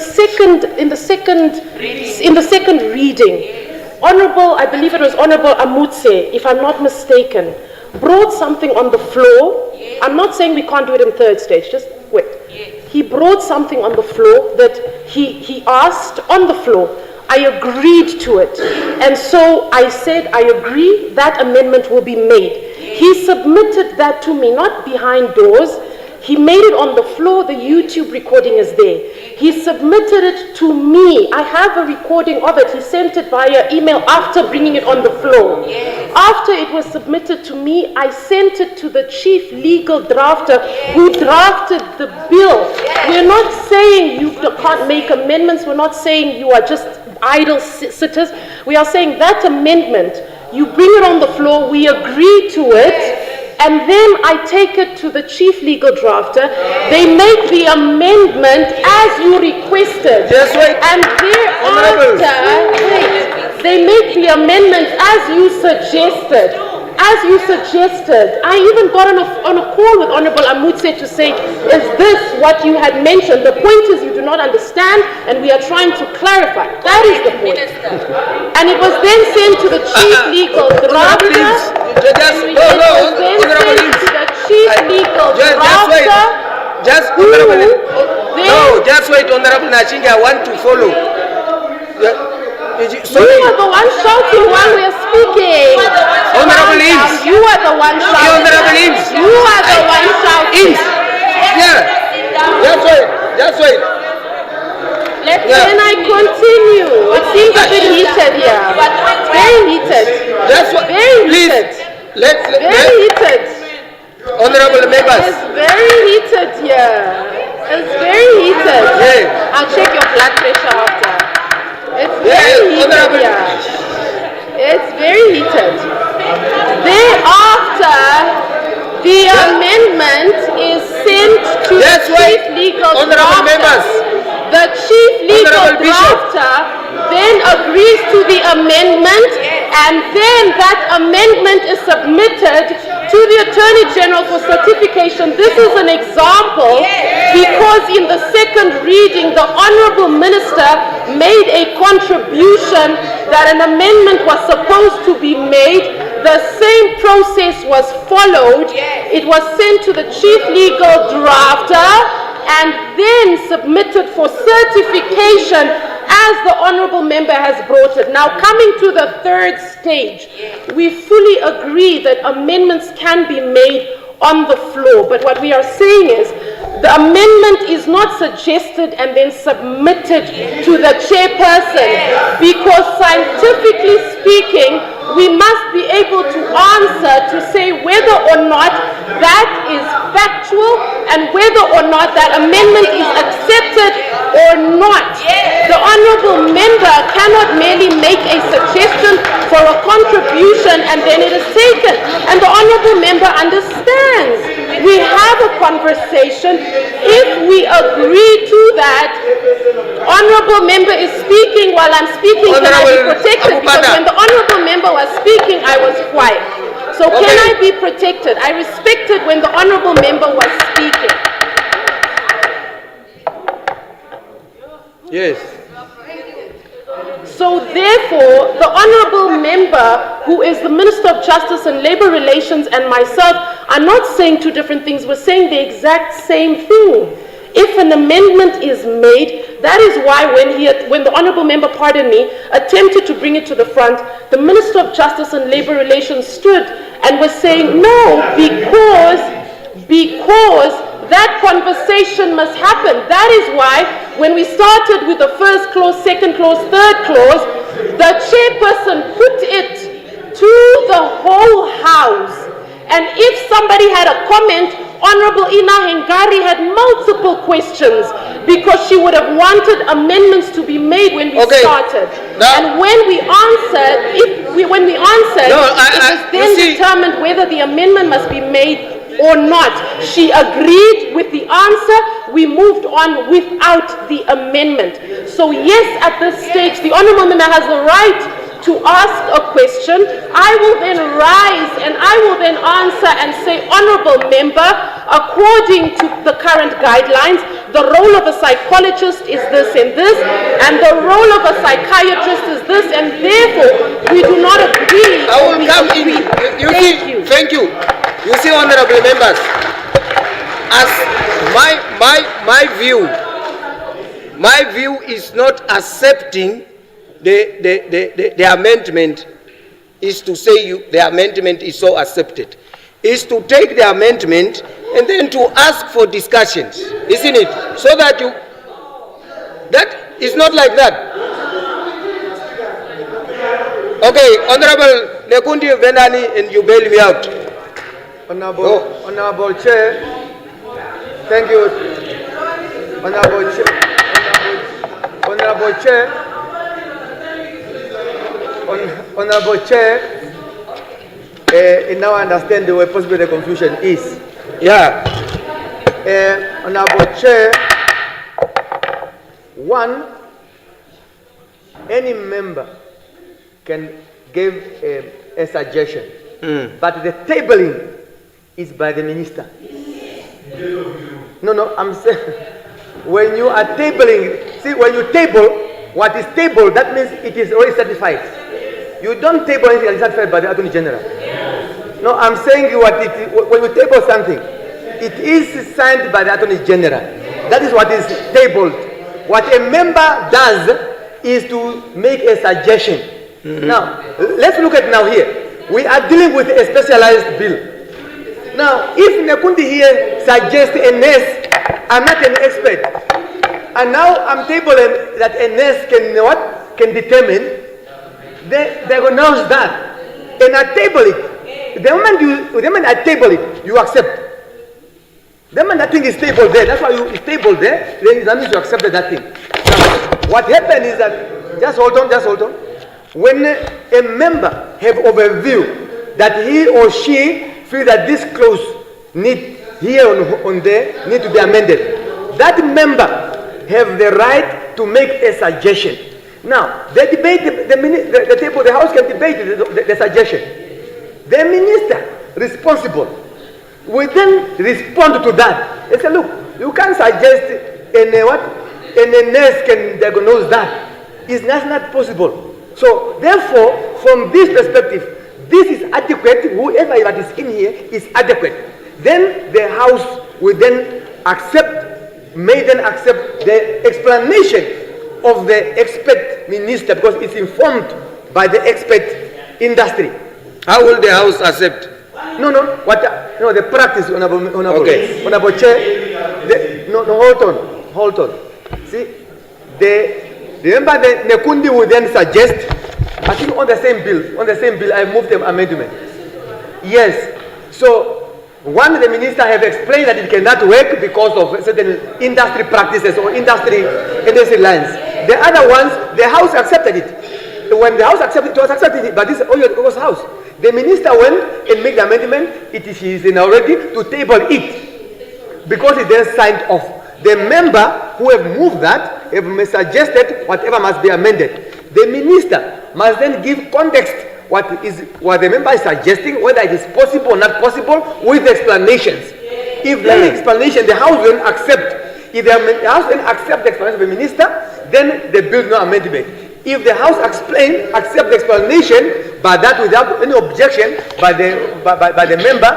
second reading, Honorable, I believe it was Honorable Amutse, if I'm not mistaken, brought something on the floor. I'm not saying we can't do it in third stage, just wait. He brought something on the floor that he asked on the floor. I agreed to it. And so I said, I agree, that amendment will be made. He submitted that to me, not behind doors. He made it on the floor. The YouTube recording is there. He submitted it to me. I have a recording of it. He sent it via email after bringing it on the floor. After it was submitted to me, I sent it to the chief legal drafter who drafted the bill. We're not saying you can't make amendments. We're not saying you are just idle sitters. We are saying that amendment, you bring it on the floor, we agree to it, and then I take it to the chief legal drafter. They make the amendment as you requested. Just wait. And thereafter, they make the amendment as you suggested. As you suggested. I even got on a call with Honorable Amutse to say, is this what you had mentioned? The point is you do not understand, and we are trying to clarify. That is the point. And it was then sent to the chief legal drafter. Just wait, Honorable Nachinga, I want to follow. You are the one shouting while we are speaking. Honorable Eames. You are the one shouting. Honorable Eames. You are the one shouting. Yeah. Just wait. Can I continue? It seems a bit heated here. Very heated. Very heated. Very heated. Honorable members. It's very heated here. It's very heated. Yeah. I'll check your blood pressure after. It's very heated here. It's very heated. Thereafter, the amendment is sent to the chief legal drafter. The chief legal drafter then agrees to the amendment, and then that amendment is submitted to the Attorney General for certification. This is an example because in the second reading, the Honorable Minister made a contribution that an amendment was supposed to be made. The same process was followed. It was sent to the Chief Legal Drafter and then submitted for certification as the Honorable Member has brought it. Now, coming to the third stage, we fully agree that amendments can be made on the floor, but what we are saying is the amendment is not suggested and then submitted to the chairperson, because scientifically speaking, we must be able to answer to say whether or not that is factual and whether or not that amendment is accepted or not. The Honorable Member cannot merely make a suggestion for a contribution and then it is taken. And the Honorable Member understands. We have a conversation. If we agree to that, Honorable Member is speaking while I'm speaking, can I be protected? Because when the Honorable Member was speaking, I was quiet. So can I be protected? I respected when the Honorable Member was speaking. Yes. So therefore, the honorable member, who is the Minister of Justice and Labor Relations, and myself are not saying two different things. We're saying the exact same thing. If an amendment is made, that is why when the honorable member, pardon me, attempted to bring it to the front, the Minister of Justice and Labor Relations stood and was saying, no, because that conversation must happen. That is why when we started with the first clause, second clause, third clause, the chairperson put it to the whole house. And if somebody had a comment, Honorable Ina Hengari had multiple questions because she would have wanted amendments to be made when we started. And when we answered, it was then determined whether the amendment must be made or not. She agreed with the answer. We moved on without the amendment. So yes, at this stage, the honorable member has the right to ask a question. I will then rise and I will then answer and say, honorable member, according to the current guidelines, the role of a psychologist is this and this, and the role of a psychiatrist is this, and therefore we do not agree. I will come in. Thank you. You see, honorable members, as my view is not accepting the amendment is to say the amendment is so accepted. Is to take the amendment and then to ask for discussions, isn't it? So that that is not like that. Okay, Honorable Nekundi Venani, and you bail me out. Honorable Chair, thank you. Honorable Chair, Honorable Chair, now I understand where possibly the confusion is. Yeah. Honorable Chair, one, any member can give a suggestion, but the tabling is by the minister. No, I'm saying when you are tabling, see, when you table, what is tabled, that means it is already certified. You don't table anything that is certified by the Attorney General. No, I'm saying when you table something, it is signed by the Attorney General. That is what is tabled. What a member does is to make a suggestion. Now, let's look at now here. We are dealing with a specialized bill. Now, if Nekundi here suggests a nurse, I'm not an expert, and now I'm tabling that a nurse can determine, they announce that, and I table it. The moment I table it, you accept. The moment that thing is tabled there, that's why it's tabled there, then that means you accepted that thing. Now, what happened is that, just hold on. When a member have overview that he or she feel that this clause need here on there need to be amended, that member have the right to make a suggestion. Now, they debate the table, the House can debate the suggestion. The minister responsible will then respond to that. They say, look, you can't suggest and a nurse can diagnose that. That's not possible. So, therefore, from this perspective, this is adequate. Whoever that is in here is adequate. Then the House will then accept the explanation of the expert minister, because it's informed by the expert industry. How will the House accept? The practice, Honorable Okay. Honorable Chair. Hold on. See, remember the Nekundi will then suggest, I think on the same bill, I moved the amendment. Yes. So, one, the minister have explained that it cannot work because of certain industry practices or industry lines. The other ones, the House accepted it. When the House accepted it, it was accepted, but this was House. The minister went and made the amendment. He is now ready to table it because it then signed off. The member who have moved that have suggested whatever must be amended. The minister must then give context what the member is suggesting, whether it is possible or not possible, with explanations. If there is explanation, the House will accept. If the House then accepts the explanation of the minister, then the bill no amendment. If the House accept the explanation, but that without any objection by the member,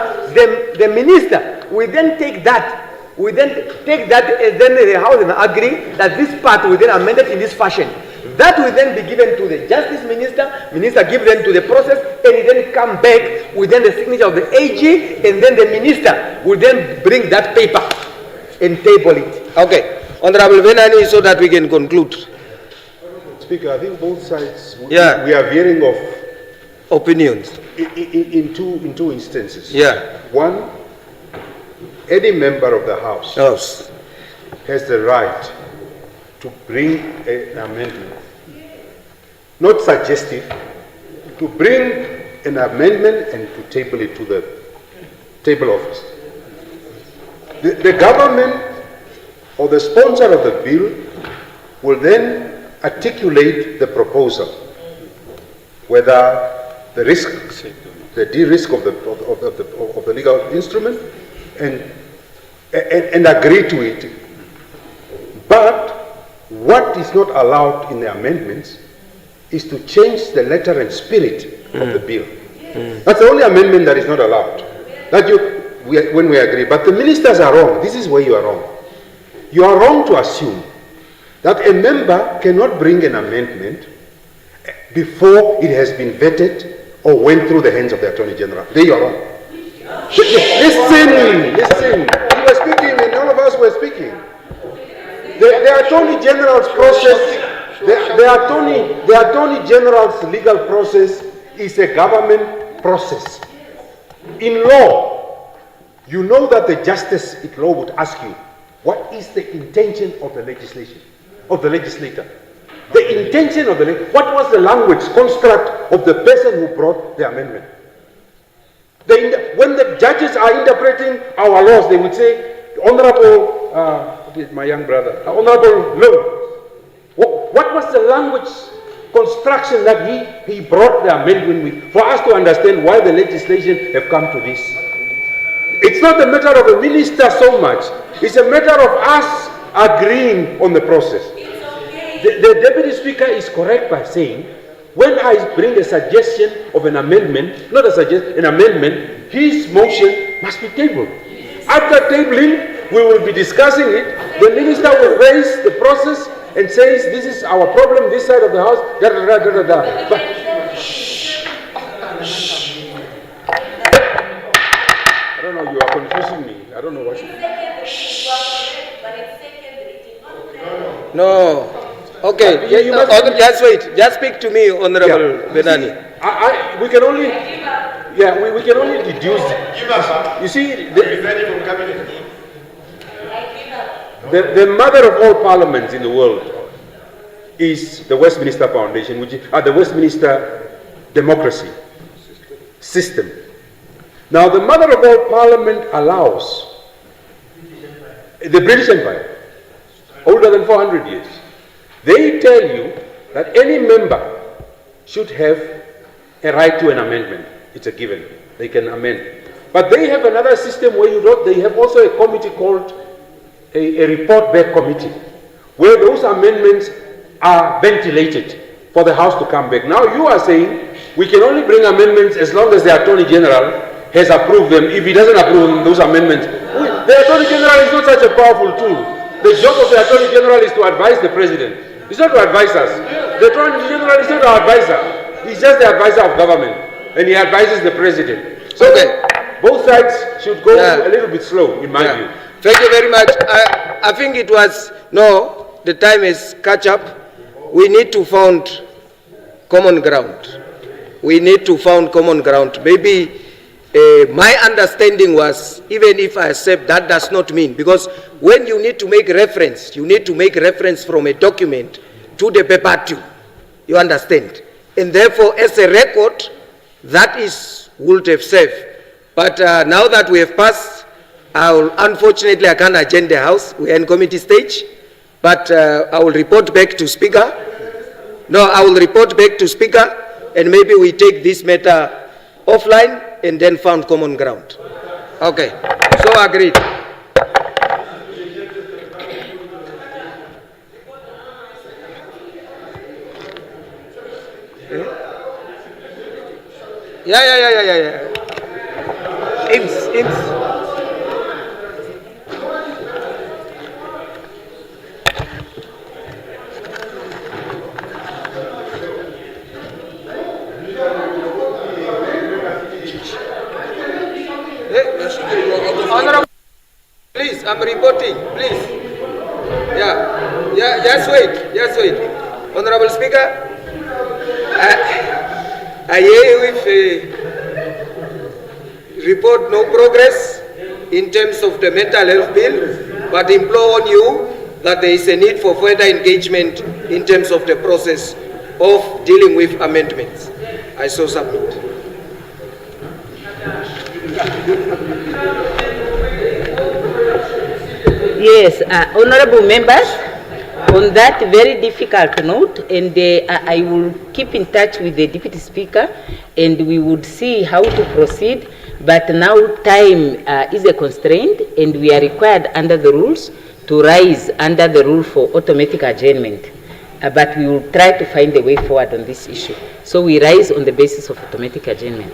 the minister will then take that. We then take that, and then the House will agree that this part will then amend it in this fashion. That will then be given to the Justice Minister. Minister give them to the process, and it then come back with then the signature of the AG, and then the minister will then bring that paper and table it. Okay, Honorable Venani, so that we can conclude. Speaker, I think both sides, we are hearing of opinions in two instances. Yeah. One, any member of the House has the right to bring an amendment, not suggestive, to bring an amendment and to table it to the table office. The government or the sponsor of the bill will then articulate the proposal, whether the risk, the de-risk of the legal instrument, and agree to it. But what is not allowed in the amendments is to change the letter and spirit of the bill. That's the only amendment that is not allowed. That when we agree. But the ministers are wrong. This is where you are wrong. You are wrong to assume that a member cannot bring an amendment before it has been vetted or went through the hands of the Attorney General. There you are wrong. Listen. You were speaking and all of us were speaking. The Attorney General's process, the Attorney General's legal process is a government process. In law, you know that the justice in law would ask you, what is the intention of the legislation, of the legislator? The intention of what was the language construct of the person who brought the amendment? When the judges are interpreting our laws, they would say, Honorable, my young brother, Honorable Low, what was the language construction that he brought the amendment with, for us to understand why the legislation have come to this? It's not a matter of a minister so much. It's a matter of us agreeing on the process. The Deputy Speaker is correct by saying, when I bring a suggestion of an amendment, not a suggestion, an amendment, his motion must be tabled. After tabling, we will be discussing it. The minister will raise the process and says, this is our problem, this side of the house, da da da da da. But shh. I don't know, you are confusing me. I don't know what. No. Okay, just wait. Just speak to me, Honorable Benani. We can only, we can only deduce. You see, the mother of all parliaments in the world is the Westminster Foundation, which is the Westminster democracy system. Now, the mother of all parliament allows the British Empire, older than 400 years. They tell you that any member should have a right to an amendment. It's a given. They can amend. But they have another system where they have also a committee called a report back committee, where those amendments are ventilated for the House to come back. Now you are saying we can only bring amendments as long as the Attorney General has approved them. If he doesn't approve those amendments, the Attorney General is not such a powerful tool. The job of the Attorney General is to advise the President. It's not to advise us. The Attorney General is not our advisor. He's just the advisor of government, and he advises the President. So both sides should go a little bit slow, in my view. Thank you very much. I think it was, the time is catch up. We need to find common ground. We need to find common ground. Maybe my understanding was, even if I accept, that does not mean, because when you need to make reference, you need to make reference from a document to the paper too. You understand? And therefore, as a record, that would have served. But now that we have passed, unfortunately, I can't adjourn the House. We are in committee stage. But I will report back to Speaker. No, I will report back to Speaker, and maybe we take this matter offline and then found common ground. Okay, so agreed. Yeah. Ims. Honorable, please, I'm reporting, please. Yeah, just wait. Honorable Speaker, I hear you with report no progress in terms of the mental health bill, but implore on you that there is a need for further engagement in terms of the process of dealing with amendments. I so submit. Yes, honorable members, on that very difficult note, and I will keep in touch with the Deputy Speaker, and we would see how to proceed. But now time is a constraint, and we are required under the rules to rise under the rule for automatic adjournment. But we will try to find a way forward on this issue. So we rise on the basis of automatic adjournment.